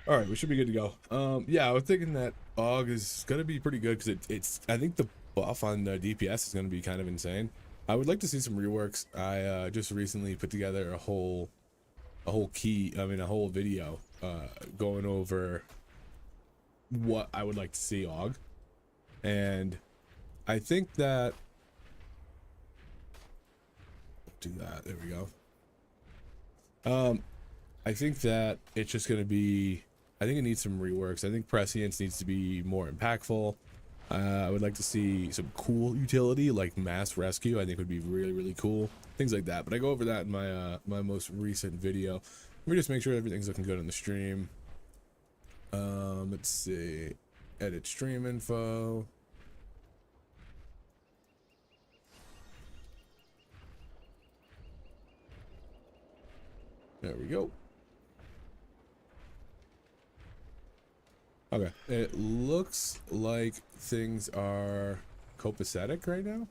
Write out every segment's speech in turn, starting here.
All right, we should be good to go. Yeah, I was thinking that Aug is gonna be pretty good because it's. I think the buff on the DPS is gonna be kind of insane. I would like to see some reworks. I just recently put together a whole video going over what I would like to see Aug, and I think that do that. There we go. I think that it's just gonna be. I think it needs some reworks. I think prescience needs to be more impactful. I would like to see some cool utility like mass rescue. I think would be really cool. Things like that. But I go over that in my my most recent video. Let me just make sure everything's looking good on the stream. Let's see. Edit stream info. There we go. Okay, it looks like things are copacetic right now,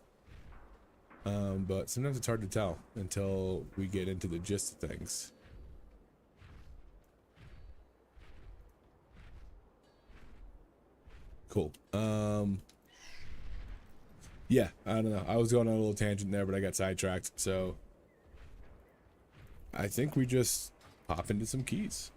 but sometimes it's hard to tell until we get into the gist of things. Cool. Yeah, I don't know. I was going on a little tangent there, but I got sidetracked, so I think we just hop into some keys.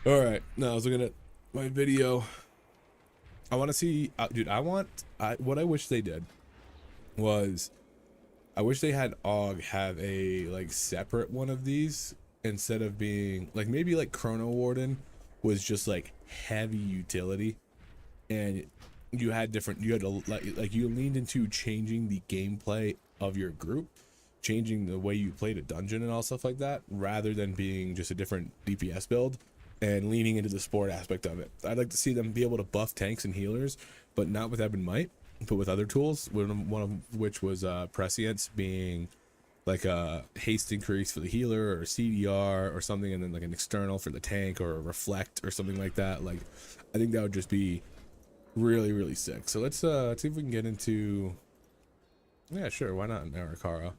All right, now I was looking at my video. I want to see, dude. What I wish they did was, I wish they had Aug have a like separate one of these instead of being like maybe like Chrono Warden was just like heavy utility, and you had to like you leaned into changing the gameplay of your group, changing the way you played a dungeon and all stuff like that, rather than being just a different DPS build and leaning into the sport aspect of it. I'd like to see them be able to buff tanks and healers, but not with Ebb and Might, but with other tools, one of which was prescience, being like a haste increase for the healer or CDR or something, and then like an external for the tank or a reflect or something like that. Like, I think that would just be really sick. So let's see if we can get into, yeah, sure, why not an Arakara.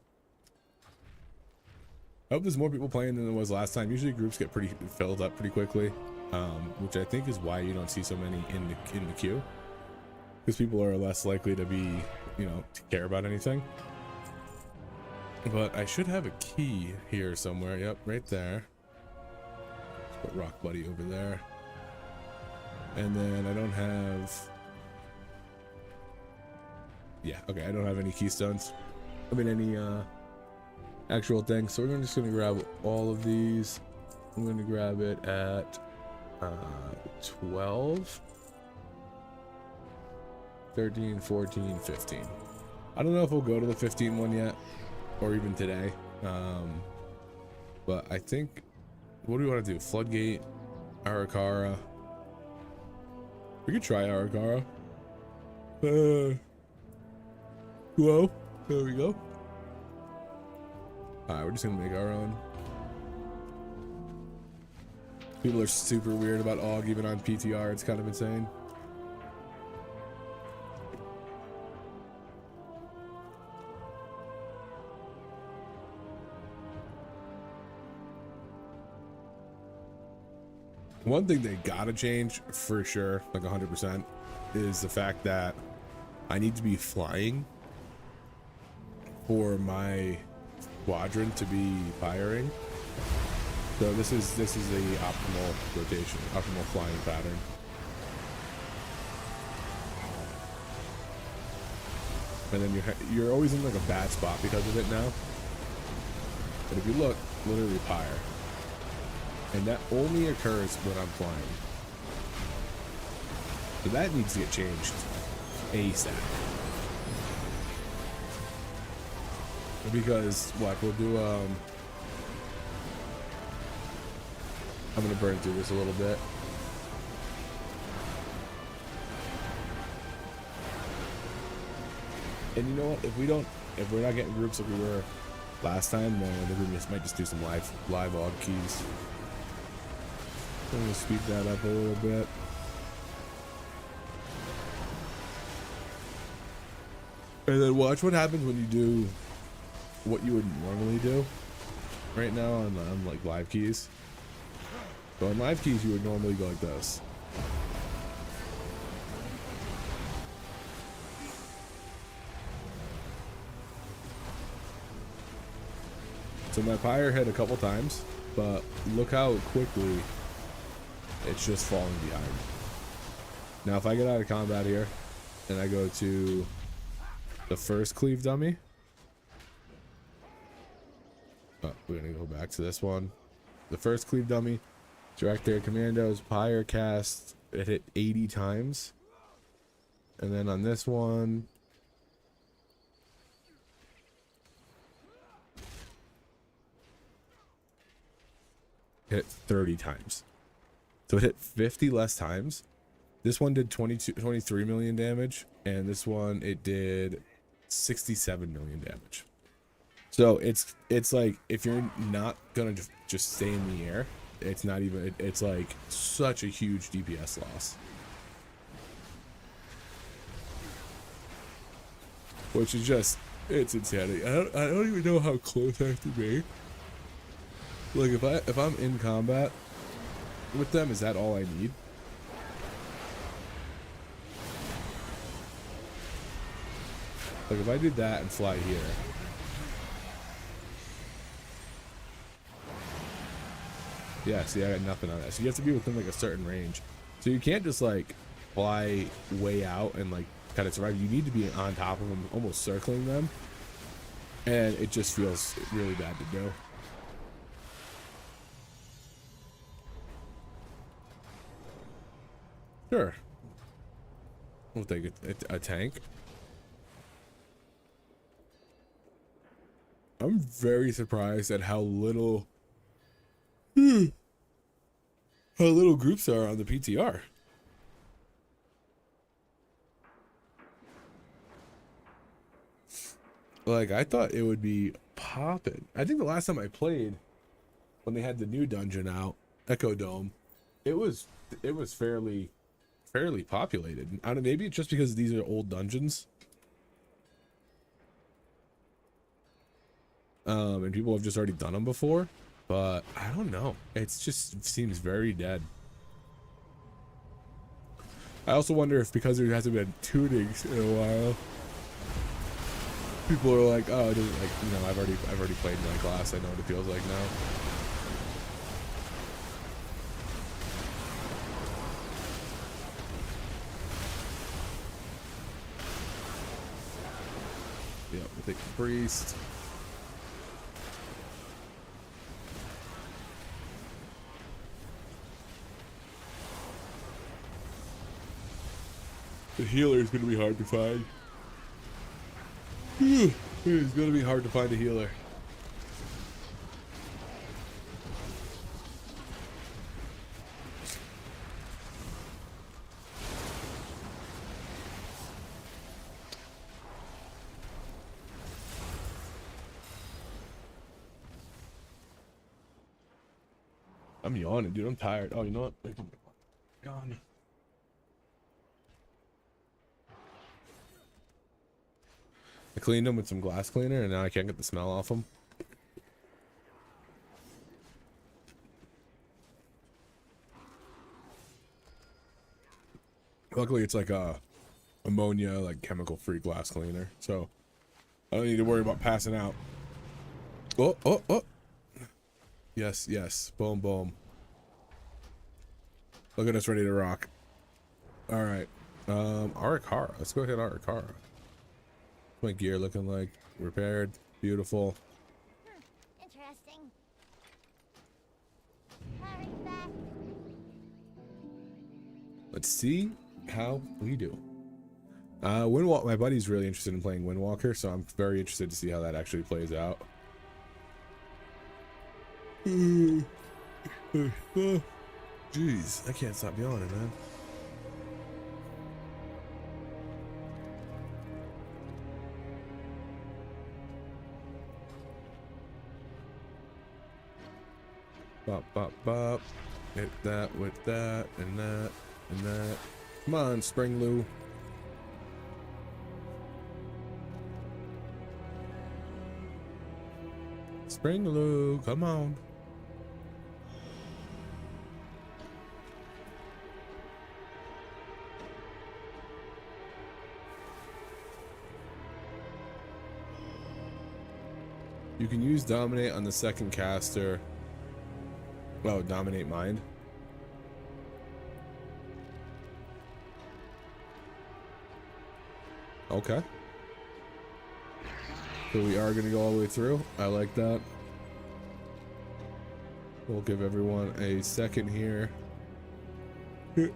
I hope there's more people playing than there was last time. Usually groups get pretty filled up pretty quickly, which I think is why you don't see so many in the queue, because people are less likely to be, you know, to care about anything. But I should have a key here somewhere. Yep, right there. Let's put Rock Buddy over there. And then I don't have, yeah, okay, I don't have any keystones. I mean any actual things. So we're just gonna grab all of these. I'm gonna grab it at 12, 13, 14, 15. I don't know if we'll go to the 15 one yet, or even today. But I think, what do we want to do? Floodgate, Arakara. We could try Arakara. Whoa, there we go. Alright, we're just gonna make our own. People are super weird about Aug even on PTR. It's kind of insane. One thing they gotta change for sure, like 100%, is the fact that I need to be flying for my squadron to be firing. So this is the optimal rotation, optimal flying pattern. And then you're always in like a bad spot because of it now. But if you look, literally fire. And that only occurs when I'm flying. So that needs to get changed ASAP. Because what we'll do, I'm gonna burn through this a little bit. And you know what? If we're not getting groups like we were last time, then I think we might just do some live Aug keys. I'm gonna speed that up a little bit. And then watch what happens when you do what you would normally do right now on like live keys. So on live keys, you would normally go like this. So my pyre hit a couple times, but look how quickly it's just falling behind. Now if I get out of combat here and I go to the first cleave dummy, we're gonna go back to this one. The first cleave dummy, direct air commandos, pyre cast, it hit 80 times. And then on this one, hit 30 times. So it hit 50 less times. This one did 23 million damage, and this one it did 67 million damage. So it's like if you're not gonna just stay in the air, it's not even, it's like such a huge DPS loss. Which is just, it's insanity. I don't even know how close I have to be. Like if I'm in combat with them, is that all I need? Like if I did that and fly here, yeah, see, I got nothing on that. So you have to be within like a certain range. So you can't just like fly way out and like kind of survive. You need to be on top of them, almost circling them, and it just feels really bad to do. Sure. We'll take a tank. I'm very surprised at how little groups there are on the PTR. Like I thought it would be popping. I think the last time I played, when they had the new dungeon out, Echo Dome, it was fairly populated. I don't know, maybe it's just because these are old dungeons. And people have just already done them before, but I don't know. It's just seems very dead. I also wonder if because there hasn't been tunings in a while, people are like, oh, it doesn't, like, you know, I've already played my class. I know what it feels like now. Yep, I think priest. The healer is going to be hard to find. It's going to be hard to find a healer. I'm yawning, dude. I'm tired. Oh, you know what? Gone. I cleaned them with some glass cleaner, and now I can't get the smell off them. Luckily, it's like a ammonia, like chemical-free glass cleaner, so I don't need to worry about passing out. Oh, oh, oh! Yes, yes. Boom, boom. Look at us ready to rock. All right. Arakara. Let's go hit Arakara. My gear looking like repaired. Beautiful. Interesting. Hurry back. Let's see how we do. Windwalker. My buddy's really interested in playing Windwalker, so I'm very interested to see how that actually plays out. Jeez, I can't stop yawning, man. Bop, bop, bop. Hit that with that, and that, and that. Come on, Spring Lou. Spring Lou, come on. You can use Dominate on the second caster. Oh, Dominate Mind. Okay. So we are going to go all the way through. I like that. We'll give everyone a second here. That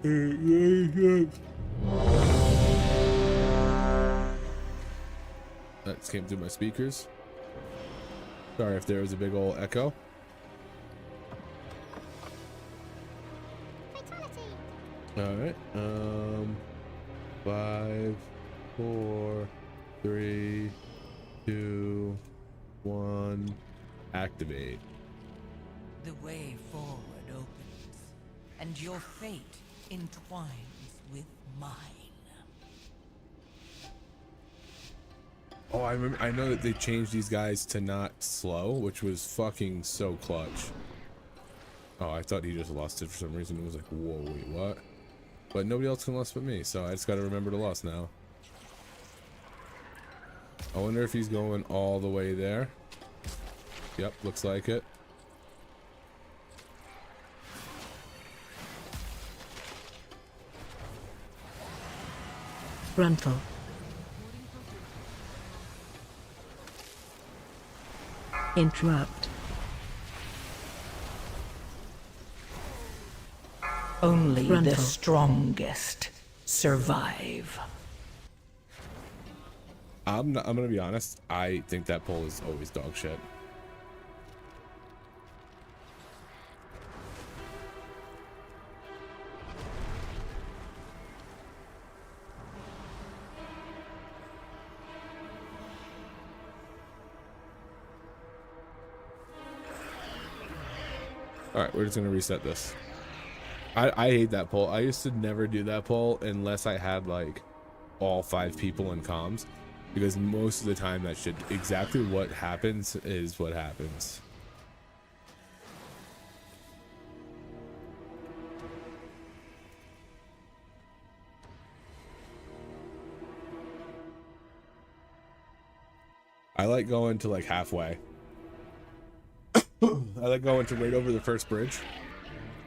just came through my speakers. Sorry if there was a big old echo. Fatality. All right. 5, 4, 3, 2, 1. Activate. The way forward opens, and your fate entwines with mine. Oh, I remember. I know that they changed these guys to not slow, which was fucking so clutch. Oh, I thought he just lost it for some reason. It was like, whoa, wait, what? But nobody else can lost but me, so I just gotta remember to lost now. I wonder if he's going all the way there. Yep, looks like it. Frontal. Interrupt. Only Frontal. the strongest survive. I'm gonna be honest. I think that poll is always dog shit. Alright, we're just gonna reset this. I hate that poll. I used to never do that poll unless I had like all 5 people in comms, because most of the time that shit, exactly what happens is what happens. I like going to like halfway. I like going to right over the first bridge,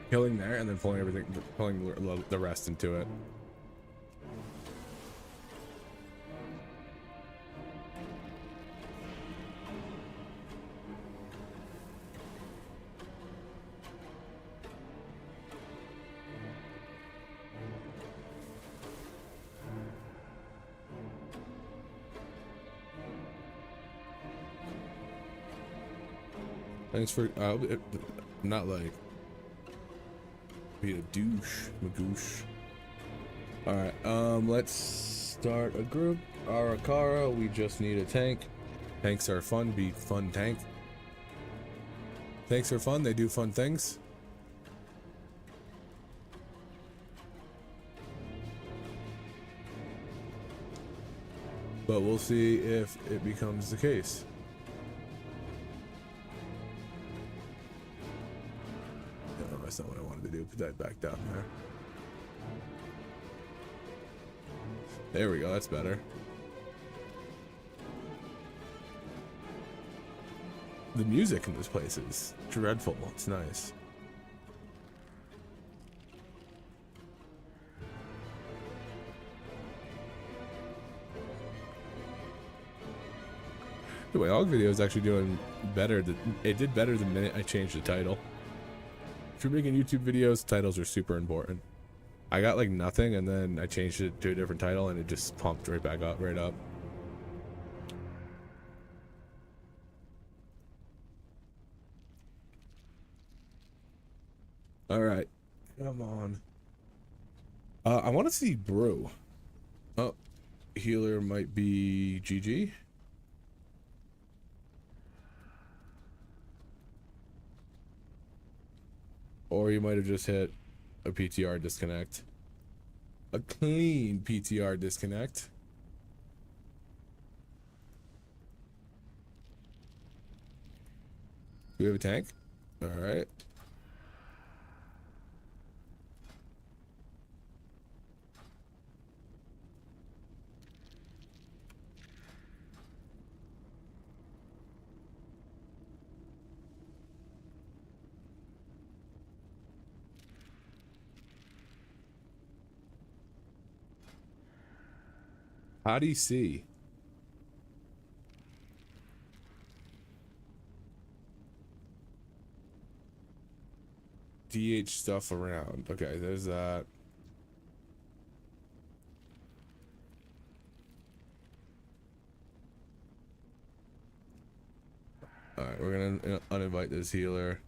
killing there, and then pulling everything, pulling the rest into it. Thanks for not like be a douche, magoosh. All right, let's start a group. Arakara, we just need a tank. Tanks are fun. Be fun tank. Tanks are fun. They do fun things. But we'll see if it becomes the case. No, that's not what I wanted to do. Put that back down there. There we go. That's better. The music in this place is dreadful. It's nice. The way Aug video is actually doing better. It did better the minute I changed the title. If you're making YouTube videos, titles are super important. I got like nothing, and then I changed it to a different title, and it just pumped right back up, right up. All right, come on. I want to see Brew. Oh, healer might be GG. Or you might have just hit a PTR disconnect. A clean PTR disconnect. Do we have a tank? Alright. How do you see? DH stuff around. Okay, there's that. Alright, we're gonna uninvite this healer.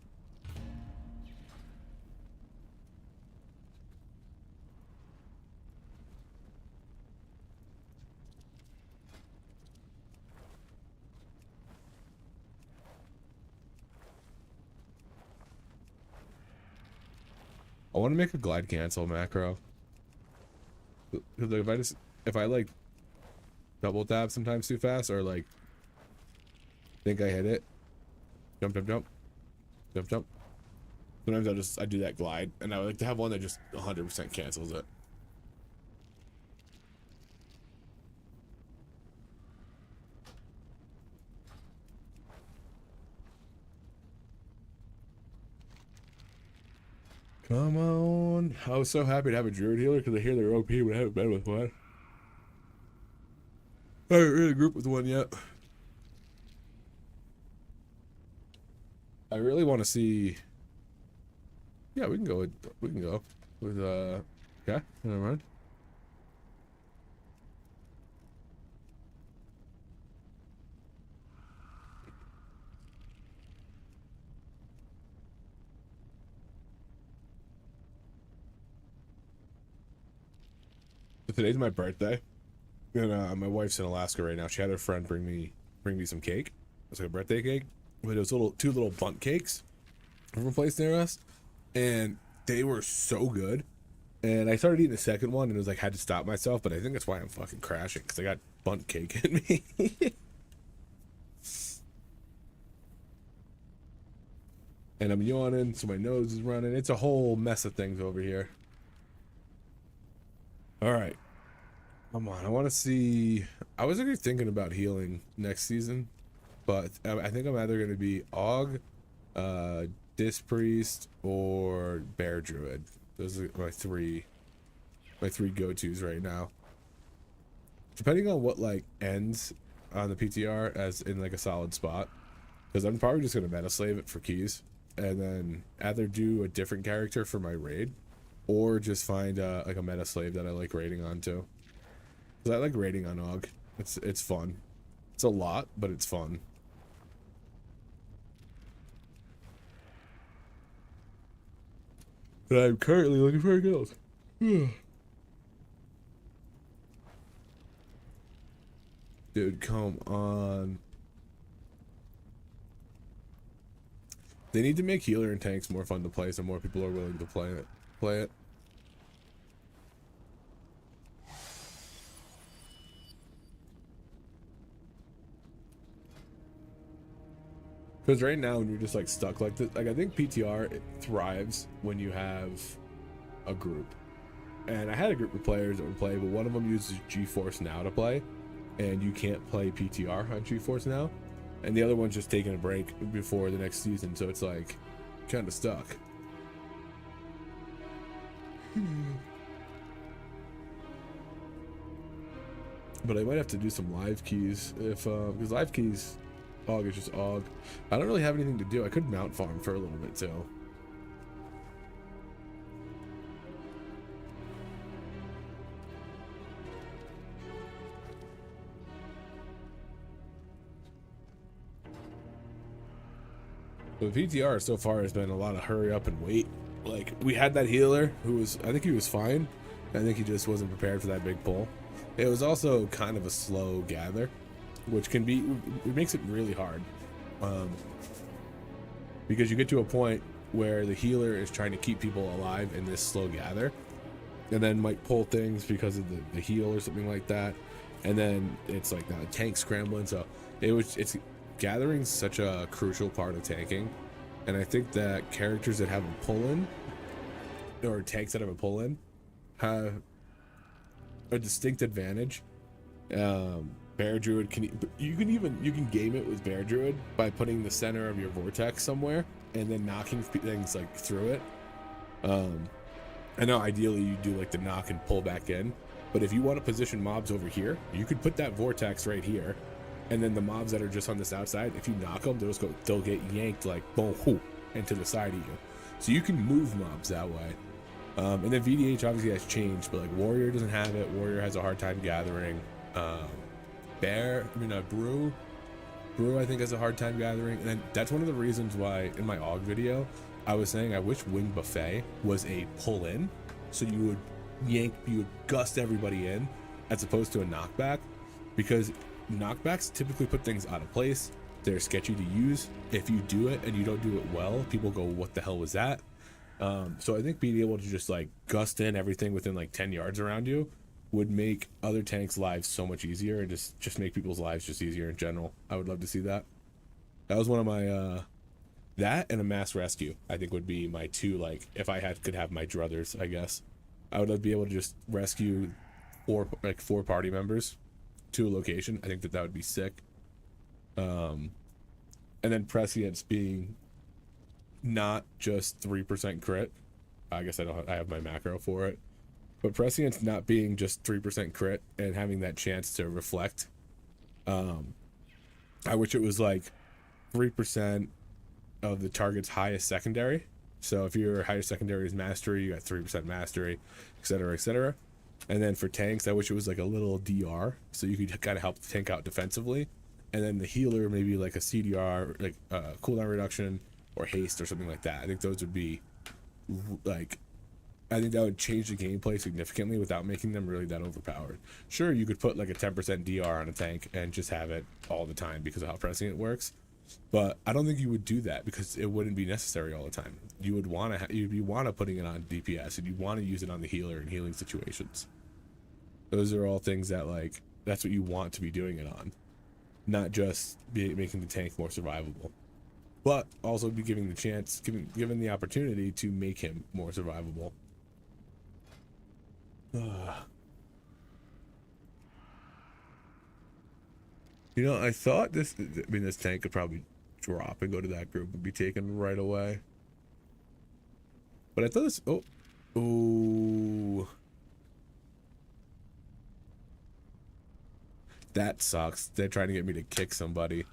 I want to make a glide cancel macro. Because if I like double tap sometimes too fast, or like think I hit it, jump, jump, jump, jump, jump. Sometimes I do that glide, and I would like to have one that just 100% cancels it. Come on. I was so happy to have a druid healer because I hear they're OP, but I haven't been with one. I haven't really grouped with one yet. I really want to see. Yeah, we can go with okay, never mind. So today's my birthday, and my wife's in Alaska right now. She had her friend bring me some cake. It's like a birthday cake, but it was two little bundt cakes from a place near us, and they were so good. And I started eating the second one, and it was like had to stop myself. But I think that's why I'm fucking crashing, because I got bundt cake in me. And I'm yawning, so my nose is running. It's a whole mess of things over here. All right, come on. I want to see. I was actually thinking about healing next season, but I think I'm either going to be Aug, Disc Priest, or Bear Druid. Those are my three go-tos right now. Depending on what like ends on the PTR as in like a solid spot, because I'm probably just going to meta slave it for keys, and then either do a different character for my raid, or just find like a meta slave that I like raiding on too. Because I like raiding on Aug. It's fun. It's a lot, but it's fun. But I'm currently looking for a guild. Dude, come on. They need to make healer and tanks more fun to play so more people are willing to play it. Because right now, when you're just like stuck like this, like I think PTR it thrives when you have a group. And I had a group of players that would play, but one of them uses GeForce Now to play, and you can't play PTR on GeForce Now, and the other one's just taking a break before the next season, so it's like kind of stuck. But I might have to do some live keys if because live keys, Aug is just Aug. I don't really have anything to do. I could mount farm for a little bit too. But VTR so far has been a lot of hurry up and wait. Like, we had that healer who was, I think he was fine. I think he just wasn't prepared for that big pull. It was also kind of a slow gather, which can be, it makes it really hard. Because you get to a point where the healer is trying to keep people alive in this slow gather, and then might pull things because of the heal or something like that, and then it's like now the tank scrambling. So it's gathering such a crucial part of tanking, and I think that characters that have a pull-in or tanks that have a pull-in have a distinct advantage. Bear Druid you can game it with Bear Druid by putting the center of your vortex somewhere and then knocking things like through it. I know ideally you do like the knock and pull back in, but if you want to position mobs over here, you could put that vortex right here, and then the mobs that are just on this outside, if you knock them, they'll get yanked like boom into the side of you. So you can move mobs that way. And then VDH obviously has changed, but like Warrior doesn't have it. Warrior has a hard time gathering. Brew I think has a hard time gathering, and then that's one of the reasons why in my Aug video I was saying I wish Wing Buffet was a pull-in, so you would gust everybody in as opposed to a knockback, because knockbacks typically put things out of place. They're sketchy to use. If you do it and you don't do it well, people go, what the hell was that? So I think being able to just like gust in everything within like 10 yards around you would make other tanks' lives so much easier, and just make people's lives just easier in general. I would love to see that. That was one of my that and a mass rescue I think would be my two, like if I could have my druthers, I guess I would be able to just rescue four party members to a location. I think that would be sick. And then Prescience being not just 3% crit. I guess I have my macro for it, but Prescience not being just 3% crit and having that chance to reflect. I wish it was like 3% of the target's highest secondary. So if your highest secondary is mastery, you got 3% mastery, etc., etc. And then for tanks, I wish it was like a little DR, so you could kind of help the tank out defensively. And then the healer, maybe like a CDR, like cooldown reduction or haste or something like that. I think those would be like, I think that would change the gameplay significantly without making them really that overpowered. Sure, you could put like a 10% DR on a tank and just have it all the time because of how pressing it works, but I don't think you would do that because it wouldn't be necessary all the time. You would want to you'd be putting it on DPS, and you want to use it on the healer in healing situations. Those are all things that like that's what you want to be doing it on, not just making the tank more survivable, but also be giving the chance, given the opportunity to make him more survivable. You know, I thought this tank could probably drop and go to that group and be taken right away. But I thought this, oh. That sucks. They're trying to get me to kick somebody.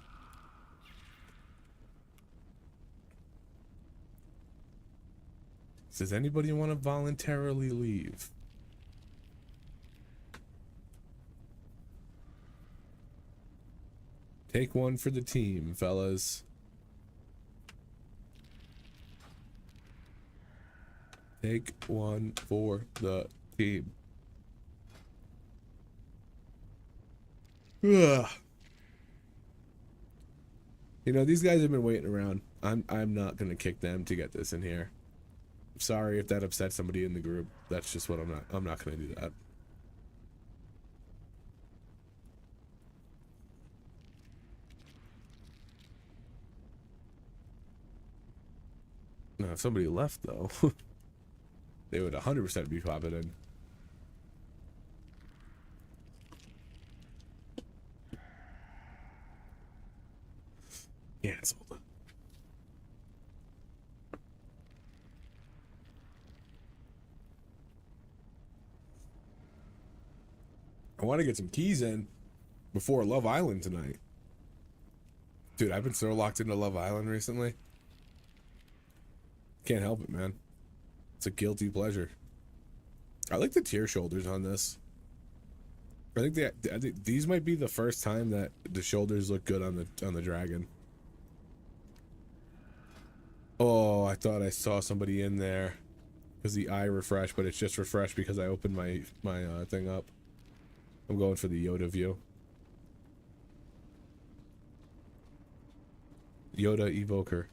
Does anybody want to voluntarily leave? Take one for the team, fellas. Take one for the team. Ugh. You know, these guys have been waiting around. I'm not gonna kick them to get this in here. Sorry if that upsets somebody in the group. That's just what I'm not gonna do that. No, if somebody left though, they would 100% be popping in. Canceled. I want to get some keys in before Love Island tonight. Dude, I've been so locked into Love Island recently. Can't help it, man. It's a guilty pleasure. I like the tear shoulders on this. I think these might be the first time that the shoulders look good on the dragon. Oh, I thought I saw somebody in there because the eye refreshed, but it's just refreshed because I opened my thing up. I'm going for the Yoda view. Yoda Evoker.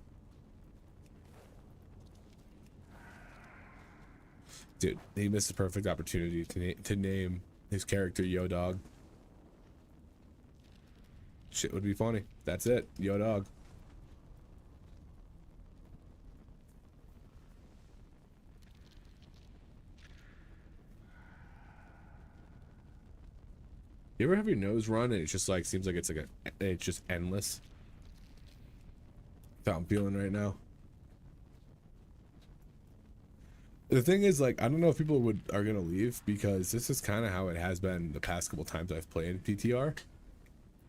Dude, he missed a perfect opportunity to name his character Yo Dog. Shit would be funny. That's it. Yo Dog. You ever have your nose run and it's just like seems like it's just endless? That's how I'm feeling right now. The thing is, like, I don't know if people are gonna leave, because this is kind of how it has been the past couple times I've played PTR,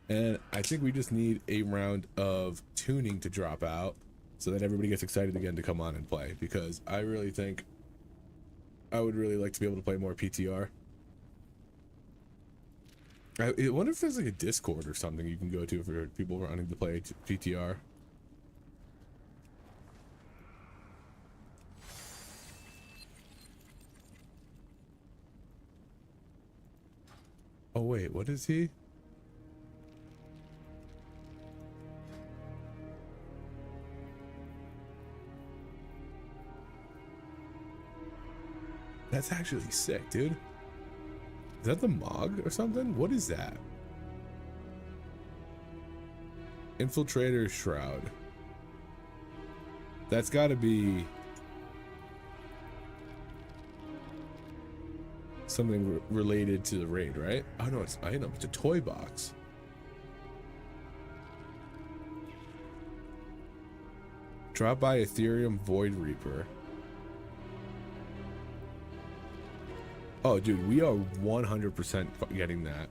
and I think we just need a round of tuning to drop out so that everybody gets excited again to come on and play, because I really think I would really like to be able to play more PTR. I wonder if there's like a Discord or something you can go to for people wanting to play PTR. Oh wait, what is he? That's actually sick, dude. Is that the Mog or something? What is that? Infiltrator Shroud. That's gotta be something related to the raid, right? Oh no, it's item. It's a toy box. Drop by Ethereum Void Reaper. Oh, dude, we are 100% getting that.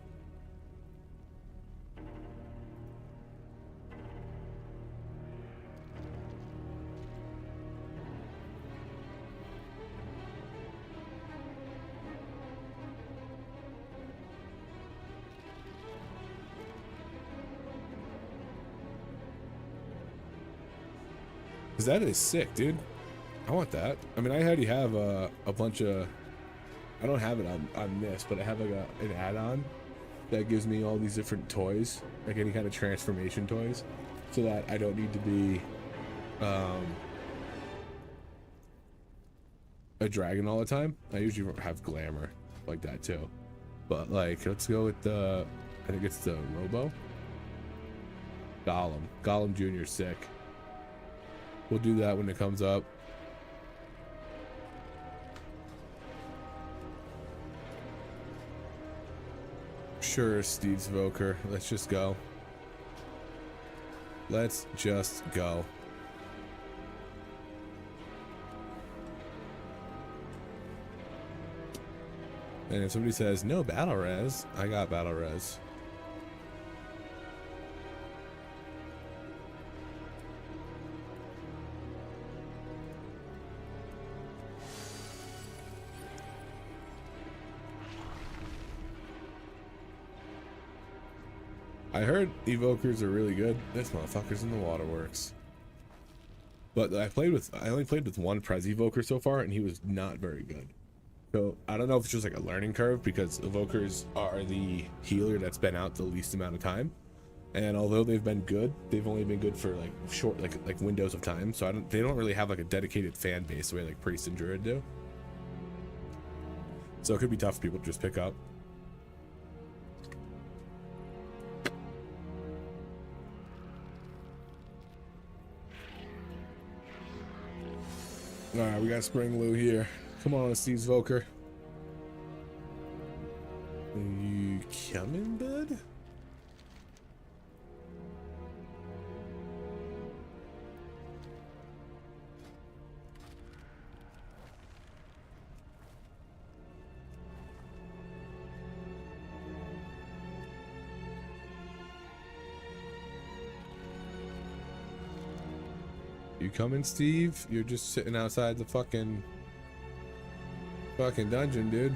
Cause that is sick, dude. I want that. I mean, I already have a bunch of. I don't have it on this, but I have like an add-on that gives me all these different toys, like any kind of transformation toys, so that I don't need to be a dragon all the time. I usually have glamour like that too, but like let's go with the. I think it's the Robo. Gollum Jr. sick. We'll do that when it comes up. Sure, Steve's Evoker. Let's just go. Let's just go. And if somebody says no battle res, I got battle res. I heard evokers are really good. This motherfucker's in the waterworks. But I only played with one Prez evoker so far, and he was not very good. So I don't know if it's just like a learning curve, because evokers are the healer that's been out the least amount of time. And although they've been good, they've only been good for like short, like windows of time. So they don't really have like a dedicated fan base the way like Priest and Druid do. So it could be tough for people to just pick up. Alright, we got Spring Lou here. Come on, Steve's Evoker. You coming, bud? You coming, Steve? You're just sitting outside the fucking dungeon, dude.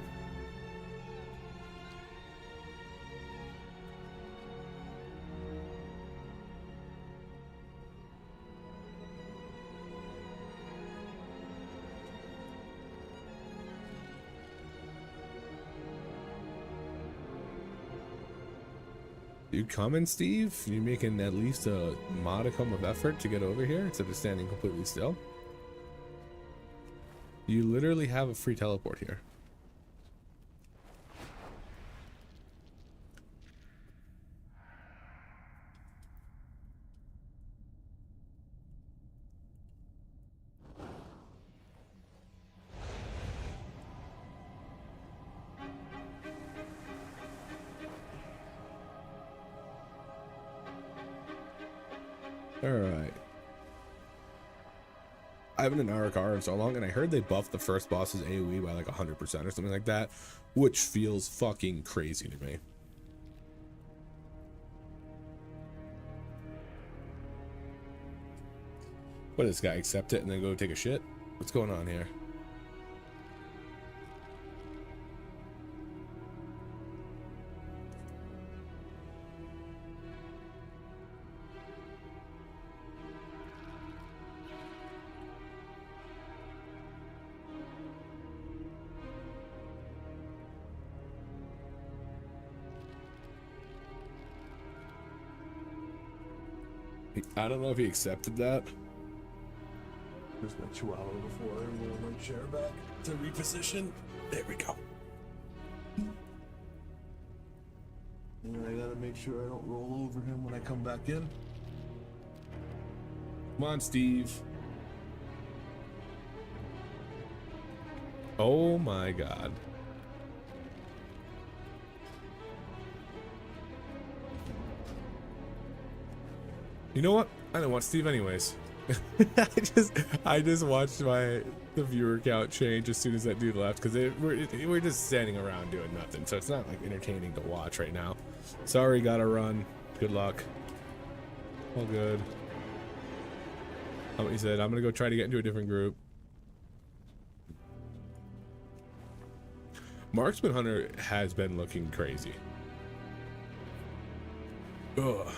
You coming, Steve? You making at least a modicum of effort to get over here instead of standing completely still? You literally have a free teleport here. Alright. I haven't an Arakar in so long, and I heard they buffed the first boss's AoE by like 100% or something like that, which feels fucking crazy to me. What does this guy accept it and then go take a shit? What's going on here? I don't know if he accepted that. There's my chihuahua before I roll my chair back to reposition. There we go. And I gotta make sure I don't roll over him when I come back in. Come on, Steve. Oh my god. You know what? I don't want Steve anyways. I just watched the viewer count change as soon as that dude left, because we're just standing around doing nothing, so it's not like entertaining to watch right now. Sorry, gotta run. Good luck. All good. He said, I'm gonna go try to get into a different group. Marksman Hunter has been looking crazy. Ugh.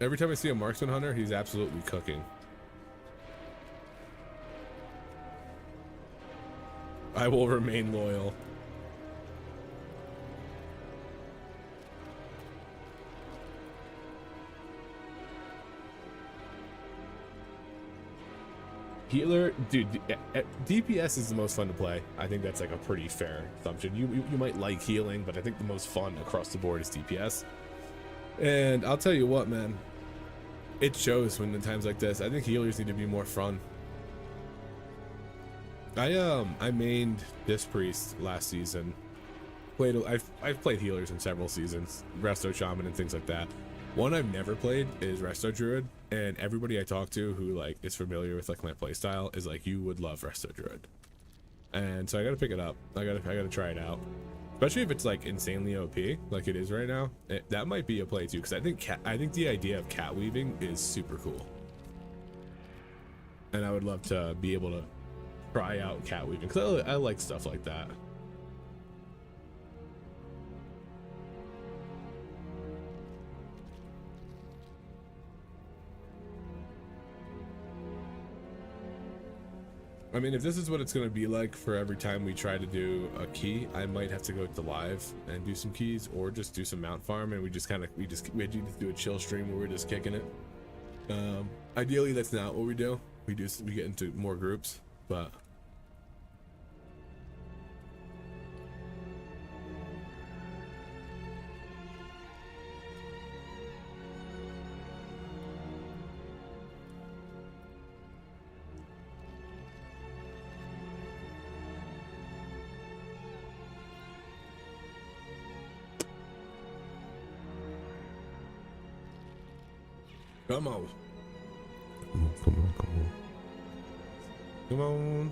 Every time I see a Marksman Hunter, he's absolutely cooking. I will remain loyal. Healer, dude, DPS is the most fun to play. I think that's like a pretty fair assumption. You might like healing, but I think the most fun across the board is DPS. And I'll tell you what, man, it shows when in times like this. I think healers need to be more fun. I mained this priest last season. I've played healers in several seasons, Resto Shaman and things like that. One I've never played is Resto Druid, and everybody I talk to who like is familiar with like my playstyle is like, you would love Resto Druid. And so I gotta pick it up. I gotta try it out. Especially if it's like insanely OP, like it is right now. That might be a play too, because I think the idea of cat weaving is super cool, and I would love to be able to try out cat weaving because I like stuff like that. I mean, if this is what it's going to be like for every time we try to do a key, I might have to go to live and do some keys, or just do some mount farm, and we just do a chill stream where we're just kicking it. Ideally, that's not what we do. We get into more groups, but come on. Come on.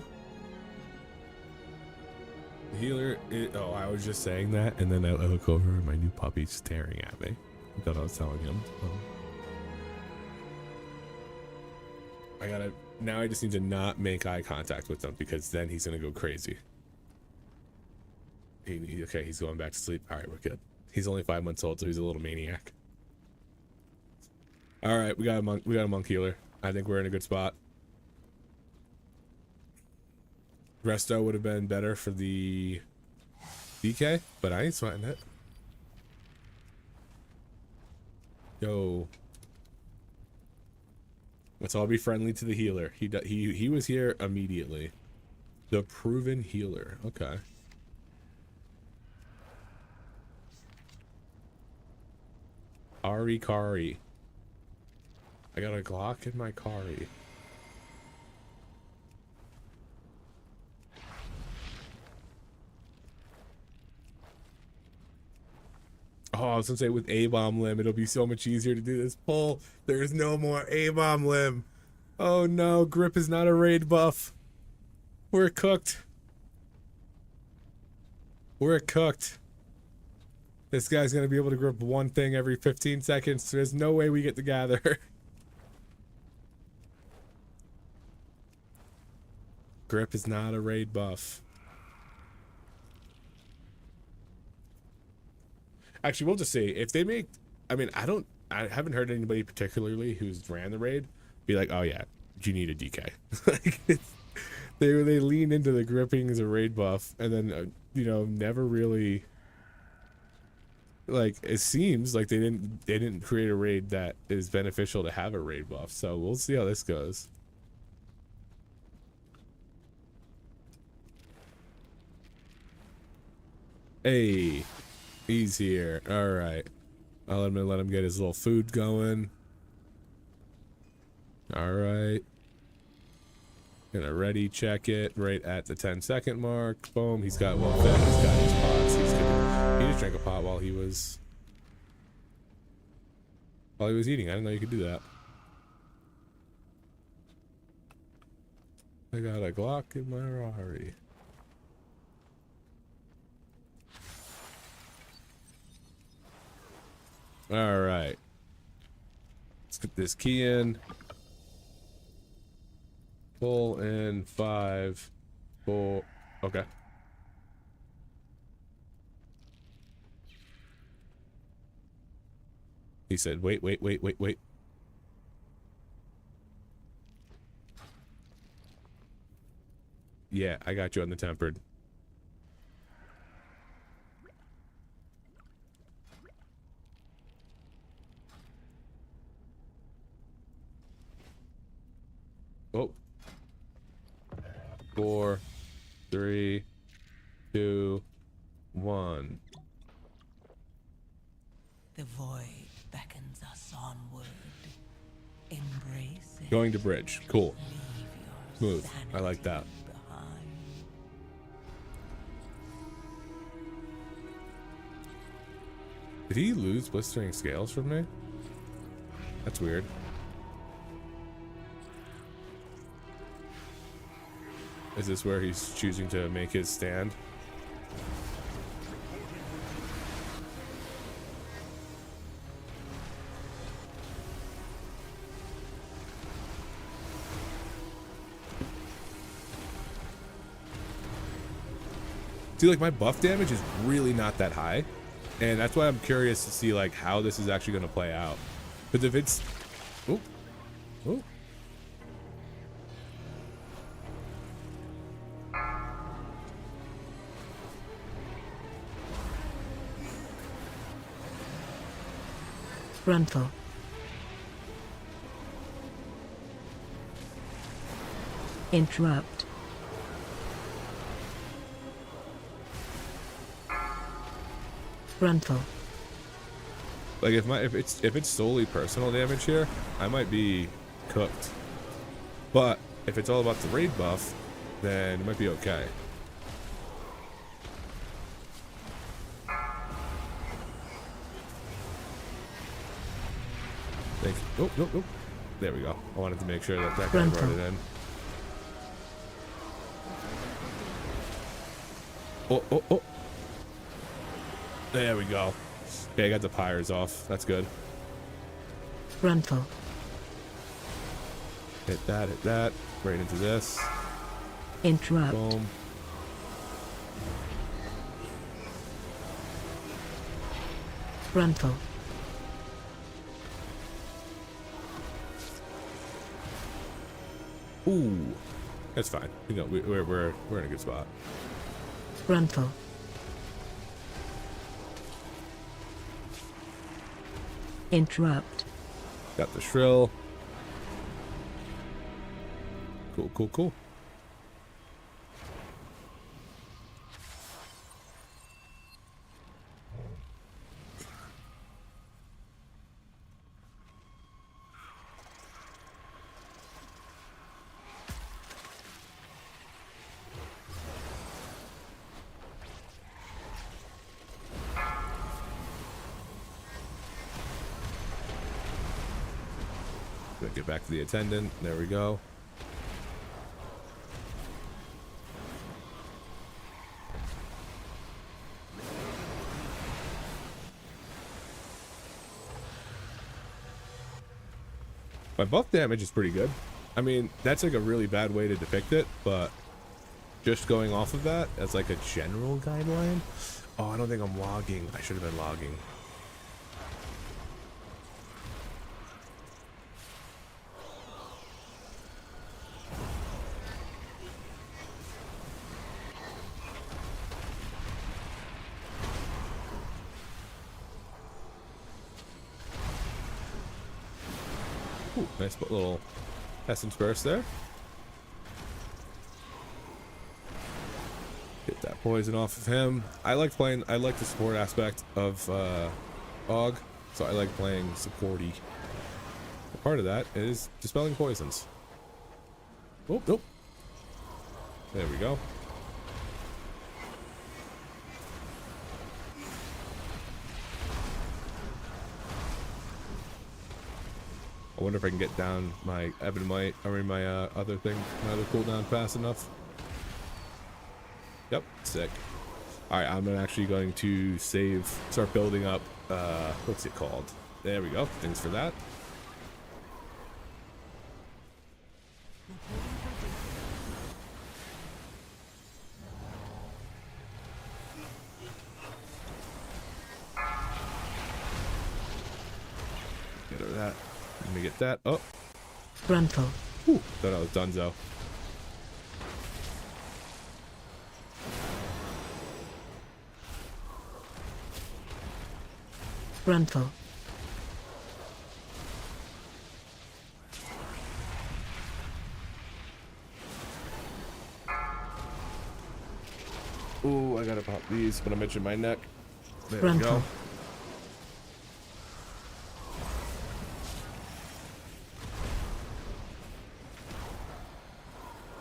The healer, oh, I was just saying that, and then I look over and my new puppy's staring at me. I thought I was telling him. Now I just need to not make eye contact with him, because then he's gonna go crazy. Okay, he's going back to sleep. All right, we're good. He's only 5 months old, so he's a little maniac. All right, we got a monk healer. I think we're in a good spot. Resto would have been better for the DK, but I ain't sweating it. Yo, let's all be friendly to the healer. He was here immediately. The proven healer. Okay. Ari Kari. I got a Glock in my Kari. Oh, I was gonna say with A-bomb limb, it'll be so much easier to do this pull. There's no more A-bomb limb. Oh no, grip is not a raid buff. We're cooked. We're cooked. This guy's gonna be able to grip one thing every 15 seconds. There's no way we get to gather. Grip is not a raid buff. Actually, we'll just say if they make, I mean, I haven't heard anybody particularly who's ran the raid be like, oh yeah, you need a DK. Like, they lean into the gripping as a raid buff, and then you know, never really, like, it seems like they didn't create a raid that is beneficial to have a raid buff. So we'll see how this goes. Hey, he's here. All right, I'll let him get his little food going. All right, gonna ready check it right at the 10-second mark. Boom, he's got one thing. He's got his pots. He just drank a pot while he was eating. I didn't know you could do that. I got a Glock in my Rari. All right, let's get this key in. Pull in 5, 4. Okay. He said, wait. Yeah, I got you on the tempered. Oh. 4, 3, 2, 1. The void beckons us onward. Embrace it. Going to bridge. Cool. Leave your Smooth. I like that. sanity behind. Did he lose blistering scales from me? That's weird. Is this where he's choosing to make his stand? See, like, my buff damage is really not that high, and that's why I'm curious to see, like, how this is actually going to play out. Because if it's... Oh. Oh. Frontal. Interrupt. Frontal. Like, if it's solely personal damage here, I might be cooked. But if it's all about the raid buff, then it might be okay. Thank you. Oh, nope. There we go. I wanted to make sure that guy brought it in. Oh. There we go. Okay, I got the pyres off. That's good. Frontal. Hit that. Right into this. Interrupt. Boom. Frontal. Ooh. That's fine. You know, we're in a good spot. Frontal. Interrupt. Got the shrill. Cool. Get back to the attendant. There we go. My buff damage is pretty good. I mean, that's like a really bad way to depict it, but just going off of that as like a general guideline. Oh, I don't think I'm logging. I should have been logging. Ooh, nice little essence burst there. Get that poison off of him. I like the support aspect of Aug, so I like playing supporty. Part of that is dispelling poisons. Oh, nope. There we go. I wonder if I can get down my Ebonite, my other thing, my other cooldown fast enough. Yep, sick. Alright, I'm actually going to start building up, what's it called? There we go, things for that. Get rid of that. Let me get that. Oh. Frontal. Ooh, thought I was donezo. Frontal. Ooh, I gotta pop these, but I'm itching my neck. There we Frontal. go.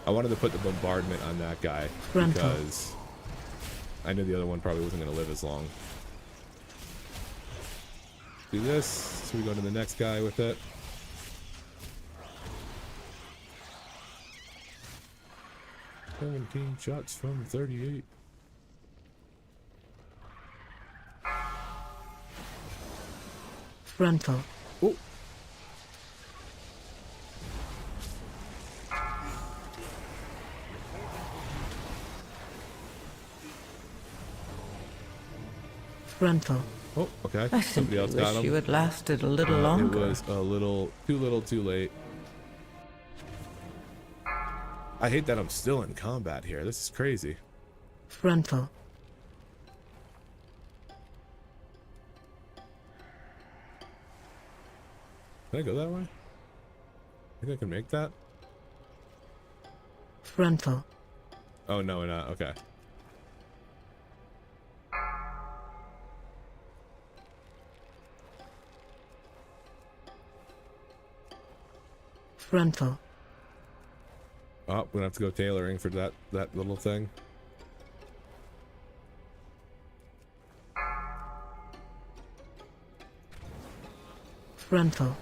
I wanted to put the bombardment on that guy Frontal. because I knew the other one probably wasn't going to live as long. Do this, so we go to the next guy with it. "17 shots from 38. Frontal. Oh. Frontal. Oh, okay. I Somebody simply else got wish him. you had lasted a little It longer. was a little, too late. I hate that I'm still in combat here. This is crazy. Frontal. Can I go that way? Think I can make that? Frontal. Oh, no, we're not. Okay. Frontal. Oh, we're gonna have to go tailoring for that little thing. Frontal.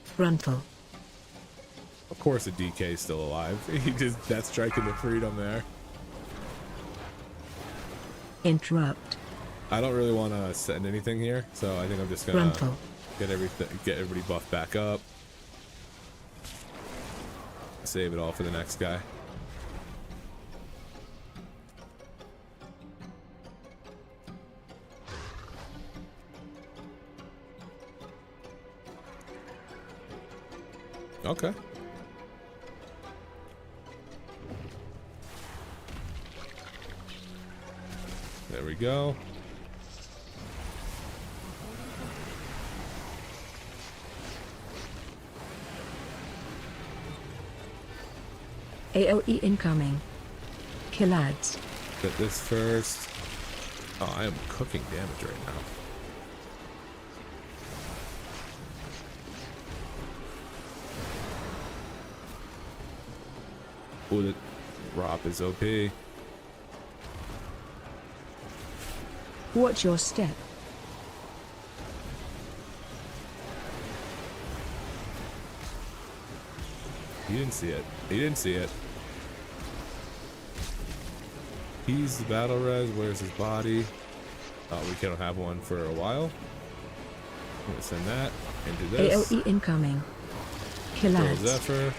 Frontal. Of course, a DK is still alive. He just that's striking the freedom there. Interrupt. I don't really want to send anything here, so I think I'm just gonna Frontal. get everybody buffed back up. Save it all for the next guy. Okay. There we go. AOE incoming. Kill ads. Get this first. Oh, I am cooking damage right now. Oh, Rop is OP. Watch your step. He didn't see it. He didn't see it. He's the battle res. Where's his body? Oh, we can't have one for a while. I'm gonna send that into this. AOE incoming. Kill Little ads. Zephyr.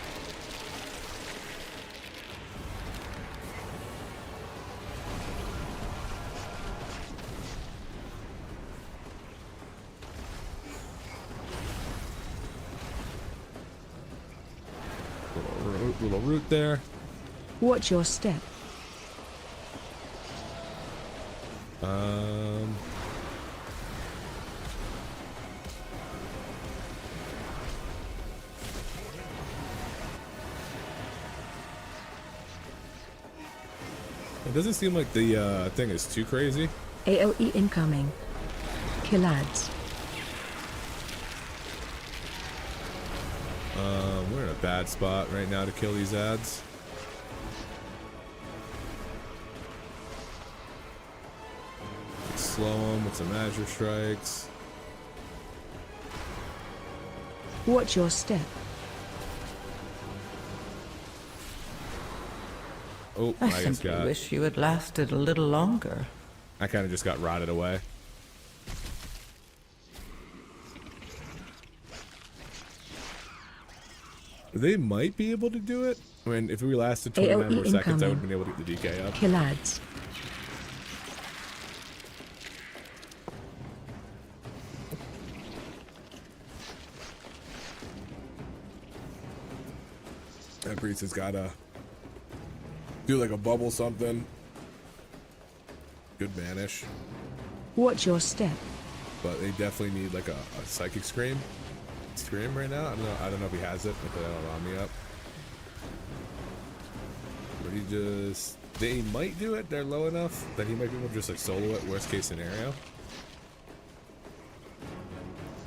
Little root there. Watch your step. It doesn't seem like the thing is too crazy. AOE incoming. Kill ads. We're in a bad spot right now to kill these ads. Slow them with some Azure Strikes. Watch your step. Oh, I I just simply got. wish you had lasted a little longer. I kind of just got rotted away. They might be able to do it. I mean, if we lasted 29 AOE more seconds, I would incoming. have been able to get the DK up. Kill ads. That priest has gotta do like a bubble something. Good banish. Watch your step. But they definitely need like a psychic scream right now. I don't know if he has it, but that'll round me up. But he just, they might do it. They're low enough that he might be able to just like solo it. Worst case scenario.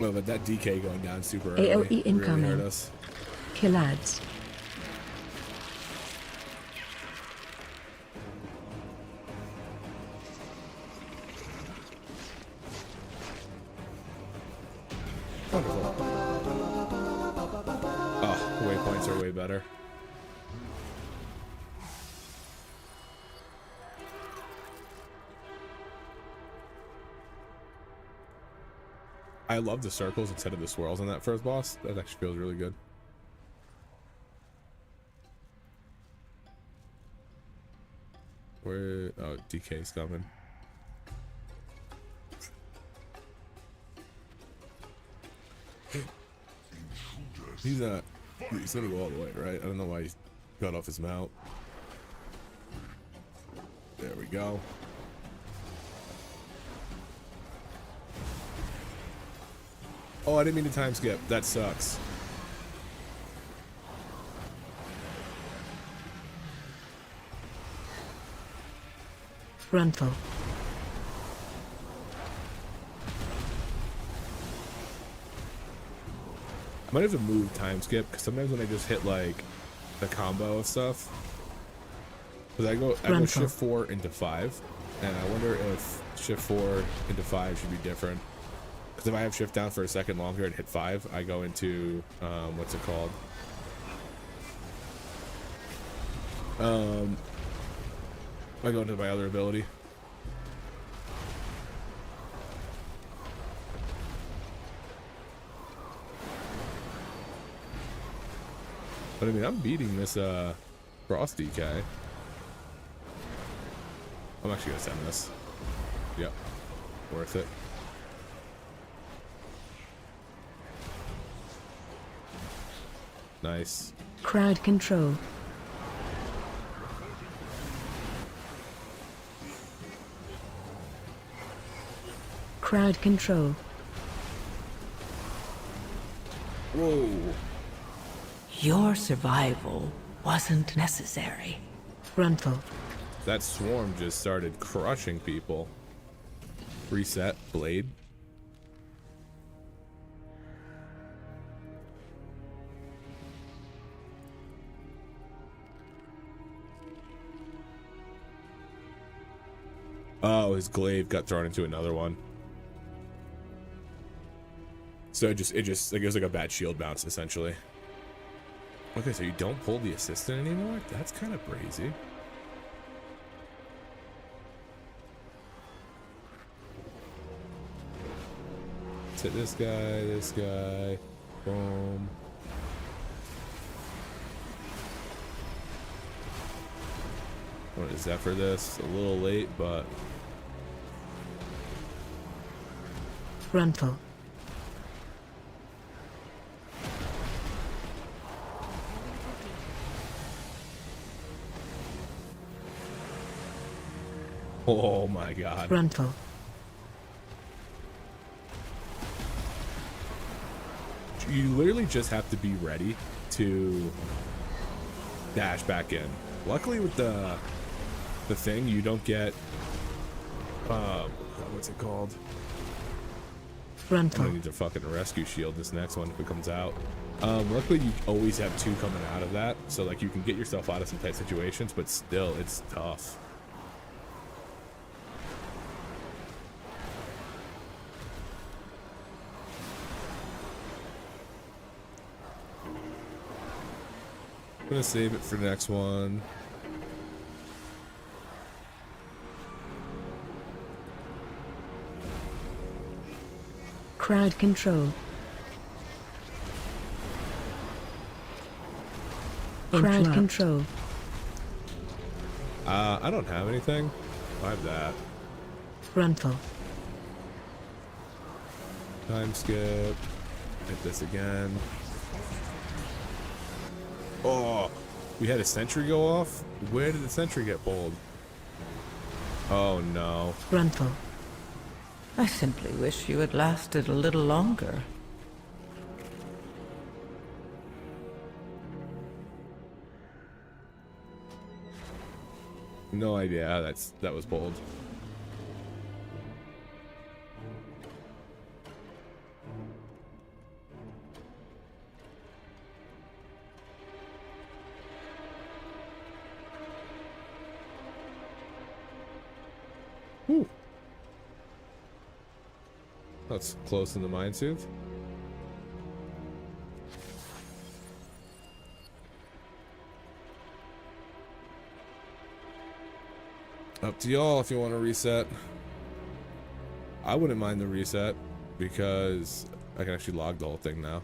Well, but that DK going down super early AOE really incoming. hurt us. Kill ads. Wonderful. Oh, waypoints are way better. I love the circles instead of the swirls on that first boss. That actually feels really good. Where? Oh, DK's coming. He's gonna go all the way, right? I don't know why he got off his mount. There we go. Oh, I didn't mean to time skip. That sucks. Frontal. I might have to move time skip because sometimes when I just hit like the combo of stuff, because I go shift 4 into 5, and I wonder if shift 4 into 5 should be different. Because if I have shift down for a second longer and hit 5, I go into what's it called? I go into my other ability. But I mean, I'm beating this Frost DK. I'm actually gonna send this. Yep, worth it. Nice. Crowd control. Crowd control. Whoa. Your survival wasn't necessary. Frontal. That swarm just started crushing people. Reset, blade. Oh, his glaive got thrown into another one. So it was like a bad shield bounce essentially. Okay, so you don't pull the assistant anymore? That's kind of brazy. Let's hit this guy. Boom. What is that for this? A little late, but Frontal. oh my god. Frontal. You literally just have to be ready to dash back in. Luckily with the thing, you don't get what's it called? I'm Frontal. gonna need to fucking rescue shield this next one if it comes out. Luckily you always have two coming out of that, so like you can get yourself out of some tight situations, but still it's tough. I'm gonna save it for the next one. Crowd control. Crowd control. I don't have anything. I have that. Frontal. Time skip. Hit this again. Oh, we had a sentry go off? Where did the sentry get pulled? Oh no. Frontal. I simply wish you had lasted a little longer. No idea how that was pulled. Whew. That's close in the mine sooth. Up to y'all if you want to reset. I wouldn't mind the reset because I can actually log the whole thing now.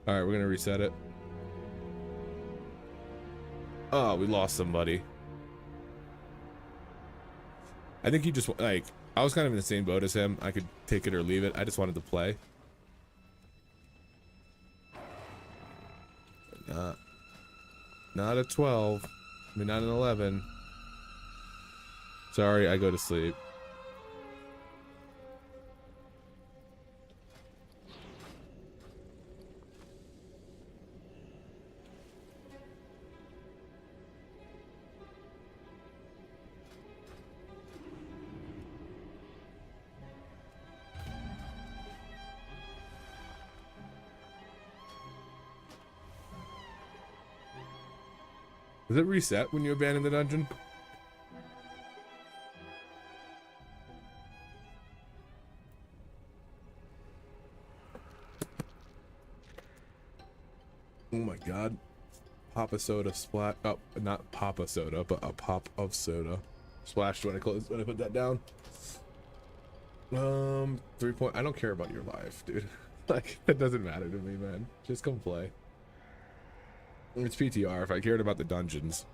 Alright, we're gonna reset it. Oh, we lost somebody. I think he just, like, I was kind of in the same boat as him. I could take it or leave it. I just wanted to play. Not at 12. I mean, not at 11. Sorry, I go to sleep. Does it reset when you abandon the dungeon? Oh my god. Pop of soda splat. Oh, not Papa soda, but a pop of soda. Splashed when I put that down. 3 point. I don't care about your life, dude. Like, it doesn't matter to me, man. Just come play. It's PTR. If I cared about the dungeons,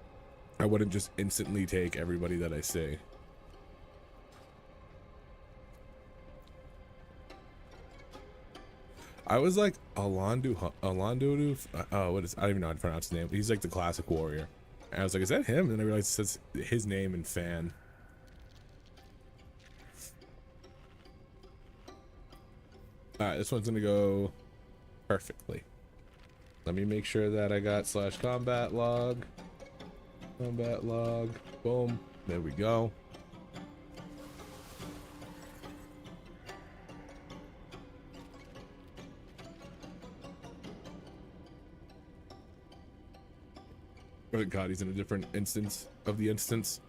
I wouldn't just instantly take everybody that I see. I was like Alondu, what is, I don't even know how to pronounce his name. He's like the classic warrior. And I was like, is that him? And then I realized it says his name and fan. All right, this one's gonna go perfectly. Let me make sure that I got /combat log. Combat log. Boom. There we go. Oh god, he's in a different instance of the instance.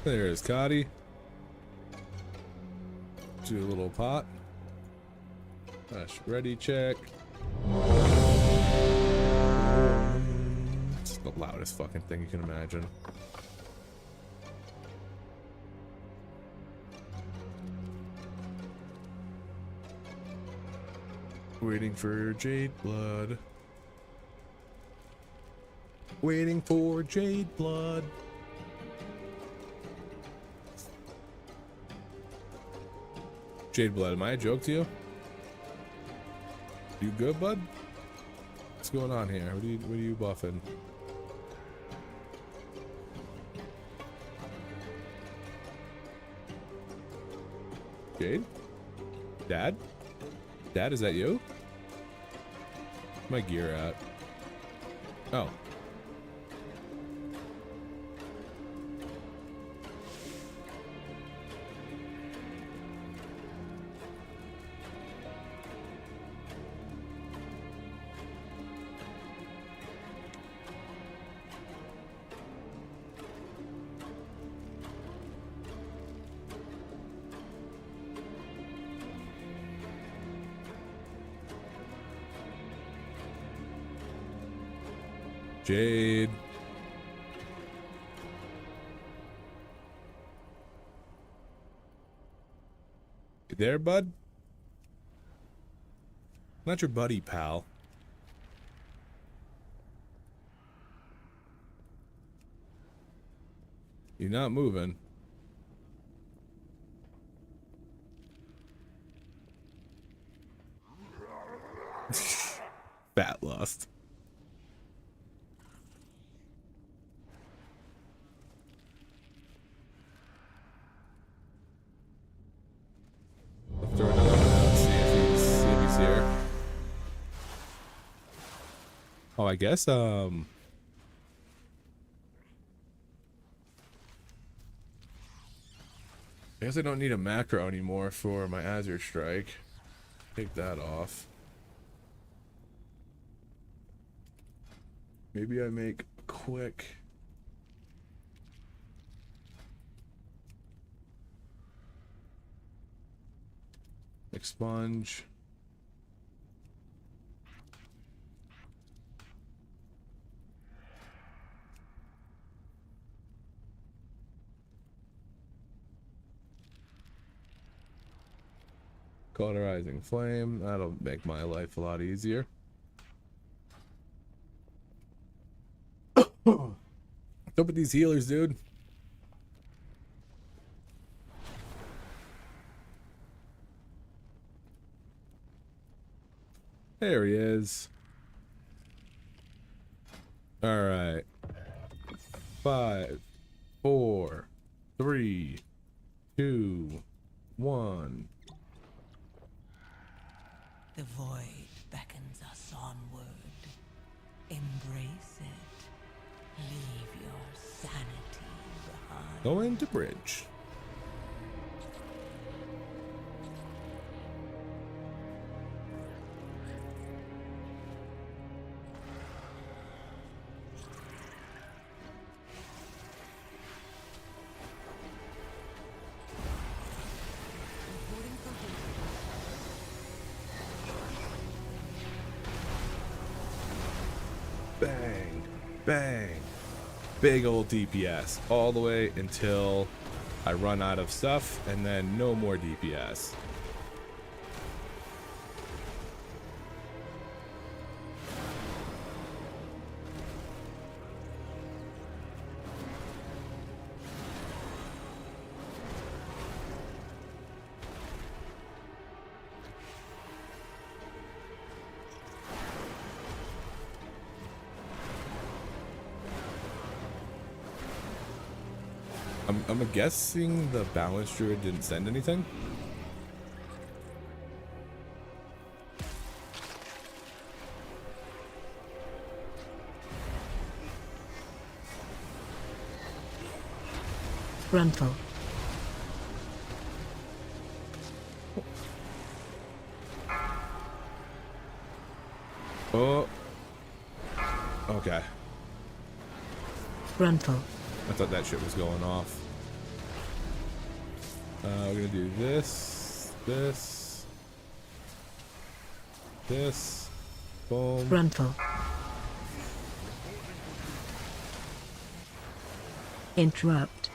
There's Cotty. Do a little pot. Ready check. It's the loudest fucking thing you can imagine. Waiting for Jade Blood. Waiting for Jade Blood. Jade Blood, am I a joke to you? You good, bud? What's going on here? What are you buffing? Jade? Dad? Dad, is that you? Where's my gear at? Oh. Jade. You there, bud? Not your buddy, pal. You're not moving. Fat lust. Throw another one out, see if he's here. Oh, I guess I guess I don't need a macro anymore for my Azure Strike. Take that off. Maybe I make a quick expunge. Cauterizing flame. That'll make my life a lot easier. What's up with these healers, dude? There he is. All right. 5, 4, 3, 2, 1. The void beckons us onward. Embrace it. Leave your sanity behind. Going to bridge. Bang, bang, big old DPS all the way until I run out of stuff, and then no more DPS. I'm guessing the balance druid didn't send anything. Gruntle. Oh. Okay. Gruntle. I thought that shit was going off. We're gonna do this, this, this, boom. Gruntle. Interrupt.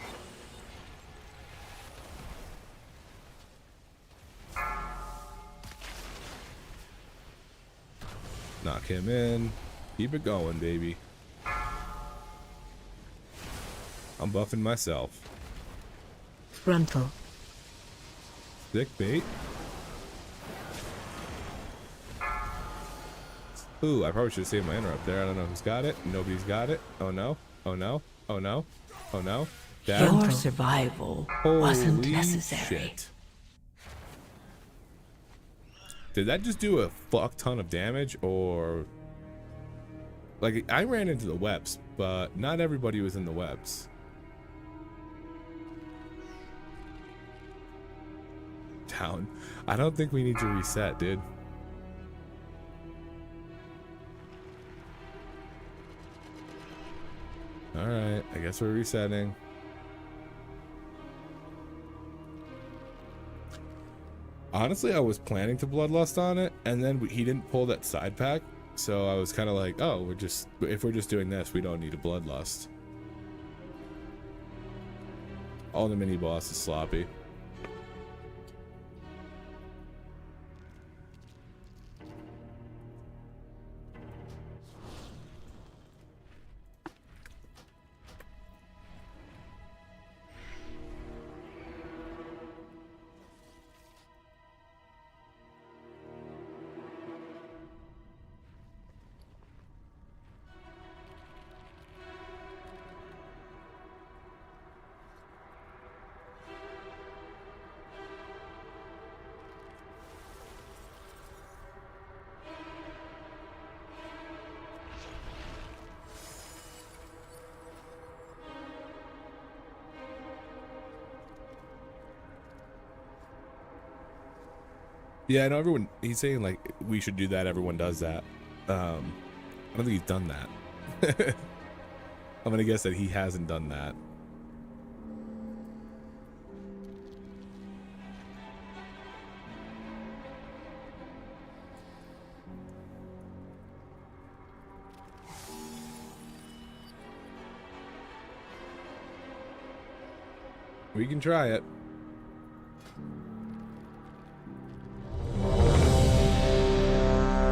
Knock him in. Keep it going, baby. I'm buffing myself. Gruntle. Sick bait. Ooh, I probably should have saved my interrupt there. I don't know who's got it. Nobody's got it. Oh no. Oh no. Oh no. Oh no. Your survival wasn't necessary. Shit. Did that just do a fuck ton of damage, or like I ran into the webs, but not everybody was in the webs. Down. I don't think we need to reset, dude. All right, I guess we're resetting. Honestly, I was planning to bloodlust on it, and then he didn't pull that side pack, so I was kind of like, oh, if we're just doing this, we don't need a bloodlust. All the mini boss is sloppy. Yeah, I know everyone, he's saying like we should do that, everyone does that. I don't think he's done that. I'm gonna guess that he hasn't done that. We can try it.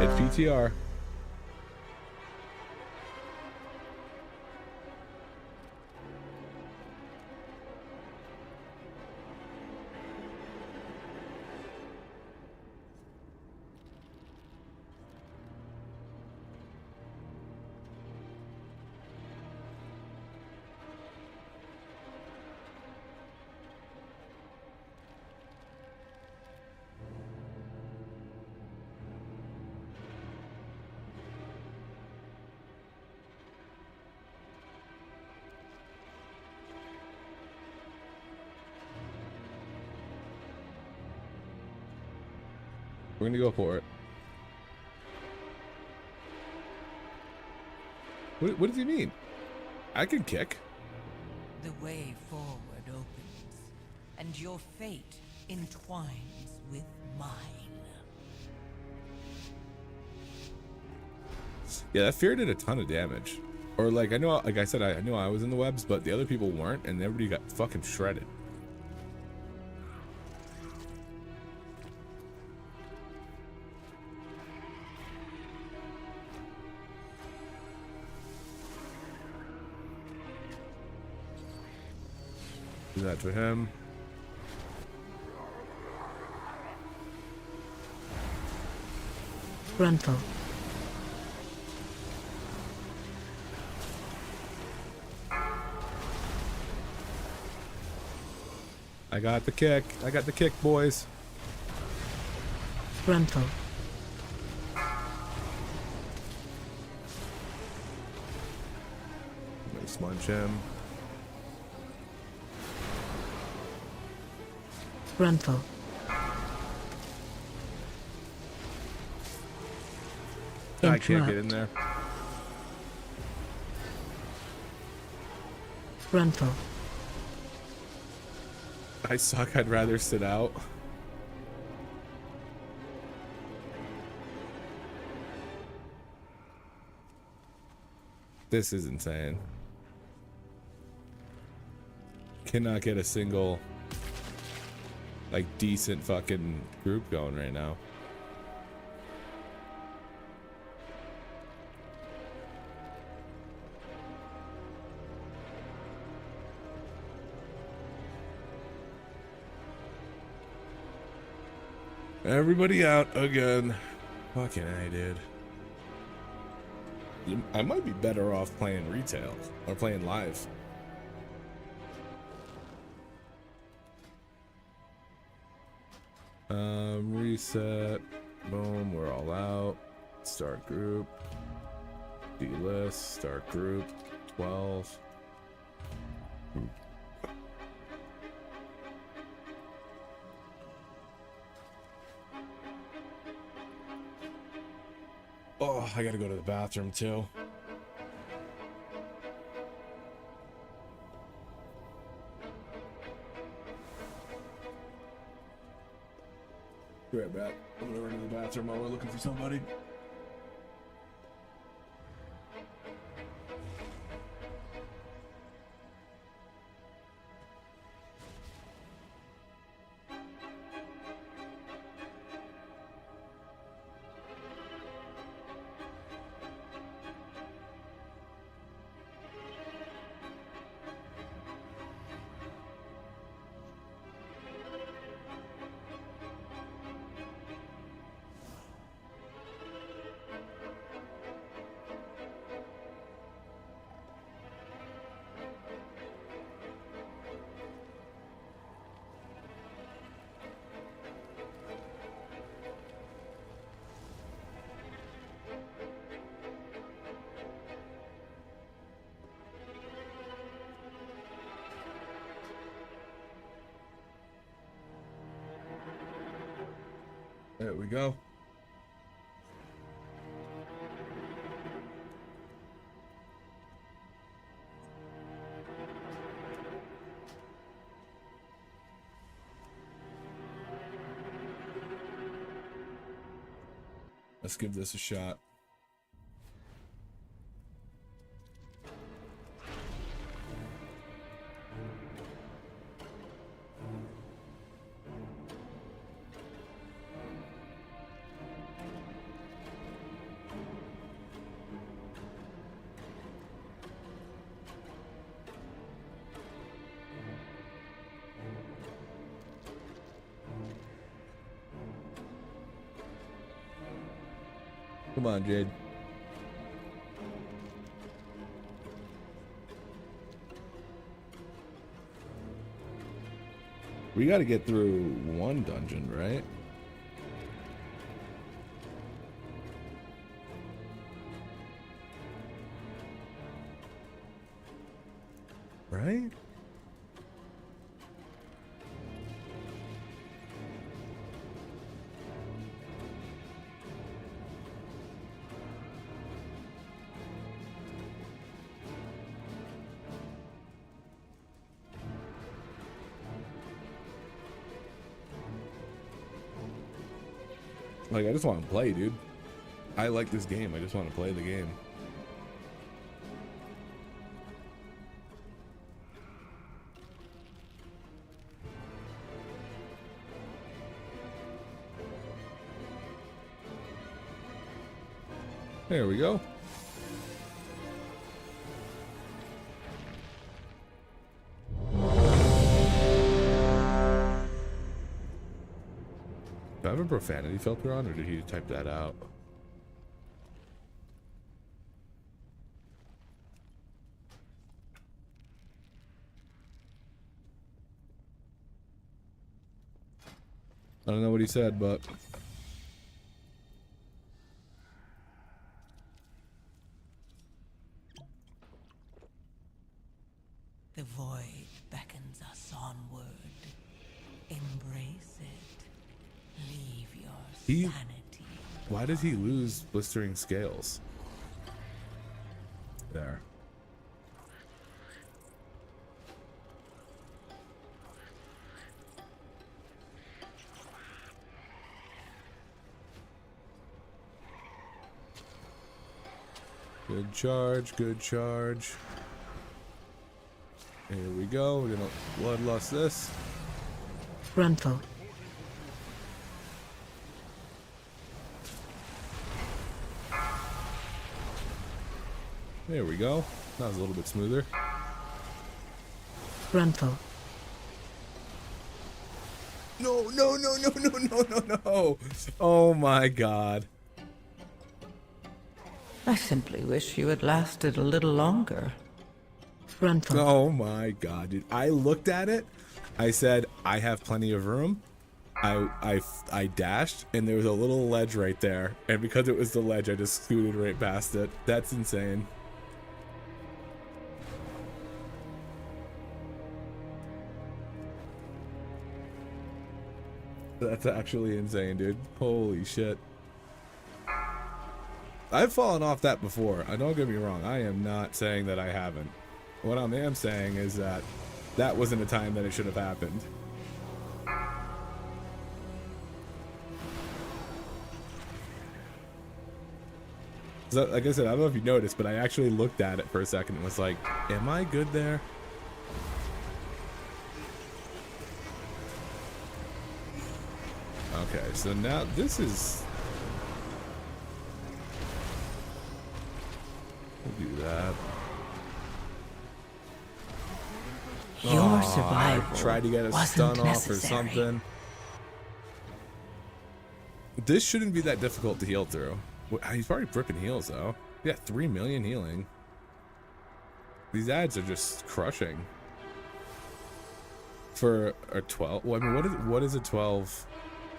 It's PTR. We're gonna go for it. What does he mean? I can kick. The way forward opens, and your fate entwines with mine. Yeah, that fear did a ton of damage. Or like I know, like I said, I knew I was in the webs, but the other people weren't, and everybody got fucking shredded. Do that to him. Gruntle. I got the kick. I got the kick, boys. Frontal. Let me smudge him. Frontal. I can't get in there. Frontal. I suck. I'd rather sit out. This is insane. Cannot get a single, like, decent fucking group going right now. Everybody out again. Fucking A, dude. I might be better off playing retail or playing live. Reset. Boom, we're all out. Start group. D-list. Start group. 12. Oh, I gotta go to the bathroom too. Be right back. I'm gonna run to the bathroom while we're looking for somebody. There we go. Let's give this a shot. Come on, Jade. We got to get through one dungeon, right? Right? Like, I just want to play, dude. I like this game. I just want to play the game. There we go. Do I have a profanity filter on, or did he type that out? I don't know what he said, but The void beckons us onward. Embrace it. Leave your He- sanity. why does he lose blistering scales? There. Good charge, good charge. Here we go. We're gonna bloodlust this. Frontal. There we go. That was a little bit smoother. Frontal. No, no, no, no, no, no, no, no. Oh my god. I simply wish you had lasted a little longer. Frontal. Oh my god, dude. I looked at it. I said, I have plenty of room. I dashed, and there was a little ledge right there. And because it was the ledge, I just scooted right past it. That's insane. That's actually insane, dude. Holy shit. I've fallen off that before. Don't get me wrong. I am not saying that I haven't. What I am saying is that that wasn't a time that it should have happened. So, like I said, I don't know if you noticed, but I actually looked at it for a second and was like, am I good there? Okay, so now this is... We'll do that. Your survival Tried to get a wasn't stun off or necessary. something. This shouldn't be that difficult to heal through. He's probably ripping heals though. Yeah, 3 million healing. These ads are just crushing. For a 12, well, I mean, what is a 12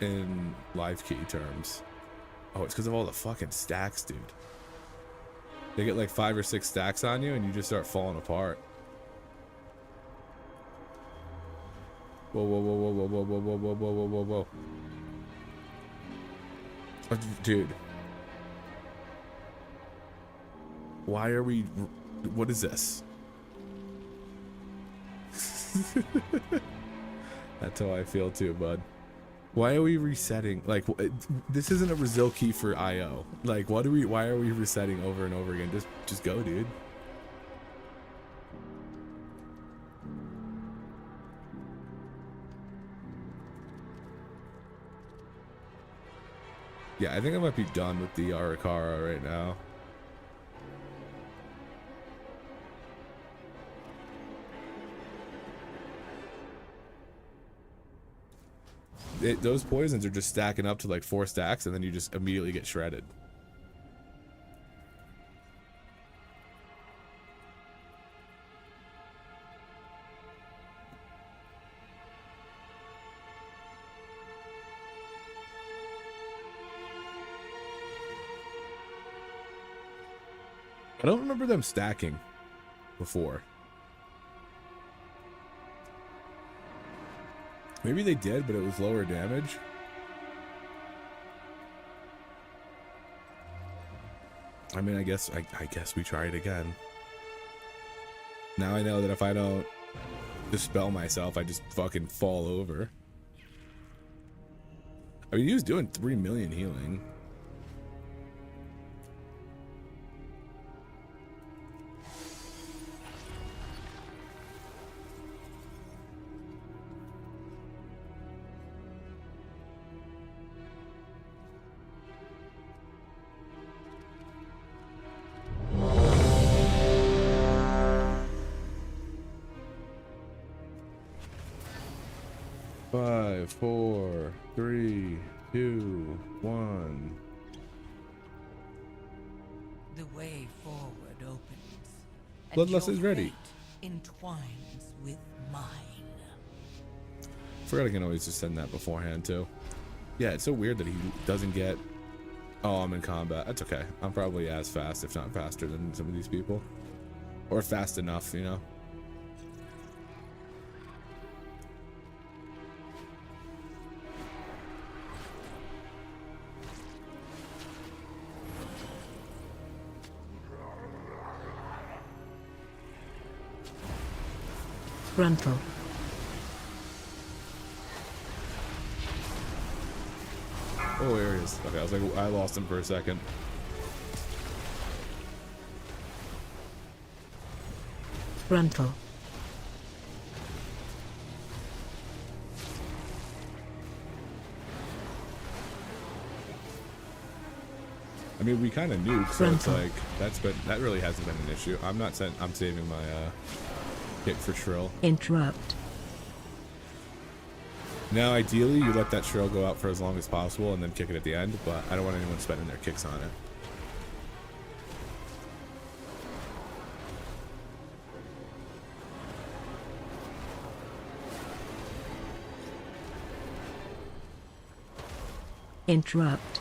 in live key terms? Oh, it's because of all the fucking stacks, dude. They get like 5 or 6 stacks on you, and you just start falling apart. Whoa, whoa, whoa, whoa, whoa, whoa, whoa, whoa, whoa, whoa, whoa, whoa. Oh, dude. Why are we... What is this? That's how I feel too, bud. Why are we resetting? Like, this isn't a Brazil key for IO. Like, why are we resetting over and over again? Just go, dude. Yeah, I think I might be done with the Arakara right now. Those poisons are just stacking up to like 4 stacks, and then you just immediately get shredded. I don't remember them stacking before. Maybe they did, but it was lower damage. I mean, I guess we try it again. Now I know that if I don't dispel myself, I just fucking fall over. I mean, he was doing 3 million healing. Five, 4, 3, 2, 1. The way forward opens. and Bloodlust your is ready. fate entwines with mine. Forgot I can always just send that beforehand too. Yeah, it's so weird that he doesn't get... Oh, I'm in combat. That's okay. I'm probably as fast, if not faster, than some of these people. Or fast enough, you know? Frontal. Oh, there he is. Okay, I was like, I lost him for a second. Frontal. I mean, we kind of nuke, so it's Frontal. like that really hasn't been an issue. I'm not sent. I'm saving my kick for Shrill. Interrupt. Now, ideally, you let that Shrill go out for as long as possible and then kick it at the end, but I don't want anyone spending their kicks on it. Interrupt.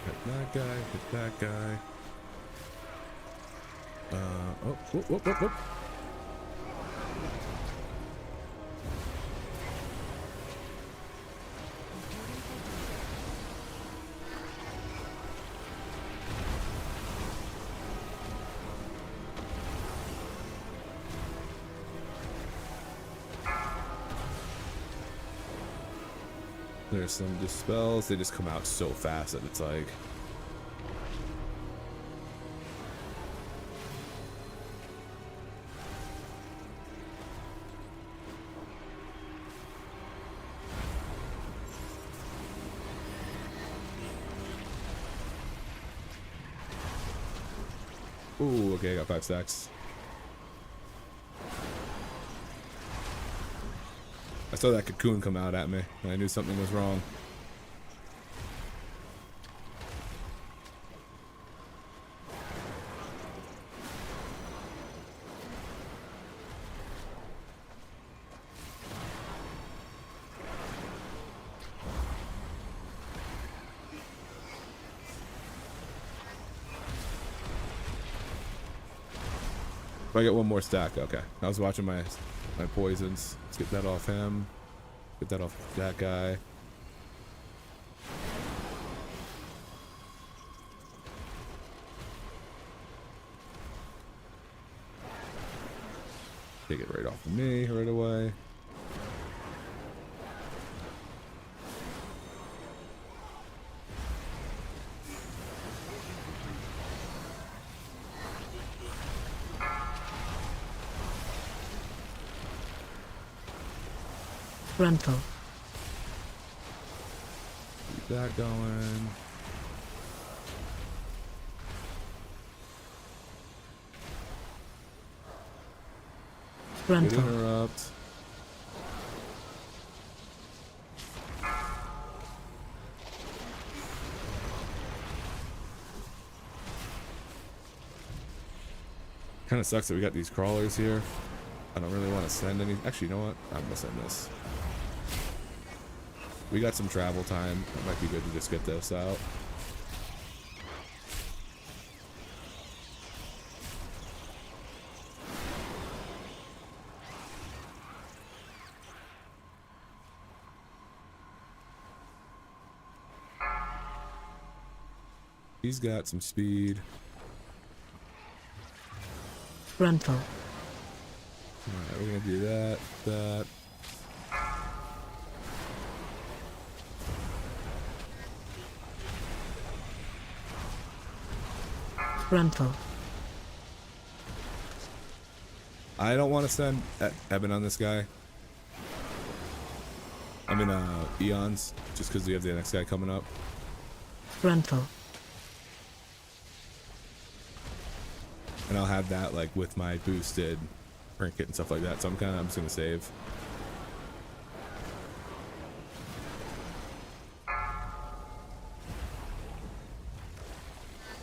Hit that guy, hit that guy. Oh, whoop, whoop, whoop, whoop. There's some dispels. They just come out so fast that it's like... Ooh, okay, I got 5 stacks. I saw that cocoon come out at me, and I knew something was wrong. I get one more stack. Okay, I was watching my poisons. Let's get that off him. Get that off that guy. Take it right off of me right away. Frontal. Keep that going. Good Frontal. interrupt. Kind of sucks that we got these crawlers here. I don't really want to send any. Actually, you know what? I'm gonna send this. We got some travel time. It might be good to just get this out. He's got some speed. Frontal. Alright, we're gonna do that. Frontal. I don't want to send Eben on this guy. I'm in Eons, just because we have the next guy coming up. Frontal. And I'll have that like with my boosted trinket and stuff like that. So I'm just gonna save.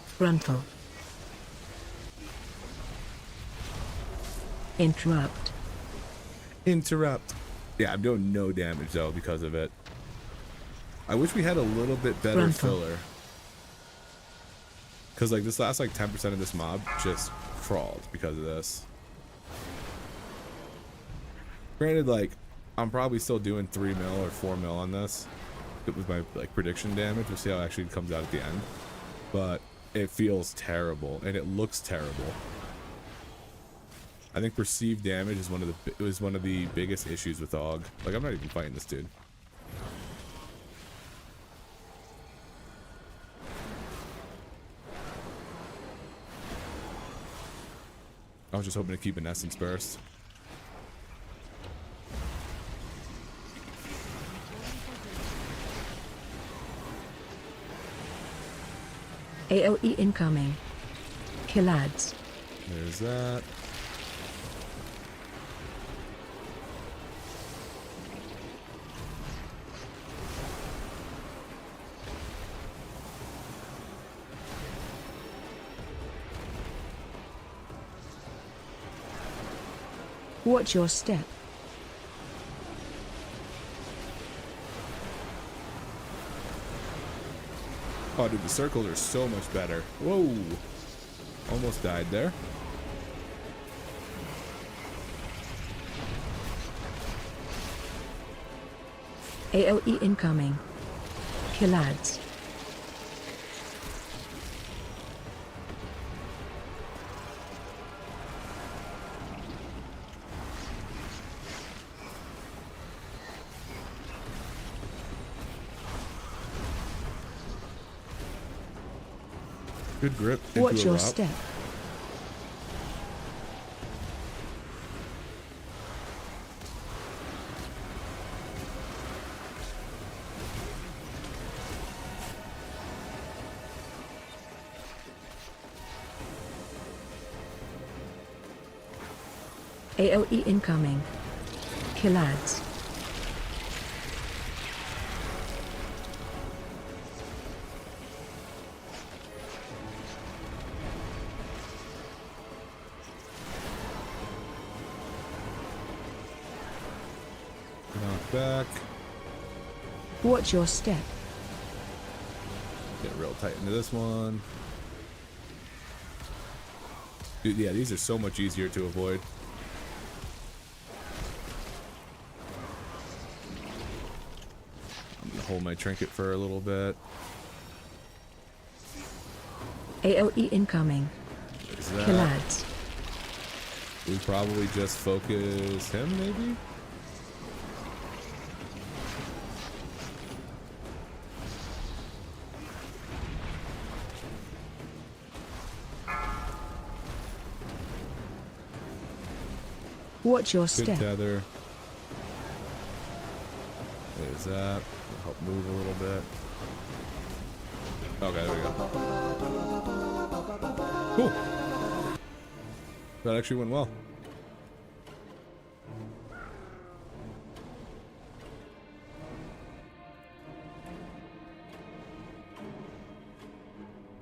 Frontal. Interrupt. Interrupt. Yeah, I'm doing no damage though because of it. I wish we had a little bit better Frontal. filler. Cause like this last like 10% of this mob just crawled because of this. Granted, like I'm probably still doing 3 mil or 4 mil on this. It was my like prediction damage. We'll see how it actually comes out at the end. But it feels terrible and it looks terrible. I think perceived damage is one of the biggest issues with Aug. Like I'm not even fighting this dude. I was just hoping to keep an essence burst. AoE incoming. Kill ads. There's that. Watch your step. Oh, dude, the circles are so much better. Whoa. Almost died there. AoE incoming. Kill ads. Good grip. Into Watch a your route. step. AoE incoming. Kill ads. Knock back. Watch your step. Get real tight into this one. Dude, yeah, these are so much easier to avoid. I'm gonna hold my trinket for a little bit. AoE incoming. There's Kill that. ads. We probably just focus him, maybe? Watch your Good step. tether. There's that. Help move a little bit. Okay, there we go. Cool. That actually went well.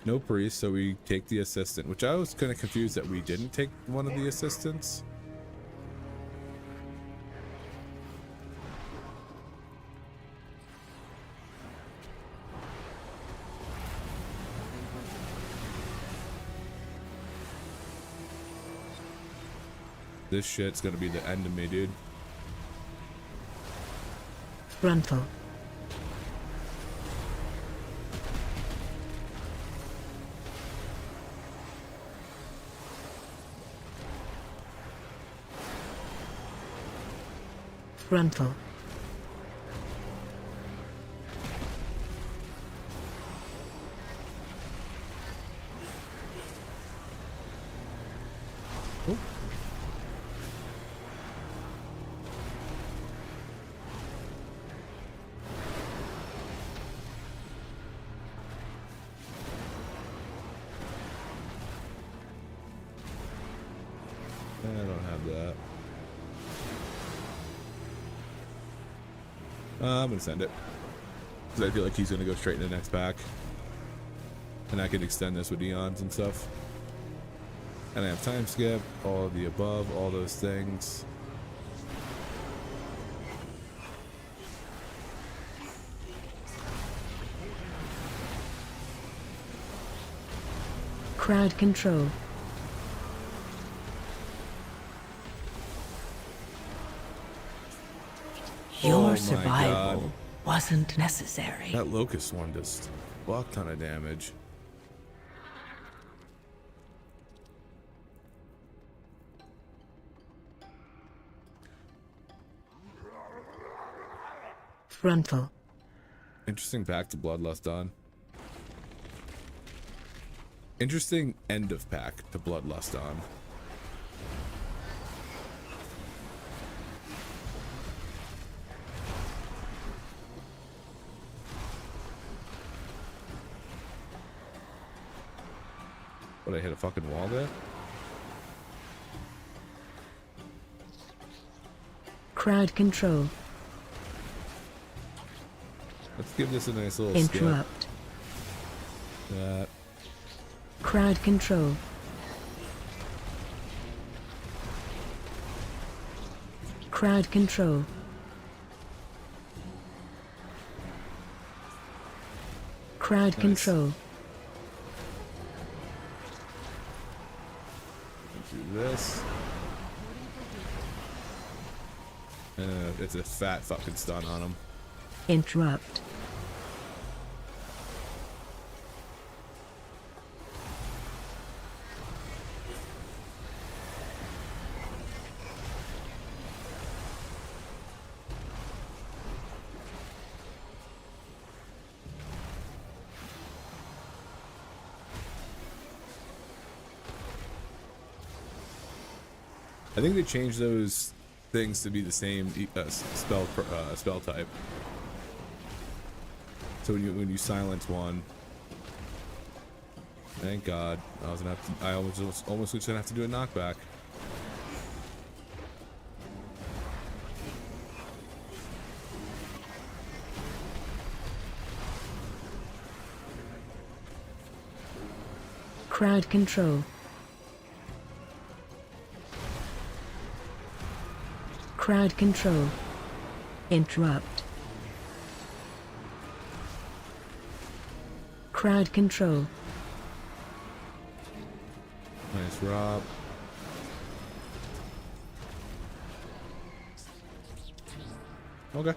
No priest, so we take the assistant, which I was kind of confused that we didn't take one of the assistants. This shit's gonna be the end of me, dude. Frontal. Frontal. Oh. I don't have that. I'm gonna send it because I feel like he's gonna go straight in the next pack, and I can extend this with Eons and stuff. And I have time skip, all of the above, all those things. Crowd control. Oh Your my survival God. wasn't necessary. That locust one does a fuck ton of damage. Frontal. Interesting back to Bloodlust on. Interesting end of pack to Bloodlust on. What, I hit a fucking wall there? Crowd control. Let's give this a nice little skip. Interrupt. That. Crowd control. Crowd control. Crowd Nice. control. Do this. It's a fat fucking stun on him. Interrupt. I think they changed those things to be the same spell type. So when you silence one, thank God, I almost was gonna have to do a knockback. Crowd control. Crowd control. Interrupt. Crowd control. Nice Rob. Okay.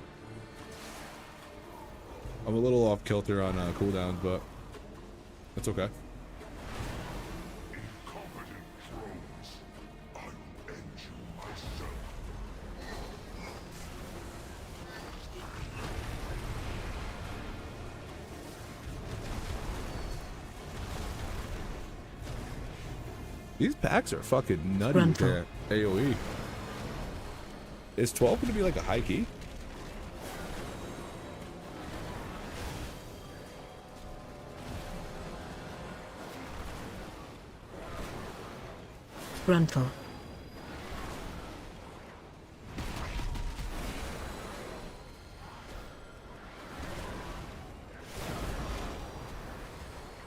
I'm a little off kilter on cooldowns, but that's okay. These packs are fucking nutty with Frontal. their AoE. Is 12 going to be like a high key? Frontal.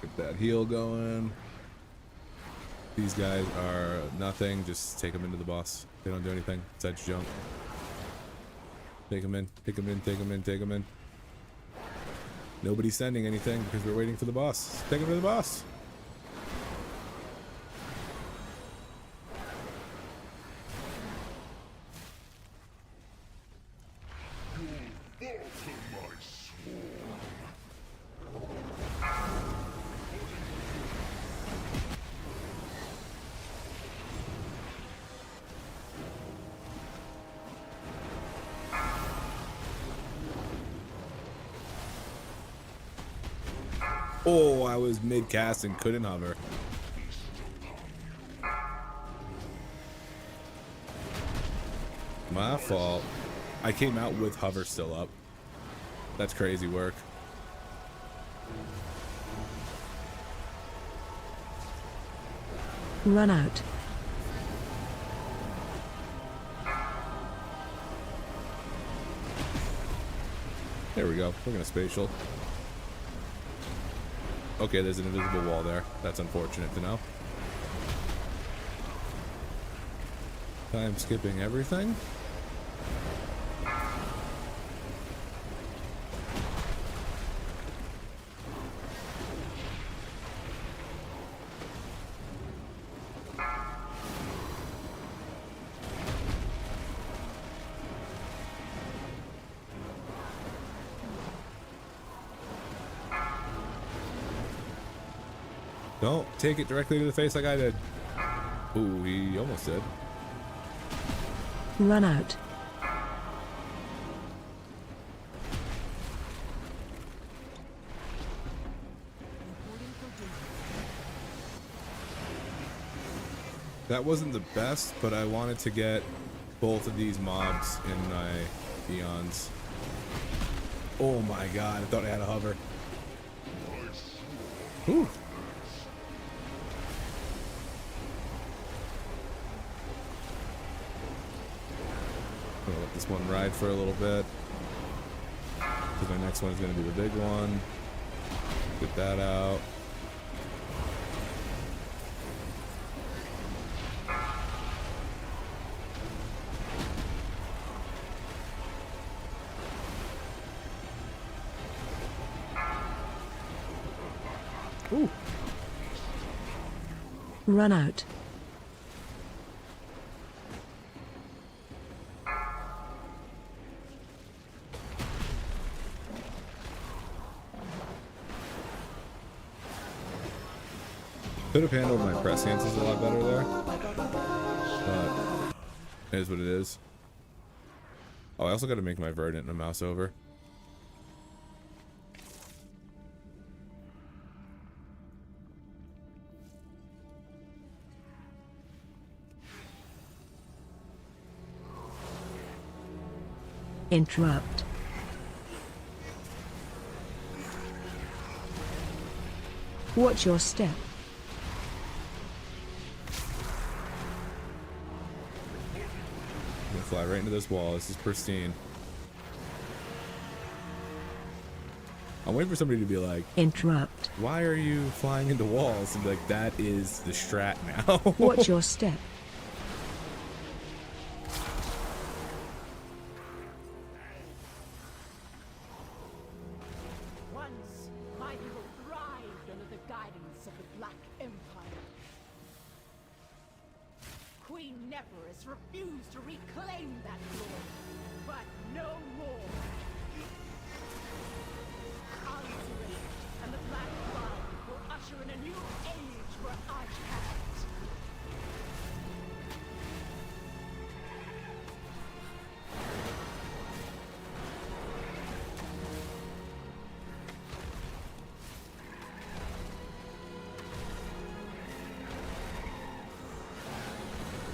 Get that heal going. These guys are nothing. Just take them into the boss. They don't do anything besides jump. Take them in. Take them in. Take them in. Take them in. Nobody's sending anything because we're waiting for the boss. Take them to the boss. Oh, I was mid-cast and couldn't hover. My fault. I came out with hover still up. That's crazy work. Run out. There we go. We're gonna spatial. Okay, there's an invisible wall there. That's unfortunate to know. time skipping everything. Don't take it directly to the face like I did. Ooh, he almost did. Run out. That wasn't the best, but I wanted to get both of these mobs in my eons. Oh my god, I thought I had a hover. Ooh. I'm gonna let this one ride for a little bit. Because my next one is gonna be the big one. Get that out. Ooh. Run out. Could have handled my presciences a lot better there. But it is what it is. Oh, I also got to make my verdant and a mouse over. Interrupt. Watch your step. I'm gonna fly right into this wall. This is pristine. I'm waiting for somebody to be like, Interrupt. why are you flying into walls? And be like, that is the strat now. Watch your step. Once, my people thrived under the guidance of the Black Empire. Queen Neferis refused to reclaim that glory, but no more. Unsurreyed, and the Black Blood will usher in a new age for Archcast.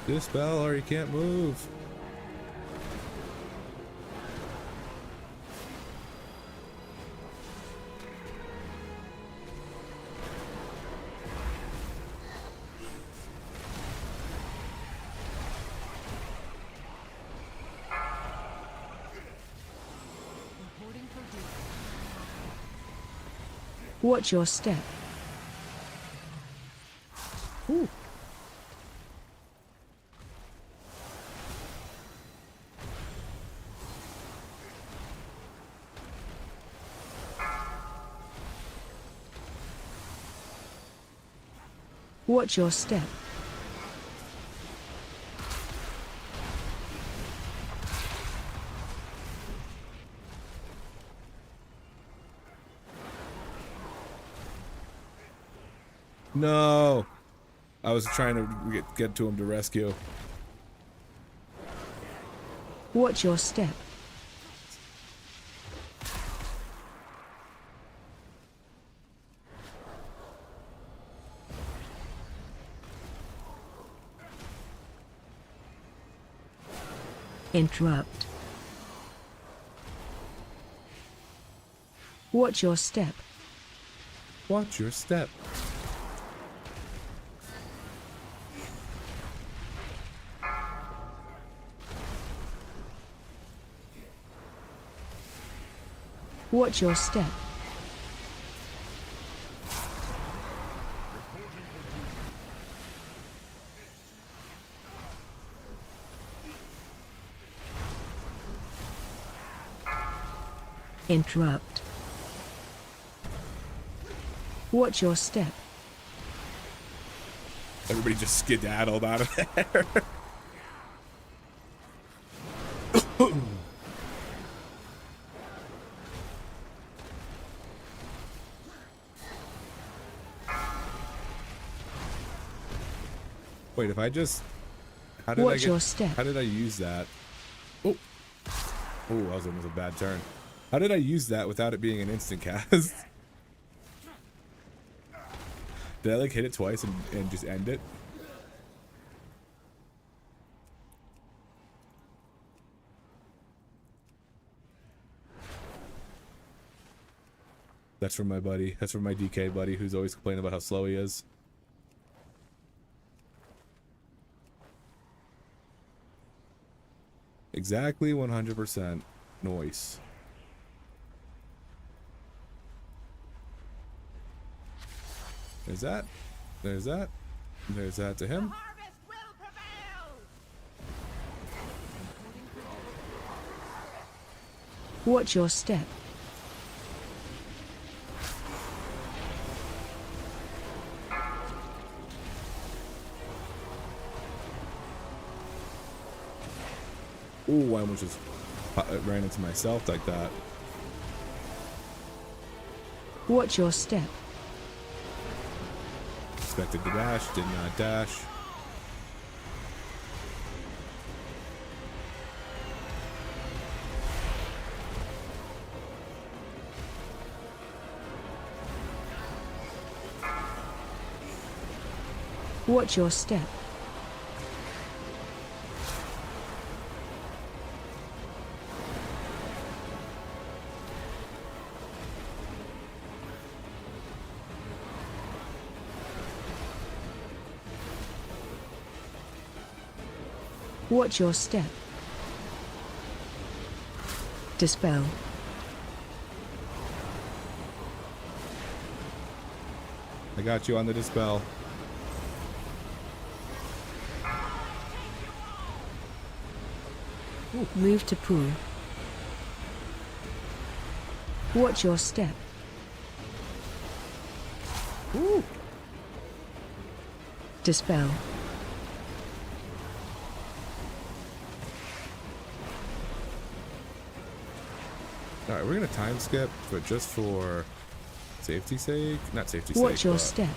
Dispel or you can't move. Watch your step. Ooh. Watch your step. No. I was trying to get to him to rescue. Watch your step. Interrupt. Watch your step. Watch your step. Watch your step. Interrupt. Watch your step. Everybody just skedaddled out of there. Wait, if I just... How did I Watch get... your step. How did I use that? Oh. Oh, that was almost a bad turn. How did I use that without it being an instant cast? Did I like hit it twice and just end it? That's from my buddy. That's from my DK buddy who's always complaining about how slow he is. Exactly 100% noise. There's that. There's that. There's that to him. Harvest will prevail! Watch your step. Ooh, I almost just ran into myself like that. Watch your step. Expected to dash, did not dash. Watch your step. Watch your step. Dispel. I got you on the dispel. Move to pool. Watch your step. Ooh. Dispel. Alright, we're gonna time skip, but just for safety's sake. Not safety's Watch sake, your but step.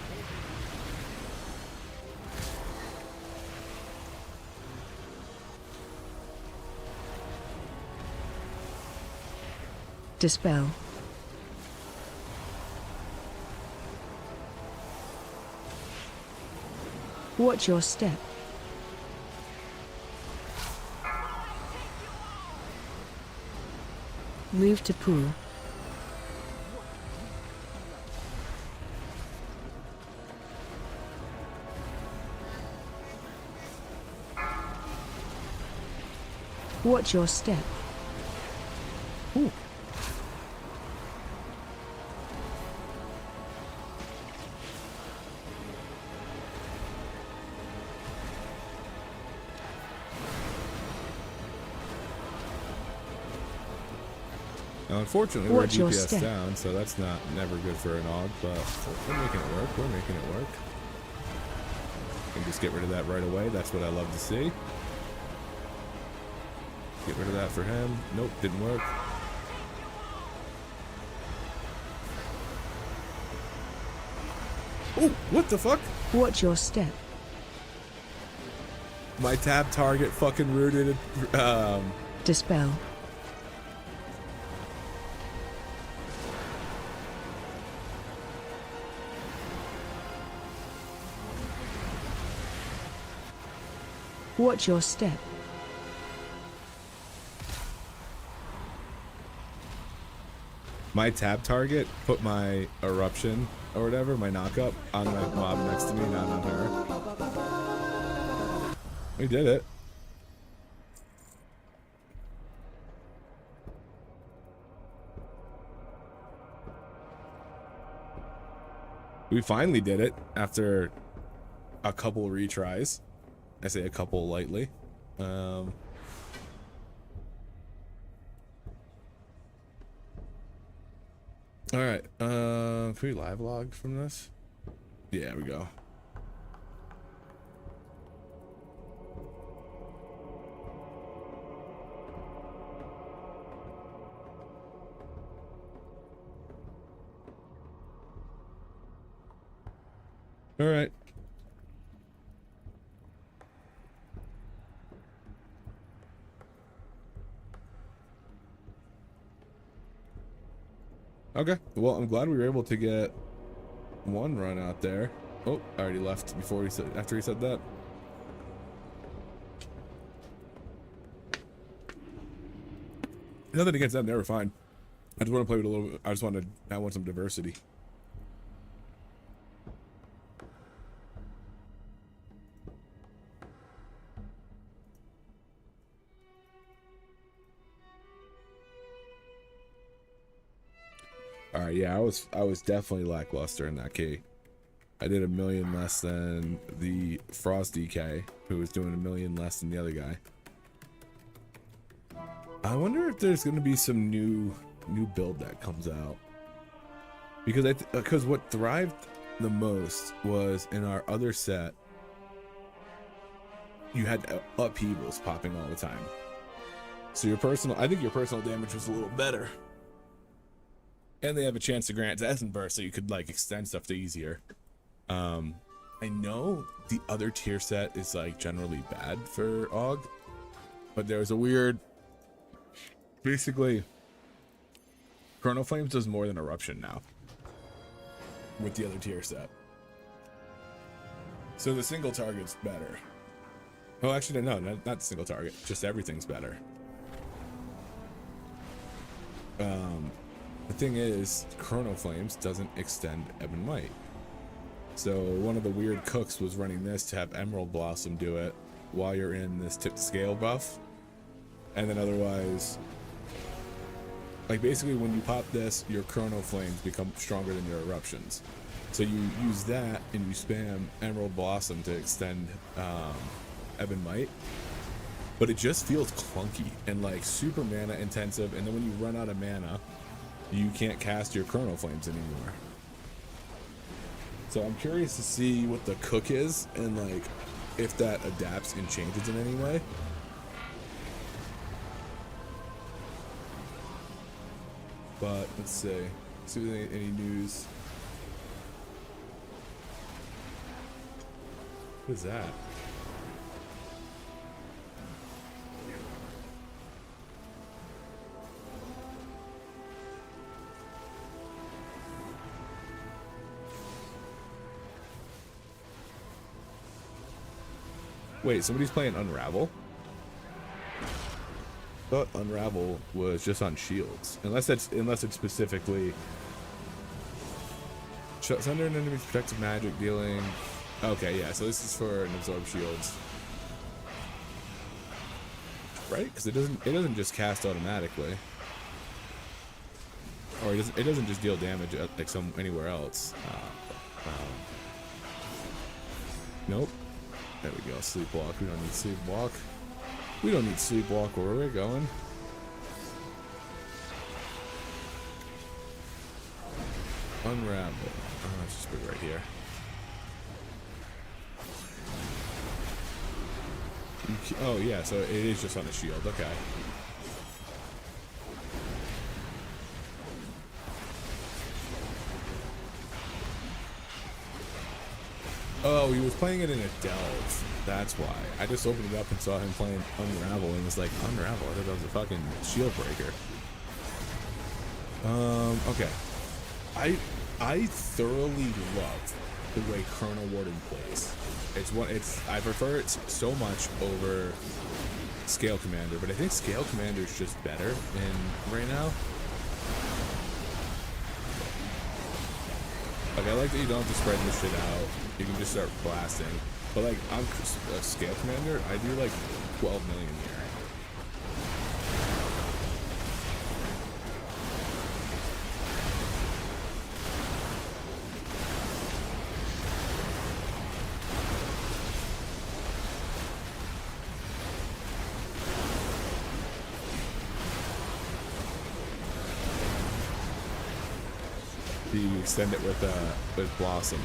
Dispel. Watch your step. Move to pool. Watch your step. Ooh. Now, unfortunately, we're Watch your DPS step. down, so that's never good for an AUG, but we're making it work. We're making it work. And just get rid of that right away. That's what I love to see. Get rid of that for him. Nope, didn't work. Oh, what the fuck? Watch your step. My tab target fucking rooted. Dispel. Watch your step. My tab target put my eruption or whatever, my knockup, on the mob next to me, not on her. We did it. We finally did it after a couple retries. I say a couple lightly. All right. Can we live log from this? Yeah, we go. All right. Okay. Well, I'm glad we were able to get one run out there. Oh, I already left before he said, after he said that. Nothing against them, they were fine. I just want to play with a little bit. I want some diversity. All right, yeah, I was definitely lackluster in that key. I did 1 million less than the Frost DK, who was doing 1 million less than the other guy. I wonder if there's going to be some new build that comes out, because what thrived the most was in our other set. You had upheavals popping all the time, so I think your personal damage was a little better. And they have a chance to grant Essence Burst, so you could like extend stuff to easier. I know the other tier set is like generally bad for Aug, but there was a weird. Basically, Chrono Flames does more than Eruption now with the other tier set. So the single target's better. Oh, actually, no, not the single target. Just everything's better. The thing is, Chrono Flames doesn't extend Ebon Might. So one of the weird cooks was running this to have Emerald Blossom do it while you're in this tipped scale buff. And then otherwise, like basically when you pop this, your Chrono Flames become stronger than your Eruptions. So you use that and you spam Emerald Blossom to extend Ebon Might. But it just feels clunky and like super mana intensive, and then when you run out of mana, you can't cast your Chrono Flames anymore. So I'm curious to see what the cook is and like if that adapts and changes in any way. But let's see if there's any news. What is that? Wait, somebody's playing Unravel? I thought Unravel was just on shields. Unless it's specifically Sunder an enemy's protective magic dealing. Okay, yeah, so this is for an absorb shields. Right? Because it doesn't just cast automatically. Or it doesn't just deal damage at like anywhere else. Nope. There we go, sleepwalk. We don't need sleepwalk. We don't need sleepwalk where we're going. Unravel. Oh, let's just put it right here. Oh yeah, so it is just on the shield. Okay. Oh, he was playing it in a delve. That's why. I just opened it up and saw him playing Unravel and was like, Unravel? I thought that was a fucking shield breaker. Okay. I thoroughly love the way Chrono Warden plays. I prefer it so much over Scale Commander, but I think Scale Commander is just better right now. Like, I like that you don't have to spread this shit out. You can just start blasting. But like, I'm a Scale Commander, I do like 12 million here. after you extend it with Blossom.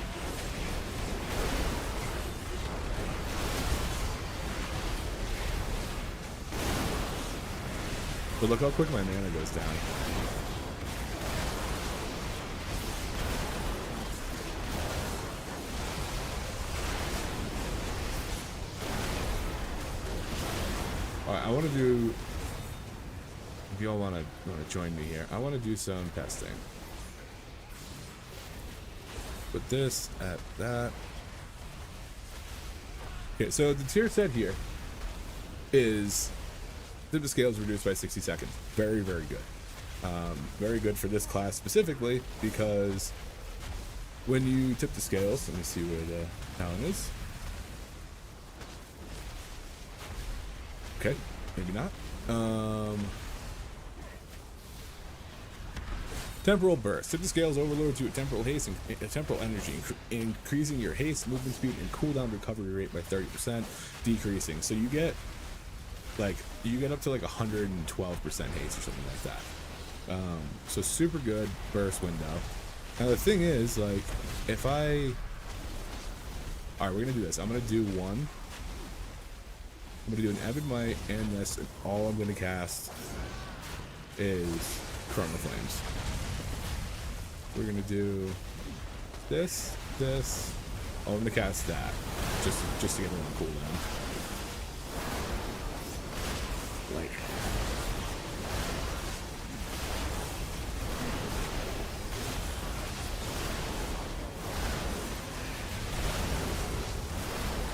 But look how quick my mana goes down. Alright, I want to do... If y'all want to join me here, I want to do some testing. Put this at that. Okay, so the tier set here is... Tip to scales reduced by 60 seconds. Very, very good. Very good for this class specifically because when you tip the scales, let me see where the town is. Okay, maybe not. Temporal burst. Tip the scales overload to a temporal haste and a temporal energy, increasing your haste, movement speed, and cooldown recovery rate by 30%, decreasing. So you get like you get up to like 112% haste or something like that. So super good burst window. Now the thing is, like, if I... Alright, we're gonna do this. I'm gonna do one. I'm gonna do an Avid Might and this, and all I'm gonna cast is Chrono Flames. We're gonna do this, this. Oh, I'm gonna cast that. Just to get it on cooldown. Like,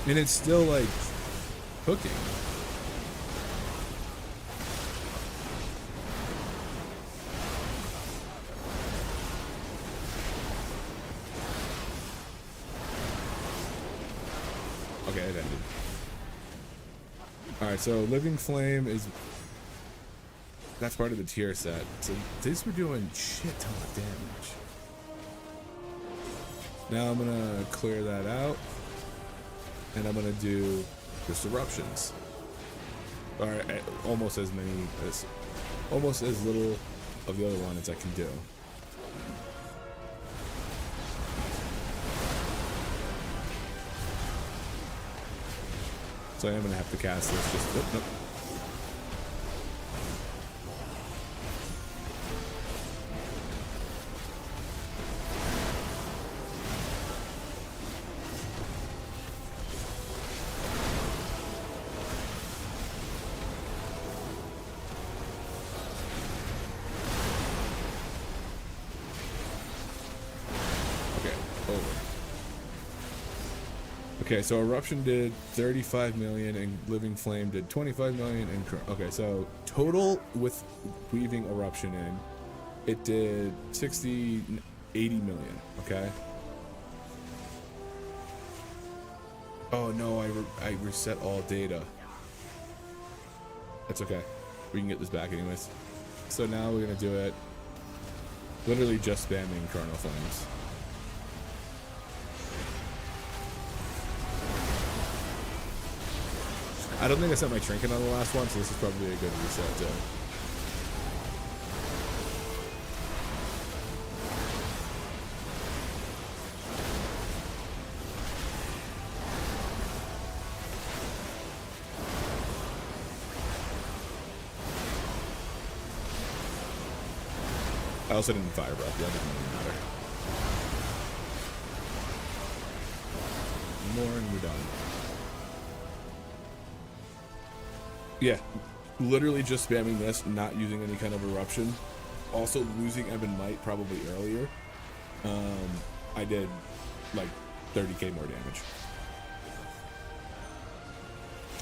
and it's still like cooking. Okay, it ended. Alright, so Living Flame is... That's part of the tier set. So these were doing shit ton of damage. Now I'm gonna clear that out. And I'm gonna do just eruptions. Alright, almost as many as... Almost as little of the other one as I can do. So I am gonna have to cast this. Just nope. Okay, over. Okay, so Eruption did 35 million and Living Flame did 25 million and okay, so total with weaving Eruption in, it did 80 million, okay? Oh no, I reset all data. That's okay. We can get this back anyways. So now we're gonna do it literally just spamming Chrono Flames. I don't think I set my trinket on the last one, so this is probably a good reset too. I also didn't fire breath, that doesn't really matter. More and we're done. Yeah, literally just spamming this, not using any kind of eruption. Also losing Ebon Might probably earlier. I did like 30k more damage.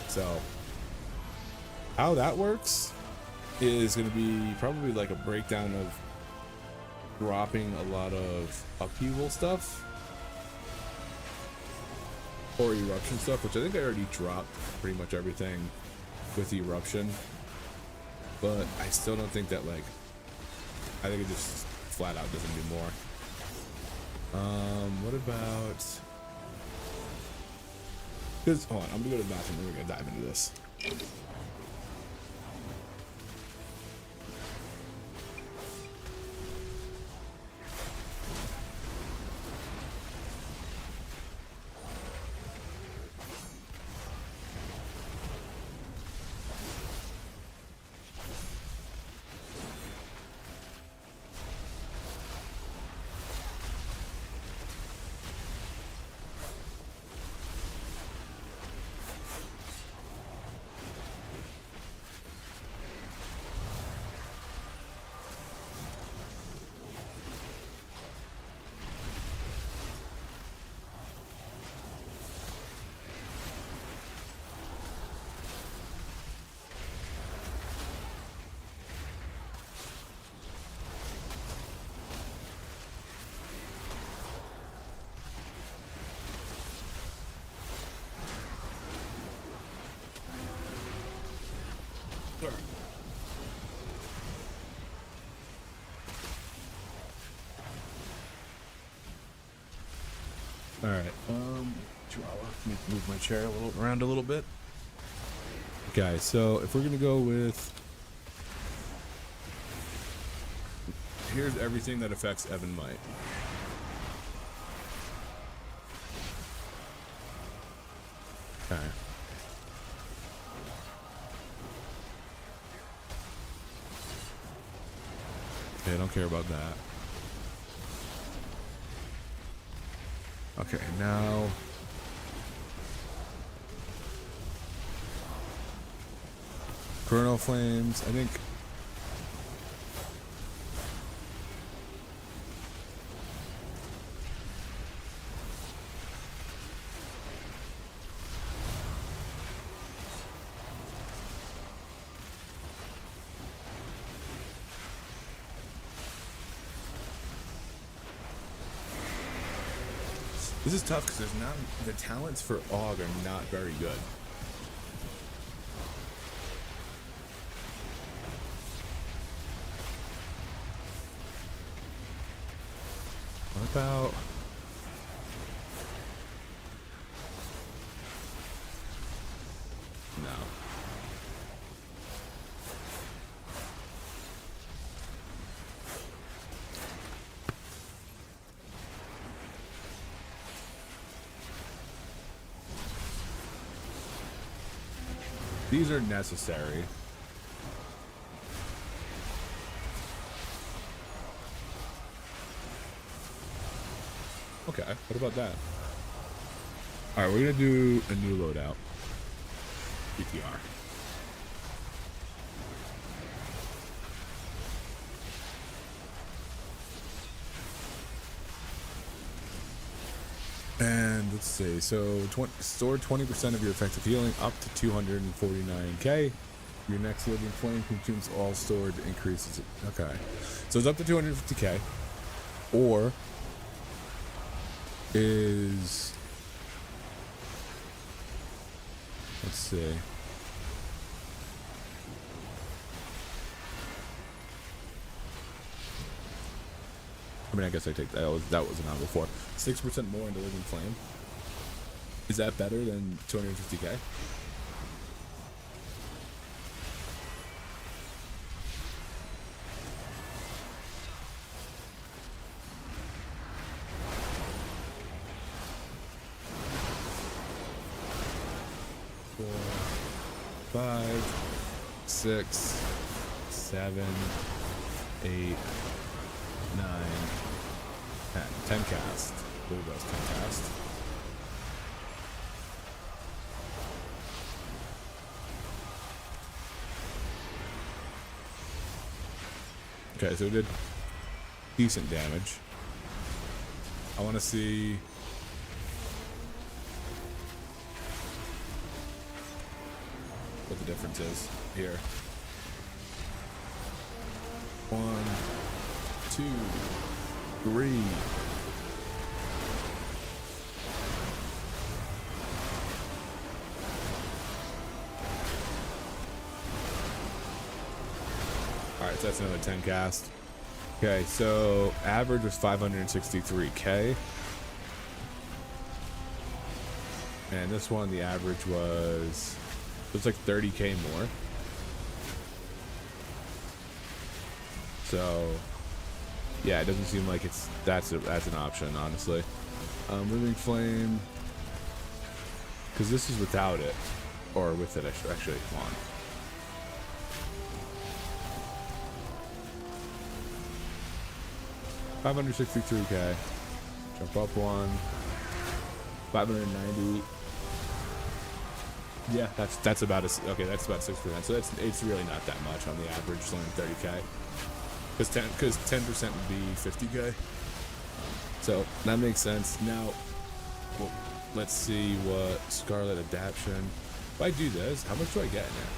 So how that works is going to be probably like a breakdown of dropping a lot of upheaval stuff or eruption stuff, which I think I already dropped pretty much everything with the eruption, but I still don't think that, like, I think it just flat out doesn't do more. What about, because hold on, I'm gonna go to the bathroom and we're gonna dive into this. All right. Chihuahua. Let me move my chair around a little bit. Okay, so if we're gonna go with, here's everything that affects Evan Might. Okay. Okay, I don't care about that. Okay, now Chrono Flames, I think. This is tough because there's not, the talents for Aug are not very good. What about no? These are necessary. Okay, what about that? Alright, we're gonna do a new loadout. PTR. And let's see, so store 20% of your effective healing up to 249k. Your next living flame consumes all stored increases. Okay, so it's up to 250k. Or is, let's see. I mean, I guess I take that. That was an out before. 6% more into living flame. Is that better than 250k? Four, 5, 6, 7, 8, 9, 10 cast. There goes 10 cast. Okay, so we did decent damage. I want to see what the difference is here. 1, 2, 3. Alright, so that's another 10 cast. Okay, so average was 563k. And this one, the average was, it's like 30k more. So yeah, it doesn't seem like that's an option, honestly. Living Flame, because this is without it, or with it. Actually, come on. $563k. Jump up one. 590. Yeah, that's about okay. That's about 6%. So it's really not that much on the average. It's only 30k. Because 10% would be 50k. So that makes sense. Now, well, let's see what Scarlet Adaption. If I do this, how much do I get in it?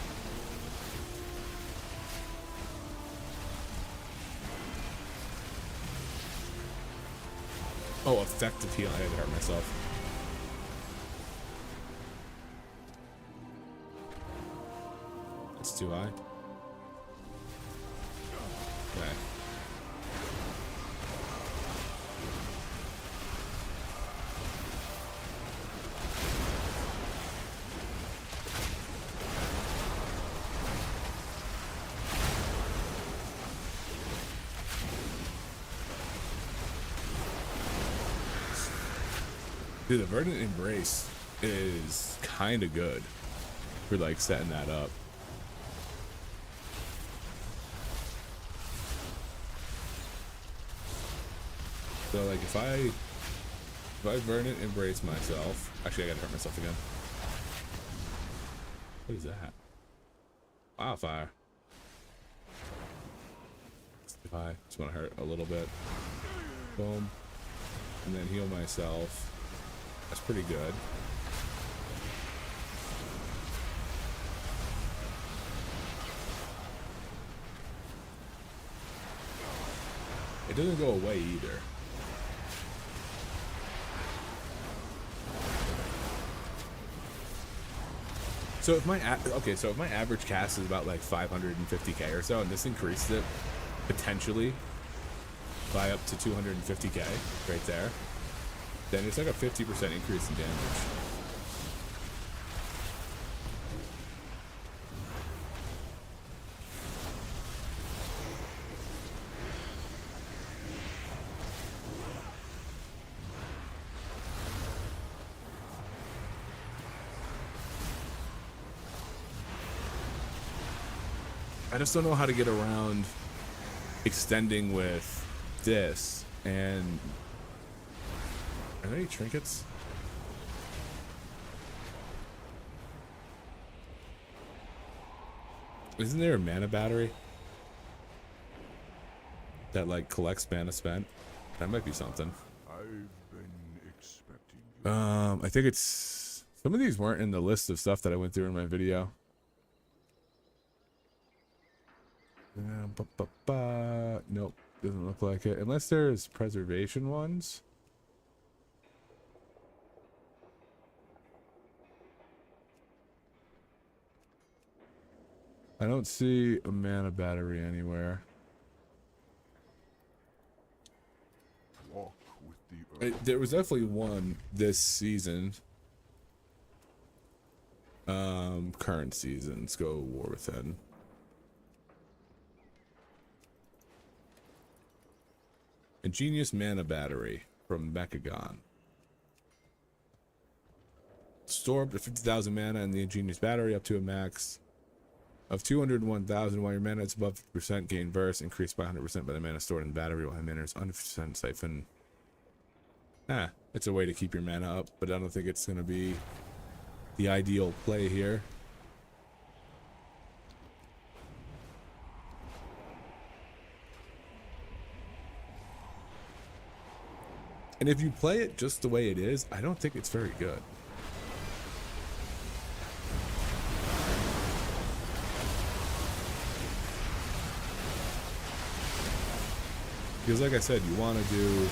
Oh, effective healing. I had to hurt myself. That's too high. Okay. Dude, the Verdant Embrace is kind of good for like setting that up. So like if I Verdant Embrace myself, actually I gotta hurt myself again. What is that? Wildfire. If I just want to hurt a little bit, boom, and then heal myself. That's pretty good. It doesn't go away either. So if my so if my average cast is about like 550k or so, and this increased it potentially by up to 250k right there, then it's like a 50% increase in damage. I just don't know how to get around extending with this. And are there any trinkets? Isn't there a mana battery that like collects mana spent? That might be something. I've been expecting you. I think it's some of these weren't in the list of stuff that I went through in my video. Nope, doesn't look like it. Unless there's preservation ones. I don't see a mana battery anywhere. Walk with the earth. There was definitely one this season. Current season. Let's go War Within. Ingenious mana battery from Mechagon. Store up to 50,000 mana in the Ingenious battery up to a max of 201,000. While your mana is above 50%, gain burst increased by 100% by the mana stored in the battery. While mana is under 50% siphon. It's a way to keep your mana up, but I don't think it's going to be the ideal play here. And if you play it just the way it is, I don't think it's very good. Because like I said, you want to do...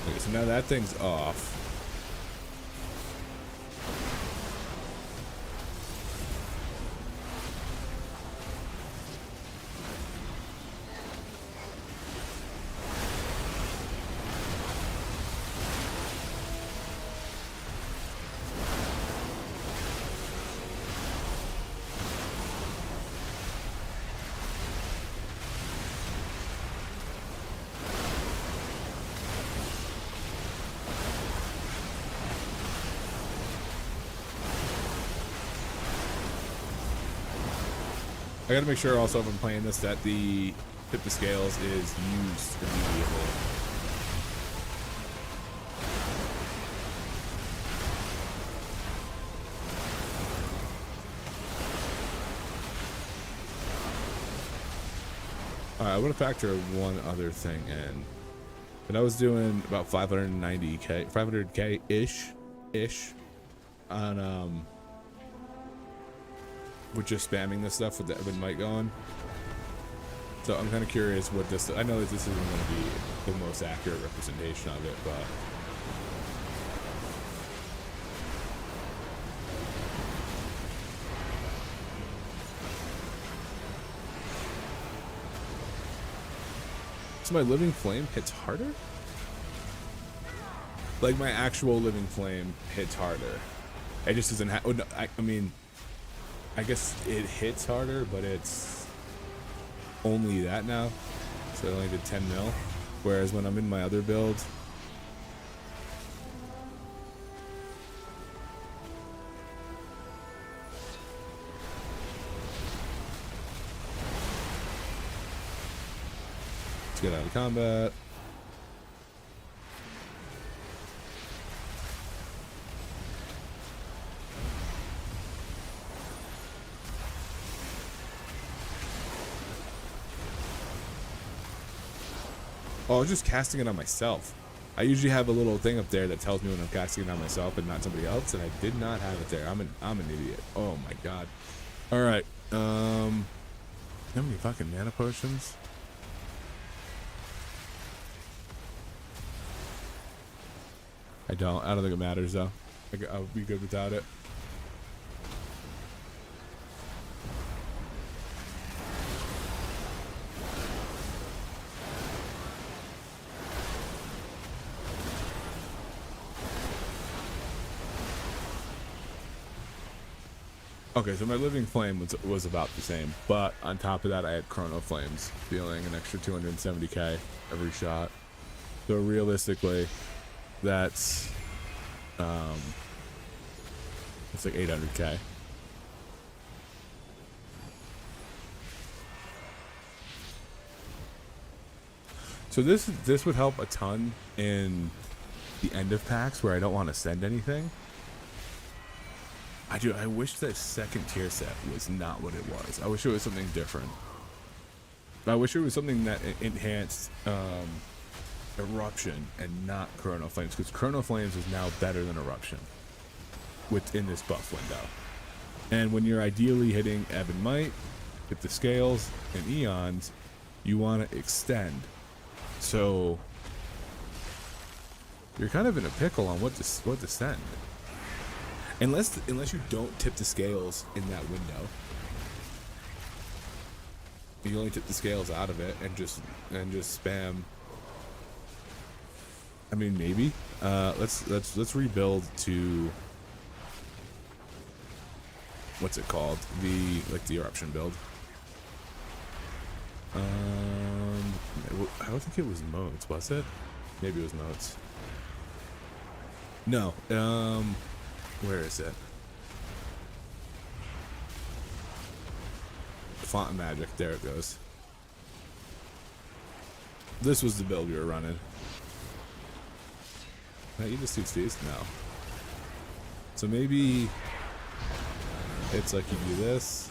Okay, so now that thing's off. I gotta make sure also if I'm playing this that the tip the scales is used immediately. Alright, I want to factor one other thing in. And I was doing about 590k, 500k ish on with just spamming this stuff with the mic going. So I'm kind of curious what this. I know that this isn't going to be the most accurate representation of it, but so my living flame hits harder. Like my actual living flame hits harder. It just doesn't have. Oh, no, I mean, I guess it hits harder, but it's only that now. So I only did 10 mil. Whereas when I'm in my other build, let's get out of combat. Oh, I was just casting it on myself. I usually have a little thing up there that tells me when I'm casting it on myself and not somebody else, and I did not have it there. I'm an idiot. Oh my god. All right. How many fucking mana potions? I don't think it matters though. I'll be good without it. Okay, so my living flame was about the same, but on top of that, I had chrono flames, dealing an extra 270k every shot. So realistically, that's it's like 800k. So this would help a ton in the end of packs where I don't want to send anything. I wish that second tier set was not what it was. I wish it was something different. I wish it was something that enhanced Eruption and not Chrono Flames, because Chrono Flames is now better than Eruption within this buff window. And when you're ideally hitting Ebb and Might, with the Scales and Eons, you want to extend. So you're kind of in a pickle on what to send. Unless you don't tip the Scales in that window. You only tip the Scales out of it and just spam. I mean, maybe. Let's rebuild to what's it called? The Eruption build. I don't think it was modes, was it? Maybe it was modes. No. Where is it? Font and Magic. There it goes. This was the build we were running. Can I eat this dude's feast? No. So maybe it's like you do this.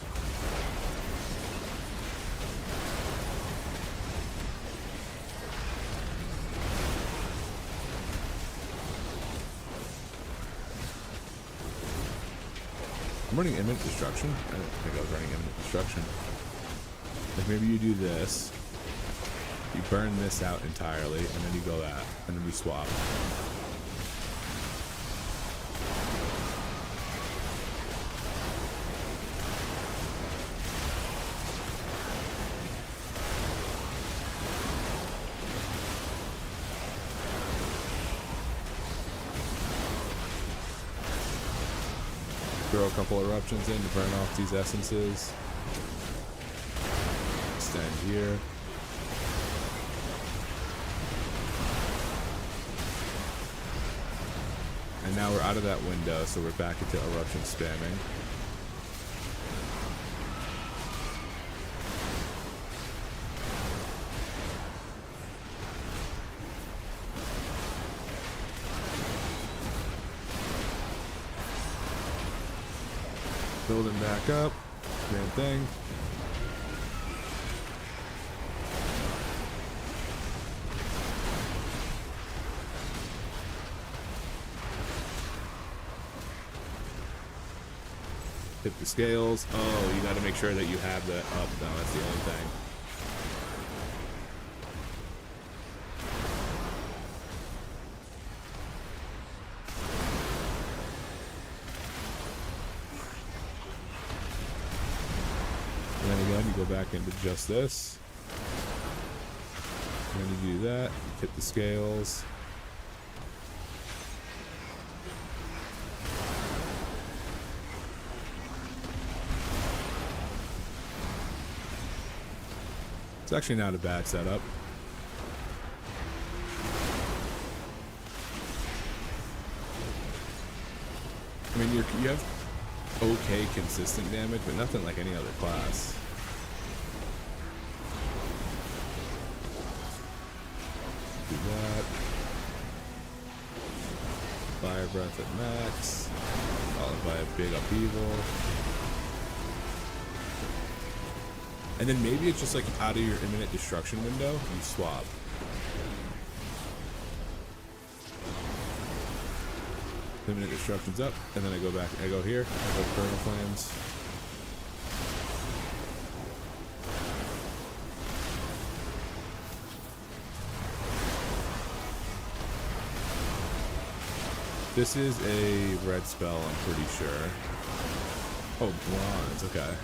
I'm running Imminent Destruction? I don't think I was running Imminent Destruction. Like maybe you do this, you burn this out entirely, and then you go that, and then we swap. Throw a couple eruptions in to burn off these essences. Extend here. And now we're out of that window, so we're back into eruption spamming. Building back up. Same thing. Hit the scales. Oh, you got to make sure that you have that up. No, that's the only thing. And then again, you go back into just this. And then you do that. Hit the scales. It's actually not a bad setup. I mean, you have okay consistent damage, but nothing like any other class. Do that. Fire breath at max, followed by a big upheaval. And then maybe it's just like out of your imminent destruction window, you swap. Imminent destruction's up, and then I go back, I go here, I go Kernel Flames. This is a red spell, I'm pretty sure. Oh, bronze, okay.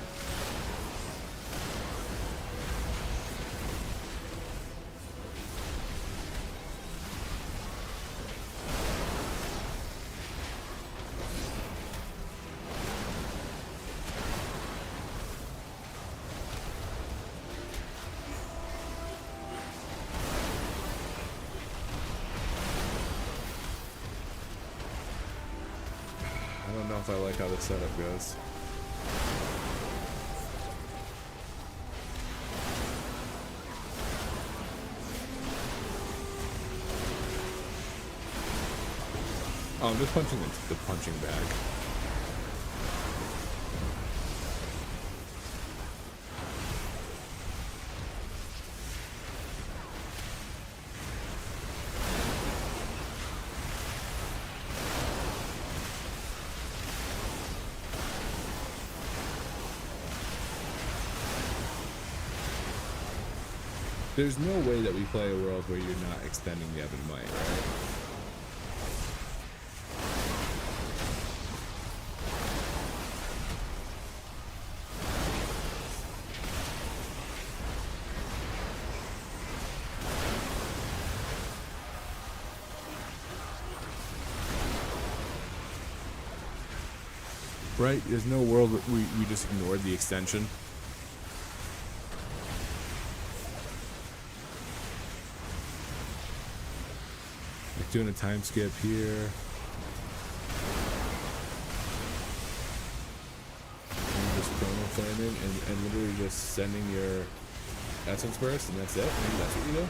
I don't know if I like how the setup goes. Oh, I'm just punching the punching bag. There's no way that we play a world where you're not extending the Ebon Might, right? Right? There's no world that we just ignored the extension. Like doing a time skip here. And just chrono flaming and literally just sending your essence burst, and that's it. Maybe that's what you do.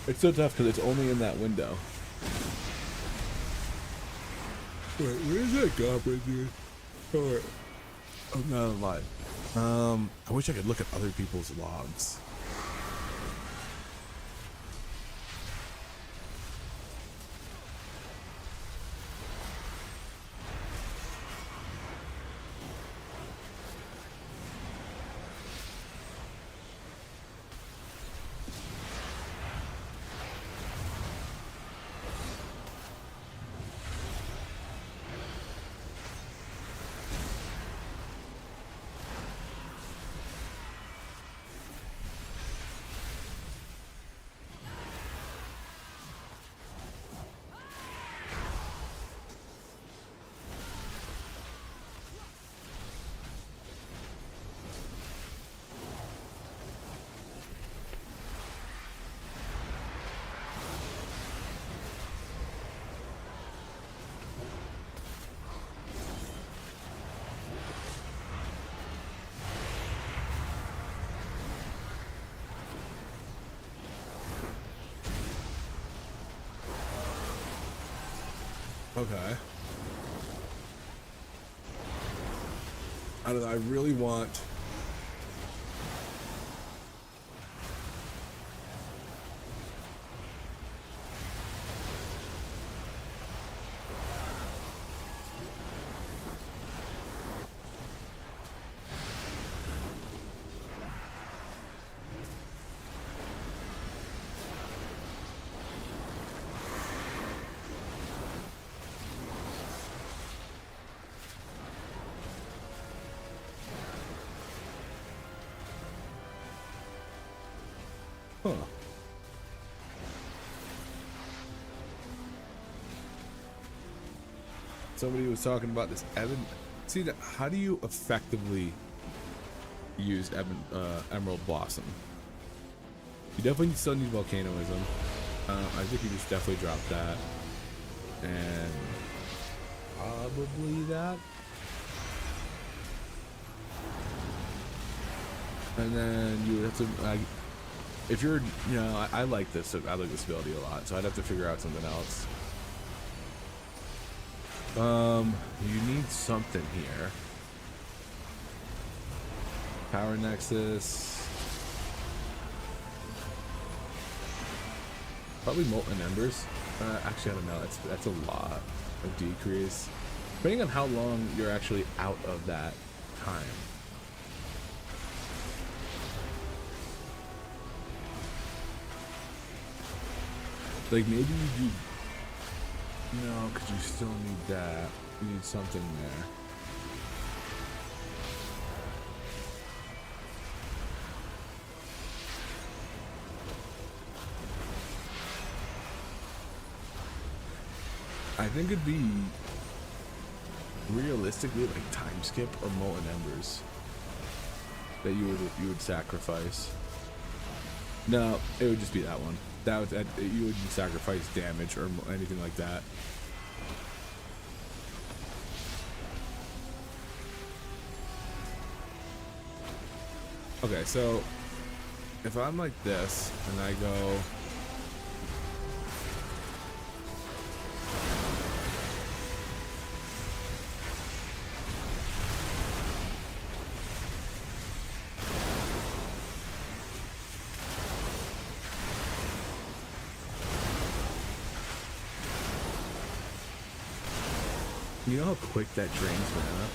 It's so tough because it's only in that window. Wait, where is that goblin, dude? Oh, not alive. I wish I could look at other people's logs. Okay. I don't know. I really want. Huh. Somebody was talking about this See, how do you effectively use Emerald Blossom? You definitely still need Volcanoism. I think you just definitely drop that. And probably that. And then you would have to, if you're, you know, I like this. I like this ability a lot, so I'd have to figure out something else. You need something here. Power Nexus. Probably Molten Embers. Actually, I don't know. That's a lot of decrease. Depending on how long you're actually out of that time. Like maybe you do. No, because you still need that. You need something there. I think it'd be realistically like time skip or molten embers that you would sacrifice. No, it would just be that one. That you wouldn't sacrifice damage or anything like that. Okay, so if I'm like this and I go you know how quick that drains mana?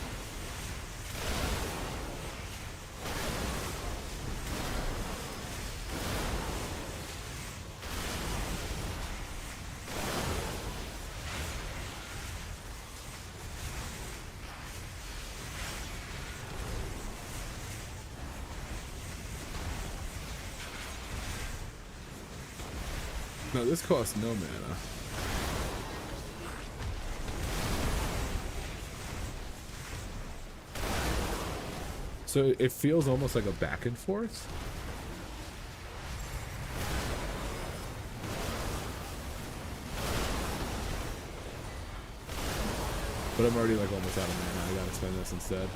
No, this costs no mana. So it feels almost like a back and forth. But I'm already like almost out of mana. I gotta spend this instead.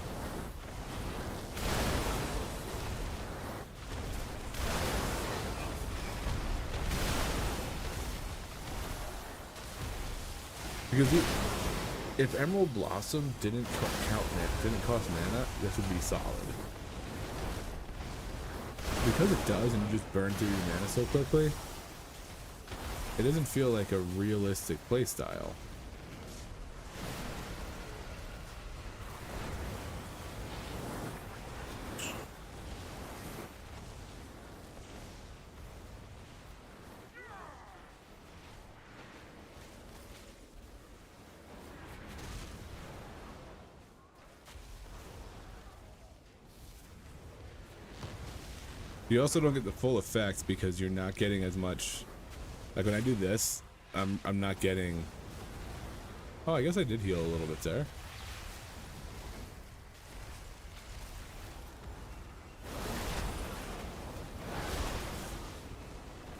Because if Emerald Blossom didn't cost mana, this would be solid. Because it does, and you just burn through your mana so quickly, it doesn't feel like a realistic playstyle. You also don't get the full effect because you're not getting as much. Like when I do this, I'm not getting. Oh, I guess I did heal a little bit there.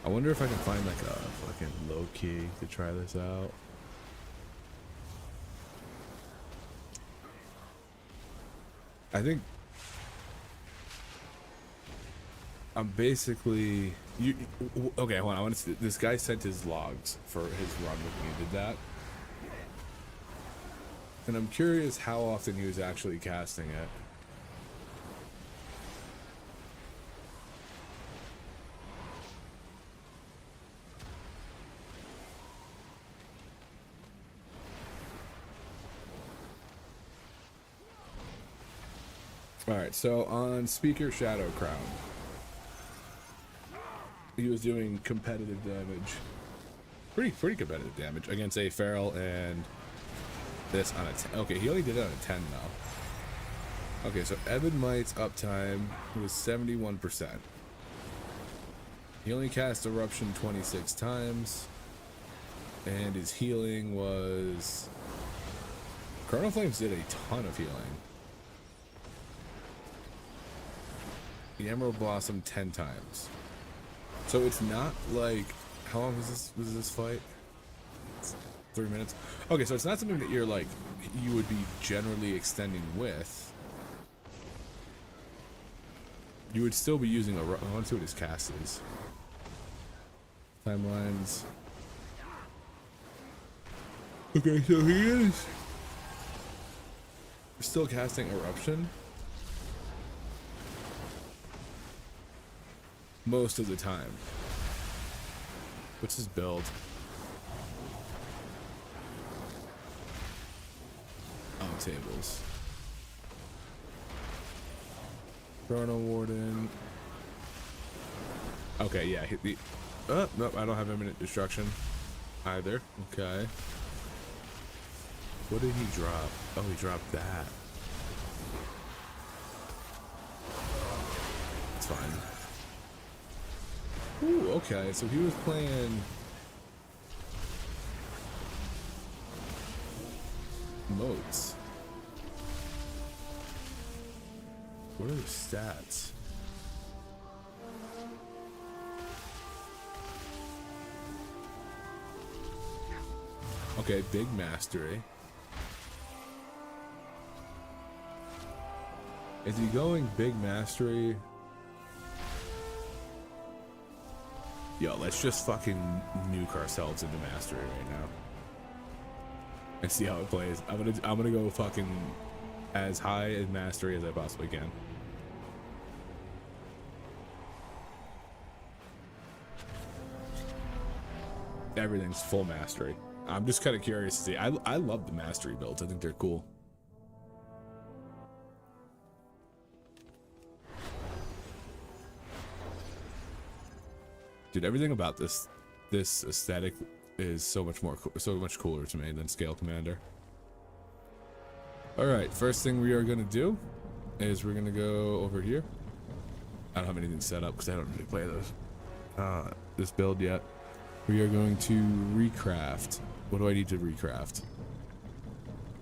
I wonder if I can find like a fucking low key to try this out. I think I'm basically okay. Hold on. I want to see. This guy sent his logs for his run with me. Did that? And I'm curious how often he was actually casting it. Alright, so on Speaker Shadow Crown, he was doing competitive damage. Pretty competitive damage against a Feral and this on a 10. Okay, he only did it on a 10 though. Okay, so Evan Might's uptime was 71%. He only cast Eruption 26 times. And his healing was... Chrono Flames did a ton of healing. The Emerald Blossom 10 times. So it's not like... How long was this fight? 3 minutes? Okay, so it's not something that you're like... You would be generally extending with. You would still be using a... I want to see what his cast is. Timelines. Okay, so he is... Still casting Eruption. Most of the time. What's his build? Oh, tables. Chrono Warden. Okay, yeah. Nope, I don't have Imminent Destruction either. Okay. What did he drop? Oh, he dropped that. It's fine. Ooh, okay, so he was playing modes. What are the stats? Okay, big mastery. Is he going big mastery? Yo, let's just fucking nuke ourselves into mastery right now and see how it plays. I'm gonna go fucking as high in mastery as I possibly can. Everything's full mastery. I'm just kind of curious to see. I love the mastery builds. I think they're cool. Dude, everything about this aesthetic is so much cooler to me than Scale Commander. All right, first thing we are gonna do is we're gonna go over here. I don't have anything set up because I don't really play this build yet. We are going to recraft. What do I need to recraft?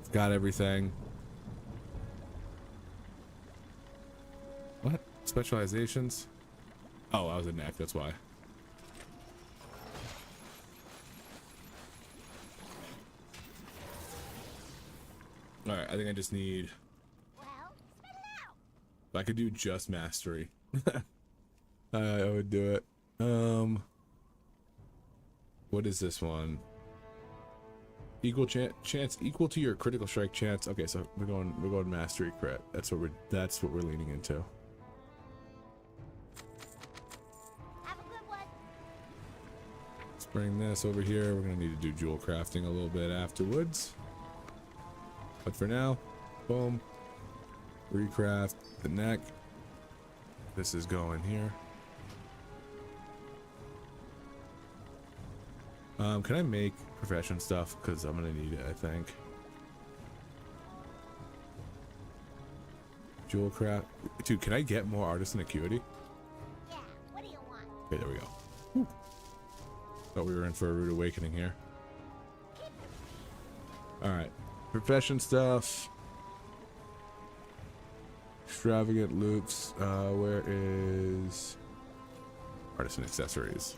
I've got everything. What? Specializations? Oh, I was a neck, that's why. Alright, I think I just need... Well, spit it out. If I could do just mastery, I would do it. What is this one? Equal chance equal to your critical strike chance. Okay, so we're going mastery crit. That's what we're leaning into. Have a good one. Let's bring this over here. We're gonna need to do jewel crafting a little bit afterwards. But for now, boom. Recraft the neck. This is going here. Can I make profession stuff? Because I'm gonna need it, I think. Jewel craft. Dude, can I get more artisan acuity? Yeah, what do you want? Okay, there we go. Whew. Thought we were in for a rude awakening here. Alright. Profession stuff. Extravagant loops. Where is artisan accessories?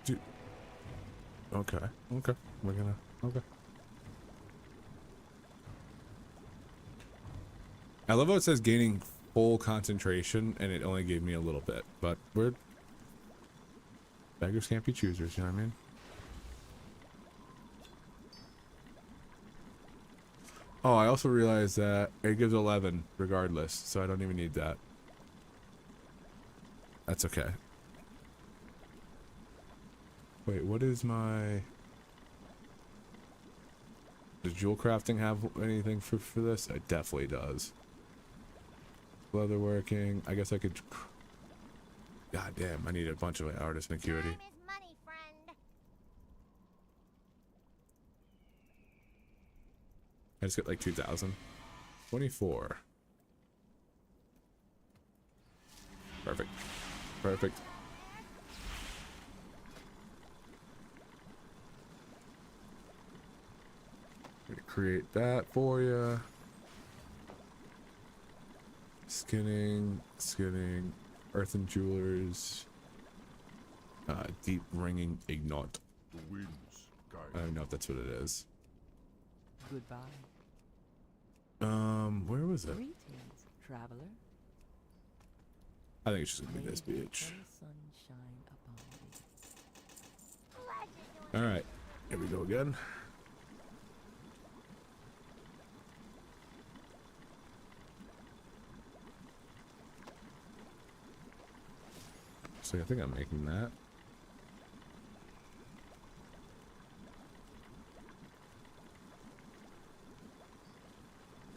Dude. Okay. Okay. We're gonna. Okay. I love how it says gaining full concentration, and it only gave me a little bit. But we're beggars can't be choosers, you know what I mean? Oh, I also realized that it gives 11 regardless, so I don't even need that. That's okay. Wait, what is my... Does jewel crafting have anything for this? It definitely does. Leatherworking. I guess I could... God damn, I need a bunch of artisan acuity. Time is money, friend. I just got like 2,000. 24. Perfect. Perfect. I'm gonna create that for you. Skinning, earthen jewelers, deep ringing ignite. The winds guide I don't know if that's what it is. Goodbye. Where was it? Greetings, traveler. I think it's just gonna be May this the beach. eternal sun shine upon thee. Pleasure doing All right, here we go again. So I think I'm making that.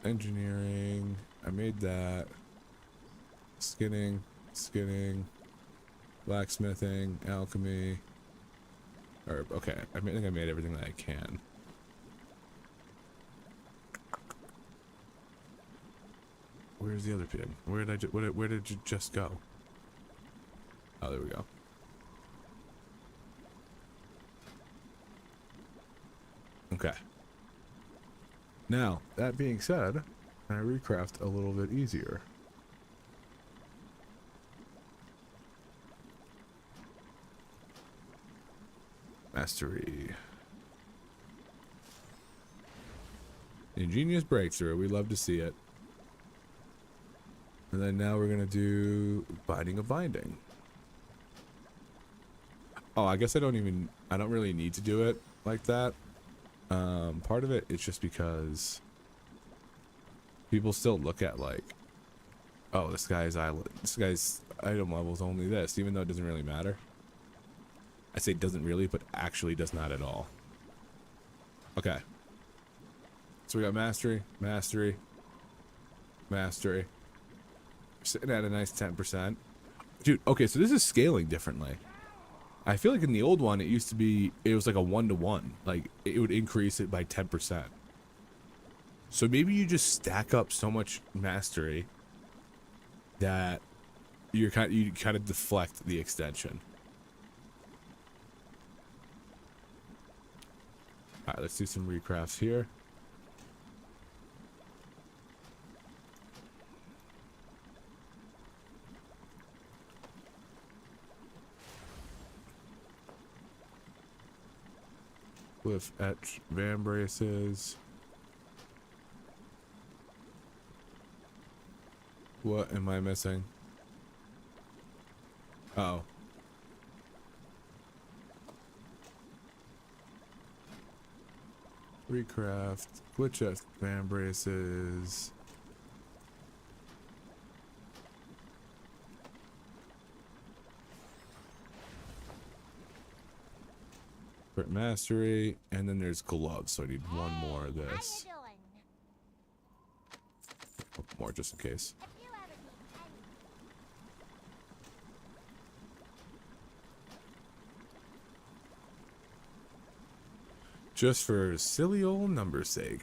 Engineering, I made that. Skinning, blacksmithing, alchemy. Or okay, I think I made everything that I can. Where's the other pig? Where did you just go? Oh, there we go. Okay. Now, that being said, I recraft a little bit easier. Mastery. Ingenious breakthrough. We love to see it. And then now we're going to do binding of binding. Oh, I guess I don't really need to do it like that. Part of it is just because people still look at like, oh, this guy's item level is only this, even though it doesn't really matter. I say doesn't really, but actually does not at all. Okay. So we got mastery. Sitting at a nice 10%. Dude, okay, so this is scaling differently. I feel like in the old one, it was like a 1-to-1. Like, it would increase it by 10%. So maybe you just stack up so much mastery that you kind of deflect the extension. All right, let's do some recrafts here. With etch van braces. What am I missing? Oh. Recraft, glitch etch van braces. Mastery, and then there's gloves, so I need one more of this. How you doing? More just in case. If you ever need any Just for silly old number's sake.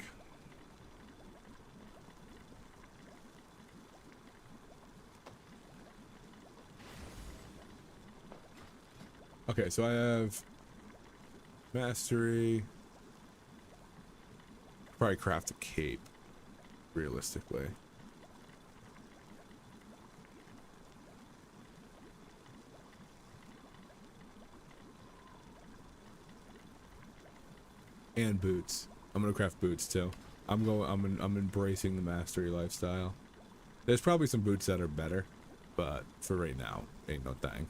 Okay, so I have mastery. Probably craft a cape, realistically. And boots. I'm gonna craft boots too. I'm embracing the mastery lifestyle. There's probably some boots that are better, but for right now, ain't no thing.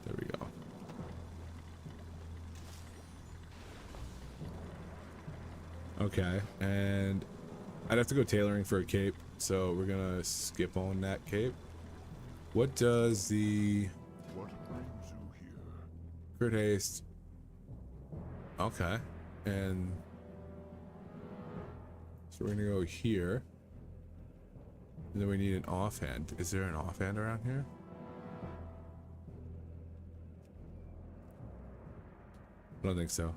There we go. Okay, and I'd have to go tailoring for a cape, so we're gonna skip on that cape. What does the What brings you here? crit haste? Okay, and so we're gonna go here, and then we need an offhand. Is there an offhand around here? I don't think so.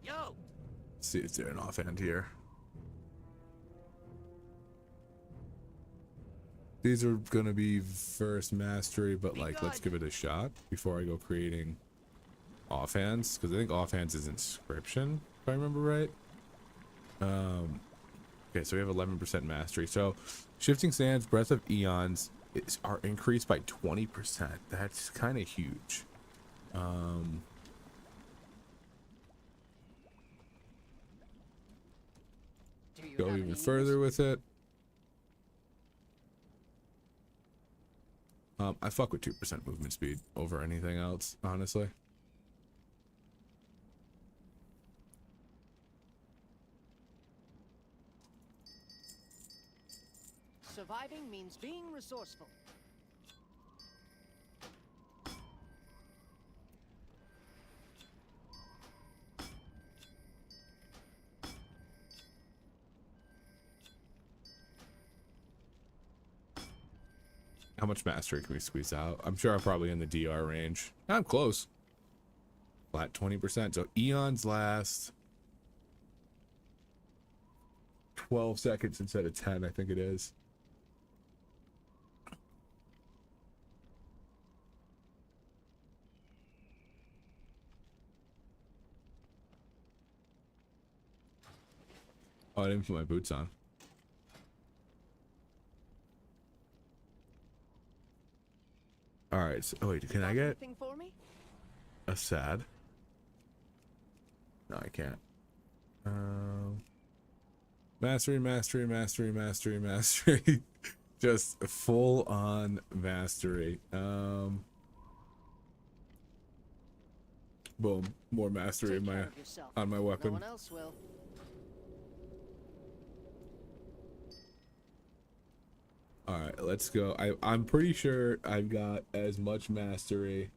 Yo! See if there's an offhand here. These are gonna be first mastery, but like, let's give it a shot before I go creating offhands, because I think offhands is inscription, if I remember right. Okay, so we have 11% mastery. So shifting sands, breath of eons are increased by 20%. That's kind of huge. Do you Go have even any further with it. I fuck with 2% movement speed over anything else, honestly. Surviving means being resourceful. How much mastery can we squeeze out? I'm sure I'm probably in the DR range. I'm close. Flat 20%. So eons last 12 seconds instead of 10, I think it is. Oh, I didn't put my boots on. All right. So, oh wait, can I get Anything for me? a sad? No, I can't. Mastery, mastery, mastery, mastery, mastery. Just full on mastery. Boom, more mastery in Take my care of yourself. on my No weapon. one else will. All right, let's go. I'm pretty sure I've got as much mastery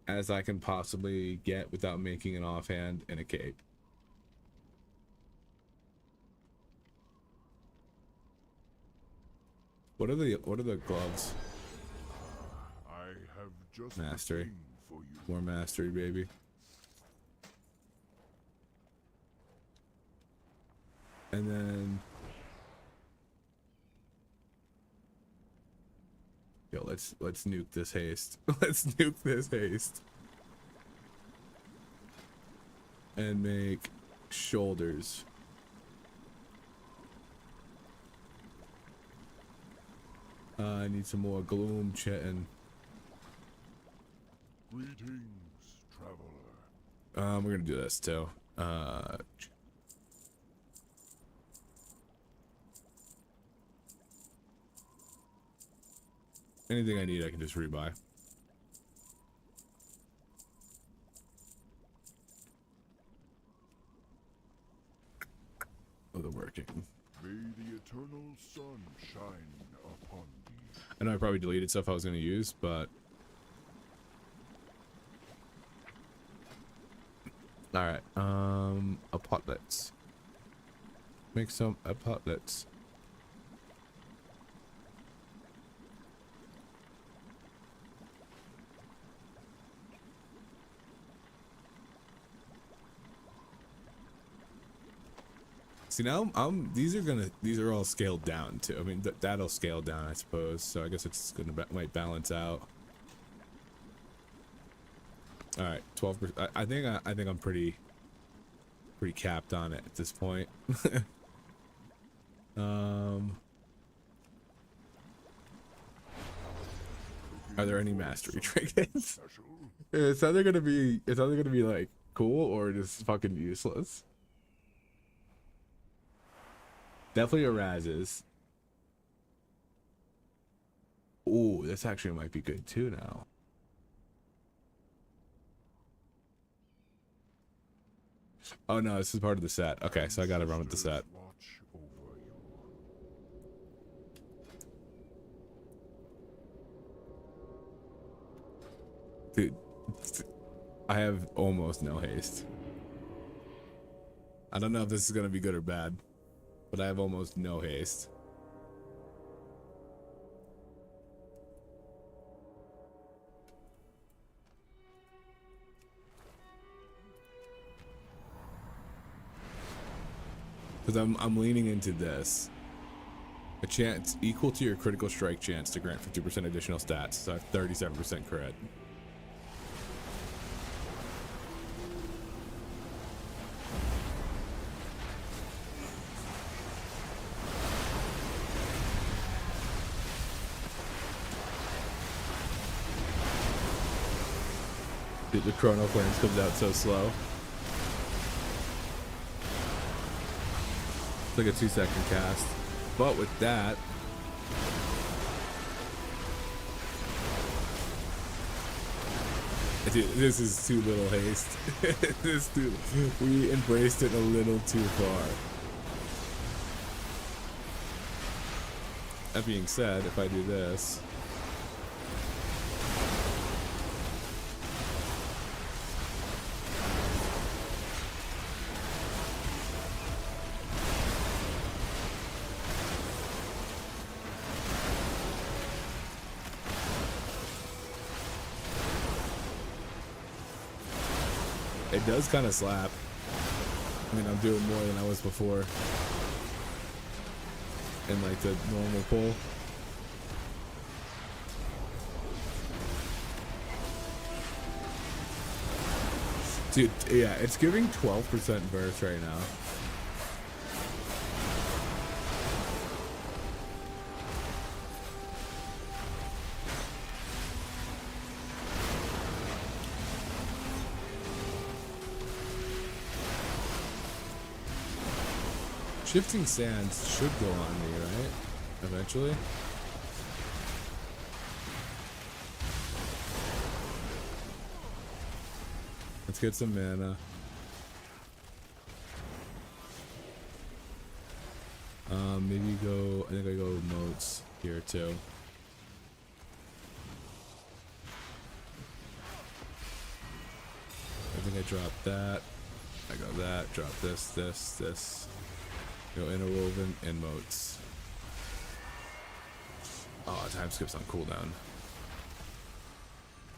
as I can possibly get without making an offhand and a cape. What are the gloves? I have just Mastery. the thing for you. More mastery, baby. And then yo, let's nuke this haste. Let's nuke this haste. And make shoulders. I need some more gloom chatting. Greetings, traveler. We're gonna do this too. Anything I need, I can just rebuy. Oh, they're working. May the eternal sun shine upon thee. I know I probably deleted stuff I was gonna use, but all right. Apotlets. Make some apotlets. See now, these are all scaled down too. I mean, that'll scale down, I suppose. So I guess it's might balance out. All right, 12%. I think I'm pretty capped on it at this point. Are there any mastery trinkets? It's either gonna be like cool or just fucking useless. Definitely a Raz's. Ooh, this actually might be good too now. Oh no, this is part of the set. Okay, so I gotta run with the set. Dude, I have almost no haste. I don't know if this is gonna be good or bad, but I have almost no haste. Because I'm leaning into this. A chance equal to your critical strike chance to grant 50% additional stats. So I have 37% crit. Dude, the Chrono Flames comes out so slow. It's like a 2-second cast. But with that, dude, this is too little haste. We embraced it a little too far. That being said, if I do this, it does kind of slap. I mean, I'm doing more than I was before in like the normal pull. Dude, yeah, it's giving 12% burst right now. Shifting Sands should go on me, right? Eventually. Let's get some mana. Maybe go, I think I go moats here too. I think I drop that. I go that, drop this, this. Go interwoven and moats. Oh, time skip's on cooldown.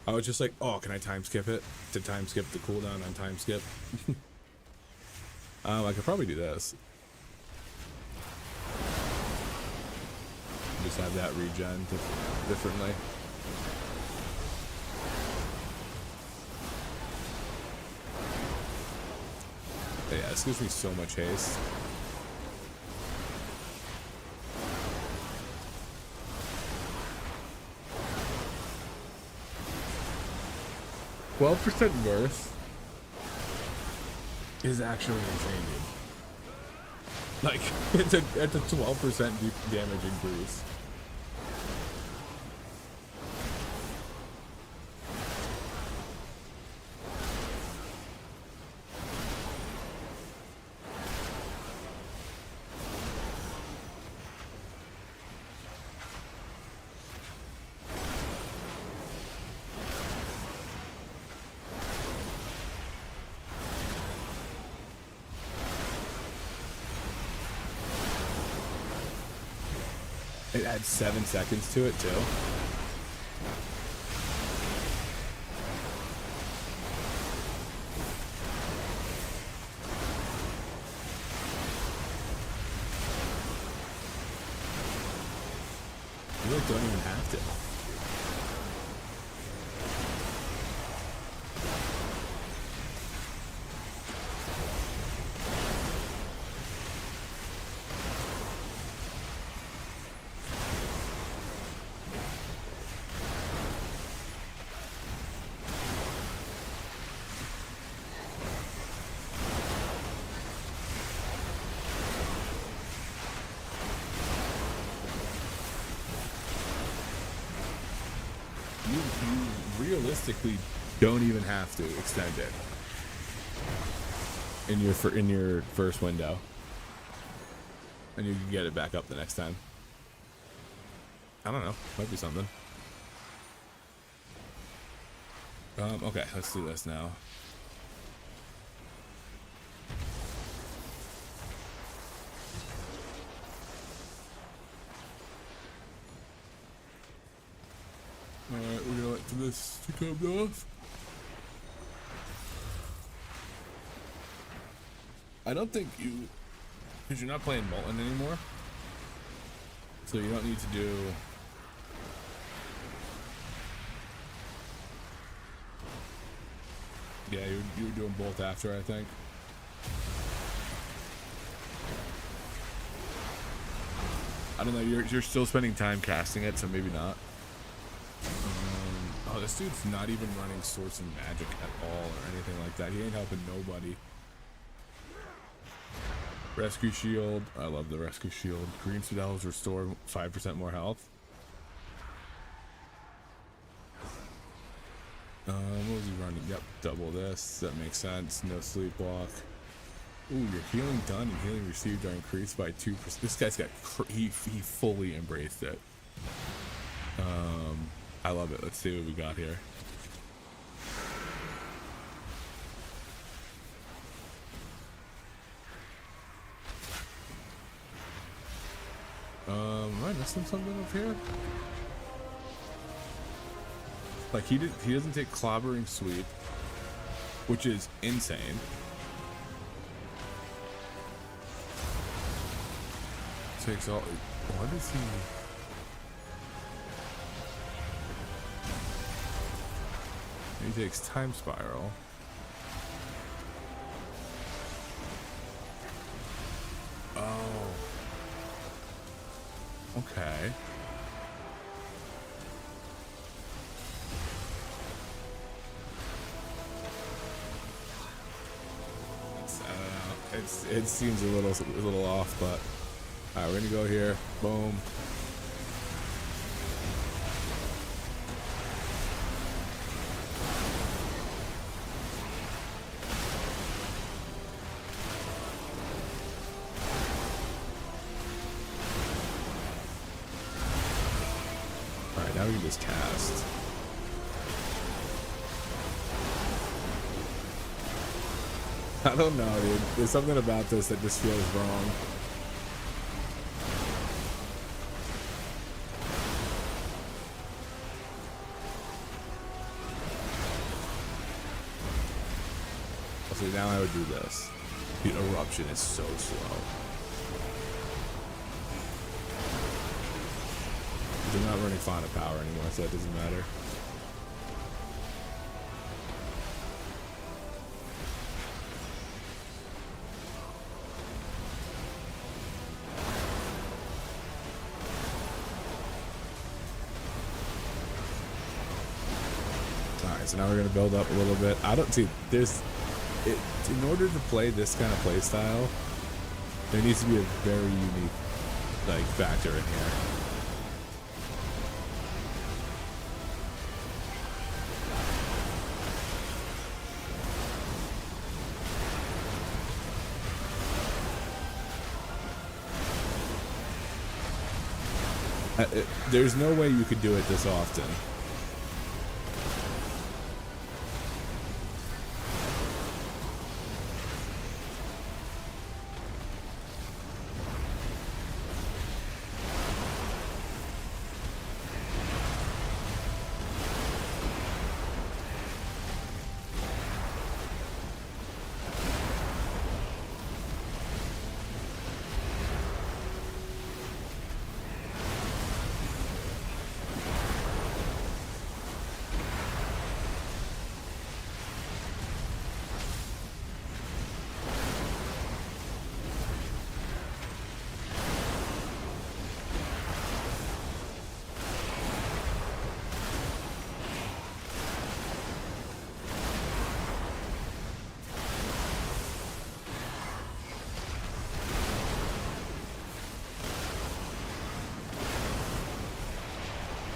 I was just like, oh, can I time skip it? To time skip the cooldown on time skip? I could probably do this. Just have that regen differently. But yeah, this gives me so much haste. %, worth is actually insane, dude. Like, it's a 12% damage increase. It adds 7 seconds to it too. You like don't even have to. you realistically don't even have to extend it in your first window, and you can get it back up the next time. I don't know, might be something. Okay, let's do this now. Alright, we're gonna wait for this to come off. I don't think you, because you're not playing Molten anymore, so you don't need to do. Yeah, you were doing both after, I think. I don't know. You're still spending time casting it, so maybe not. Oh, this dude's not even running Source and Magic at all or anything like that. He ain't helping nobody. Rescue Shield. I love the Rescue Shield. Green Spells restore 5% more health. What was he running? Yep, double this. That makes sense. No Sleepwalk. Ooh, your healing done and healing received are increased by 2%. This guy's got he fully embraced it. I love it. Let's see what we got here. Am I missing something up here? Like he doesn't take Clobbering Sweep, which is insane. Takes all. What is he? He takes Time Spiral. Oh. Okay. It seems a little off, but alright, we're gonna go here. Boom. Alright, now we can just cast. I don't know, dude. There's something about this that just feels wrong. So now I would do this. The Eruption is so slow. They're not running Fauna Power anymore, so it doesn't matter. So now we're gonna build up a little bit. I don't see there's it in order to play this kind of play style, there needs to be a very unique like factor in here. There's no way you could do it this often.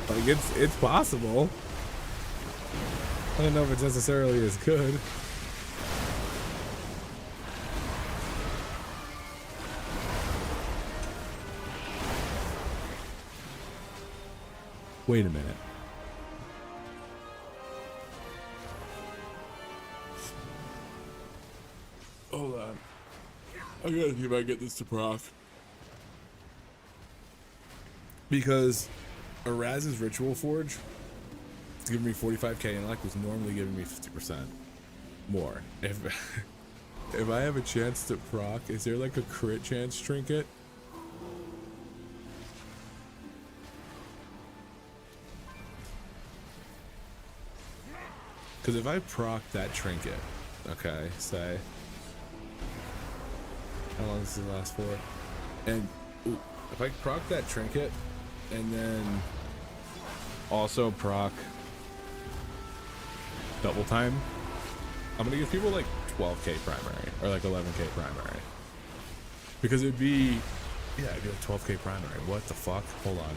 Like it's possible. I don't know if it's necessarily as good. Wait a minute. Hold on. I gotta see if I get this to proc. Because Araz's Ritual Forge is giving me 45k and luck was normally giving me 50% more. If if I have a chance to proc, is there like a crit chance trinket? Because if I proc that trinket, okay, say, how long does it last for? And ooh, if I proc that trinket and then also proc double time, I'm gonna give people like 12k primary or like 11k primary. Because it'd be, yeah, it'd be like 12k primary. What the fuck? Hold on.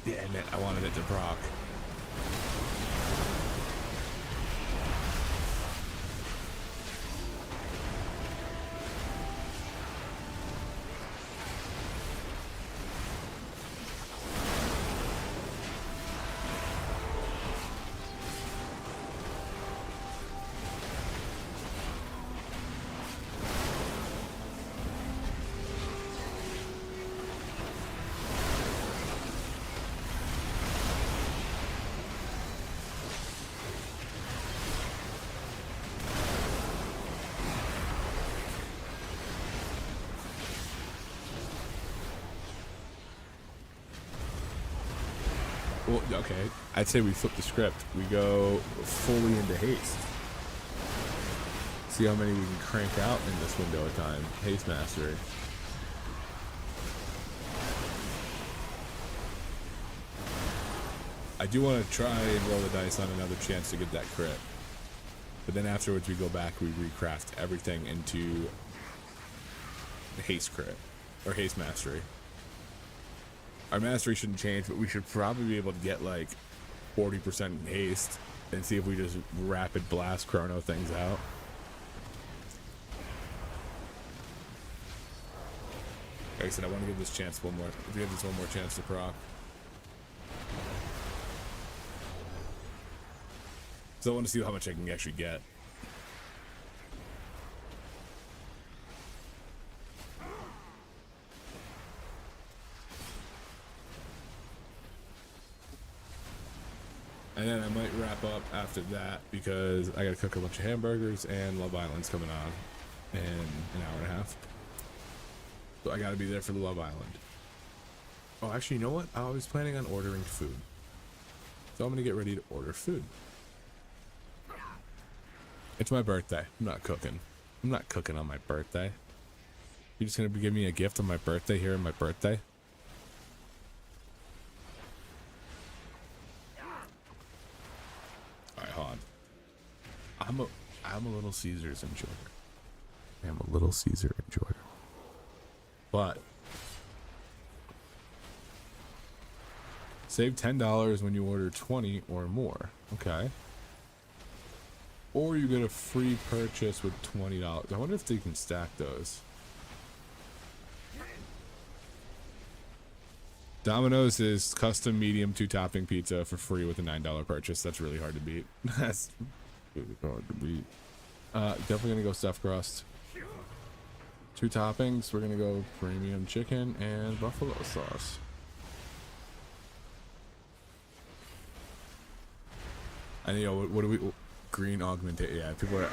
Damn it, I wanted it to proc. Well, okay, I'd say we flip the script. We go fully into haste. See how many we can crank out in this window of time. Haste mastery. I do want to try and roll the dice on another chance to get that crit. But then afterwards we go back, we recraft everything into haste crit. Or haste mastery. Our mastery shouldn't change, but we should probably be able to get like 40% haste and see if we just rapid blast chrono things out. Like I said, I want to give this chance one more. Give this one more chance to proc. So I want to see how much I can actually get. And then I might wrap up after that because I gotta cook a bunch of hamburgers and Love Island's coming on in an hour and a half. So I gotta be there for the Love Island. Oh, actually, you know what? I was planning on ordering food. So I'm gonna get ready to order food. It's my birthday. I'm not cooking. I'm not cooking on my birthday. You're just gonna be giving me a gift on my birthday here on my birthday? I'm a little Caesar's enjoyer. I'm a little Caesar enjoyer. But save $10 when you order 20 or more. Okay. Or you get a free purchase with $20. I wonder if they can stack those. Domino's is custom medium 2-topping pizza for free with a $9 purchase. That's really hard to beat. That's really hard to beat. Definitely gonna go stuffed crust. 2 toppings. We're gonna go premium chicken and buffalo sauce. And you know what do we? Green augmentation. Yeah, people are.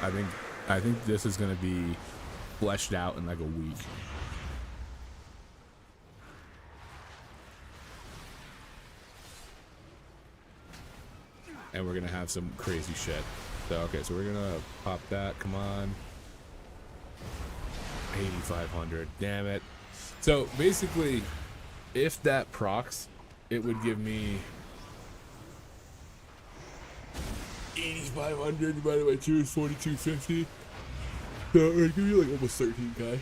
I think this is gonna be fleshed out in like a week. and we're gonna have some crazy shit. So okay, so we're gonna pop that. Come on, 8,500. Damn it. So basically, if that procs, it would give me 8,500 divided by 2 is 4,250. So it would give me like almost 13k.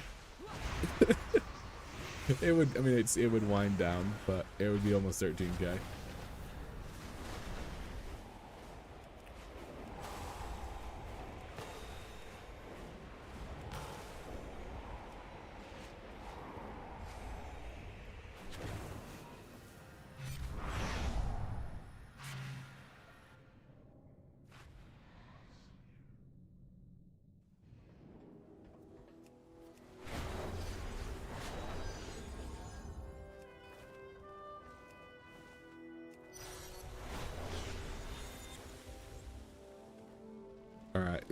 It would, I mean, it would wind down, but it would be almost 13k. All right,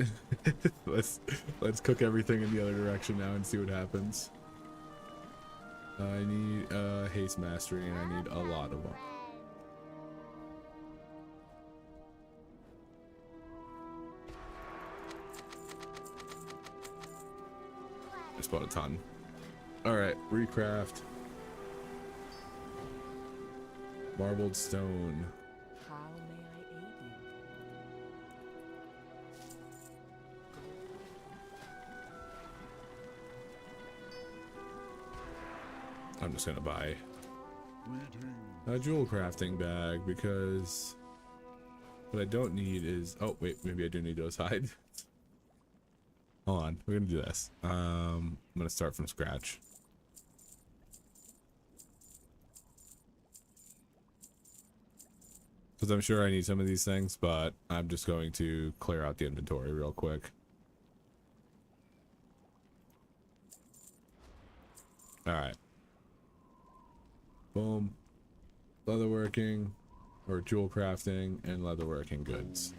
let's cook everything in the other direction now and see what happens. I need haste mastery, and I need a lot of them. I just bought a ton. All right, recraft. Marbled stone. How may I aid you? I'm just gonna buy a jewel crafting bag because what I don't need is, oh wait, maybe I do need those hide. Hold on, we're gonna do this. I'm gonna start from scratch. Because I'm sure I need some of these things, but I'm just going to clear out the inventory real quick. Alright. Boom. Leatherworking, or jewel crafting, and leatherworking goods.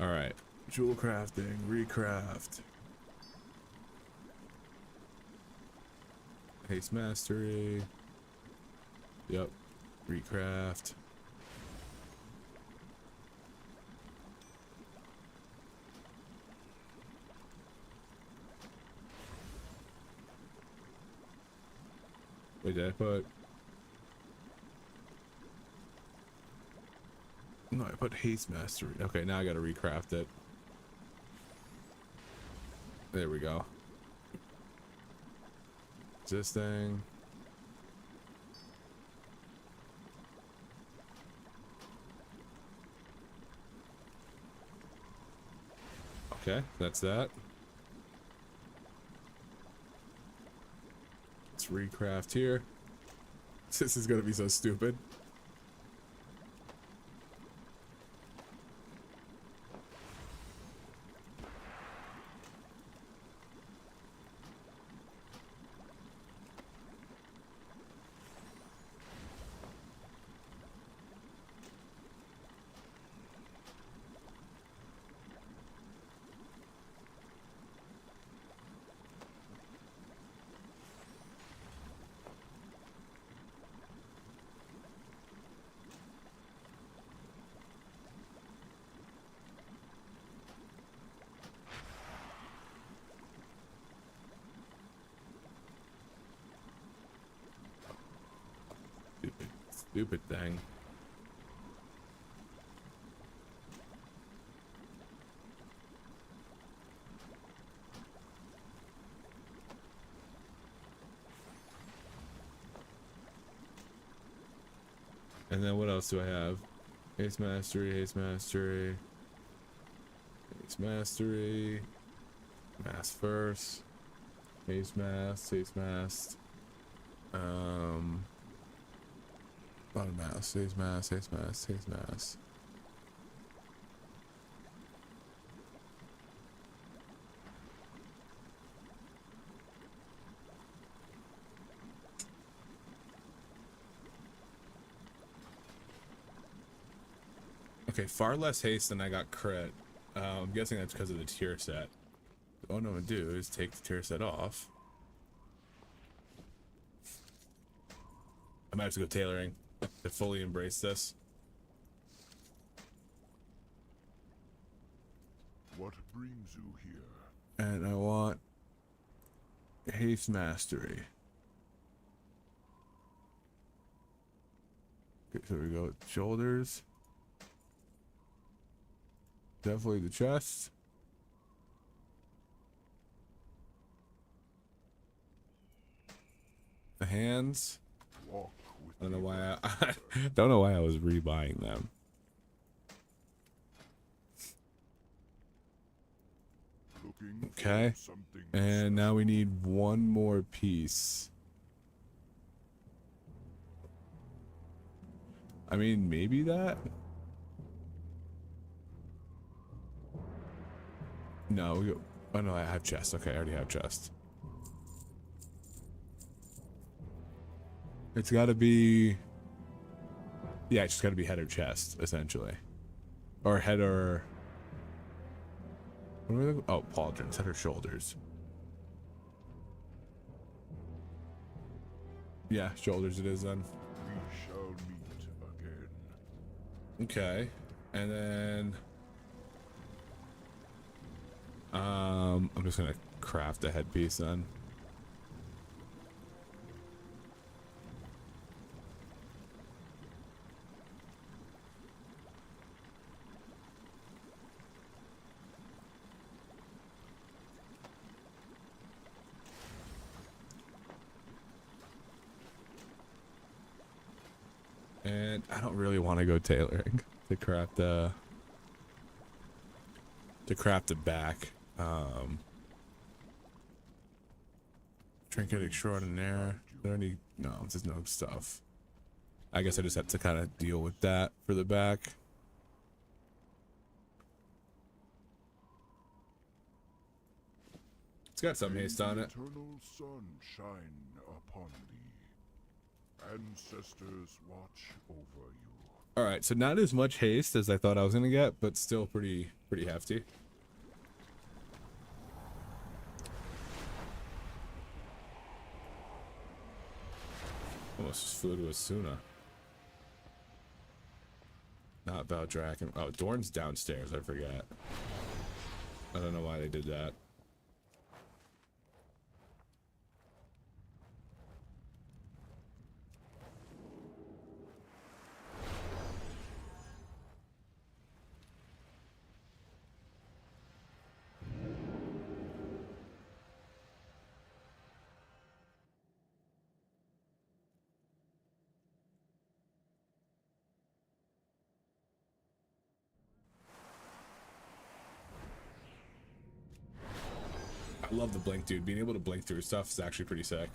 Alright. Jewel crafting, recraft. Haste mastery. Yep. Recraft. Wait, did I put... No, I put haste mastery. Okay, now I gotta recraft it. There we go. This thing. Okay, that's that. Let's recraft here. This is gonna be so stupid. Stupid thing. And then what else do I have? Haste mastery, haste mastery, haste mastery, mass first, haste mass, haste mass. Not a mass, haste mass, haste mass, haste mass. Okay, far less haste than I got crit. I'm guessing that's because of the tier set. Oh no, I do is take the tier set off. I might have to go tailoring to fully embrace this. What brings you here? And I want haste mastery. Okay, so we go shoulders. Definitely the chest. The hands. Walk with I don't know me, why I brother. don't know why I was rebuying them. Looking for Okay. something And now we need one more piece. I mean, maybe that? No, we go. Oh no, I have chest. Okay, I already have chest. It's gotta be. Yeah, it's just gotta be head or chest, essentially. Or head or. What are we looking? Oh, pauldrons, head or shoulders. Yeah, shoulders it is then. we shall meet again. Okay, and then I'm just gonna craft a headpiece then. And I don't really want to go tailoring to craft the back. Trinket extraordinaire. There any? No, there's no stuff. I guess I just have to kind of deal with that for the back. It's got some haste on it. Eternal sun shine upon thee. Ancestors watch over you. All right, so not as much haste as I thought I was gonna get, but still pretty hefty. Almost flew to Asuna. Not Baldraken. Oh, Dorn's downstairs. I forgot. I don't know why they did that. I love the blink, dude. Being able to blink through stuff is actually pretty sick.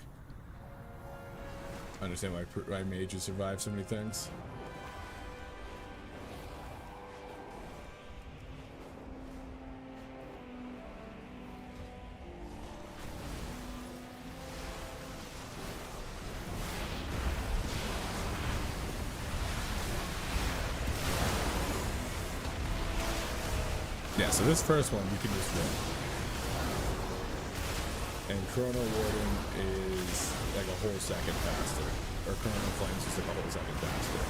I understand why mages survive so many things. Yeah, so this first one you can just win. And Chrono Warden is like a whole second faster. Or Chrono Flames is like a whole second faster.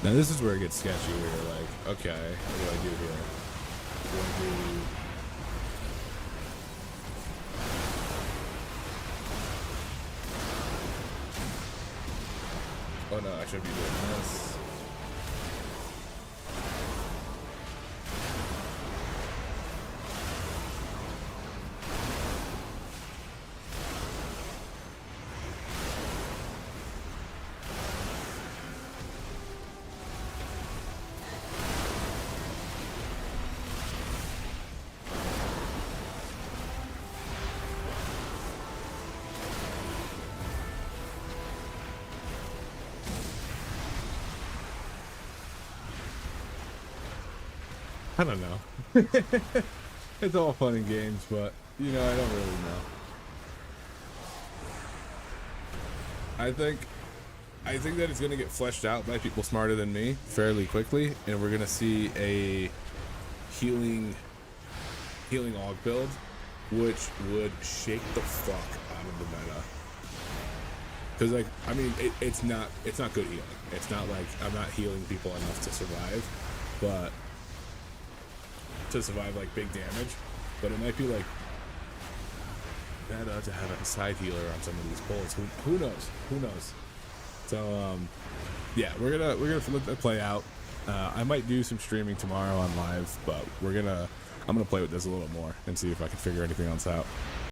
Now this is where it gets sketchy, where you're like, okay, what do I do here? Do I do... Oh no, I should be doing this. I don't know. It's all fun and games, but you know, I don't really know. I think that it's gonna get fleshed out by people smarter than me fairly quickly, and we're gonna see a healing Aug build, which would shake the fuck out of the meta. Cause like, I mean, it's not good healing. It's not like I'm not healing people enough to survive, but to survive like big damage. But it might be like better to have a side healer on some of these bullets. Who knows? Who knows? So yeah, we're gonna let that play out. I might do some streaming tomorrow on live, but I'm gonna play with this a little more and see if I can figure anything else out.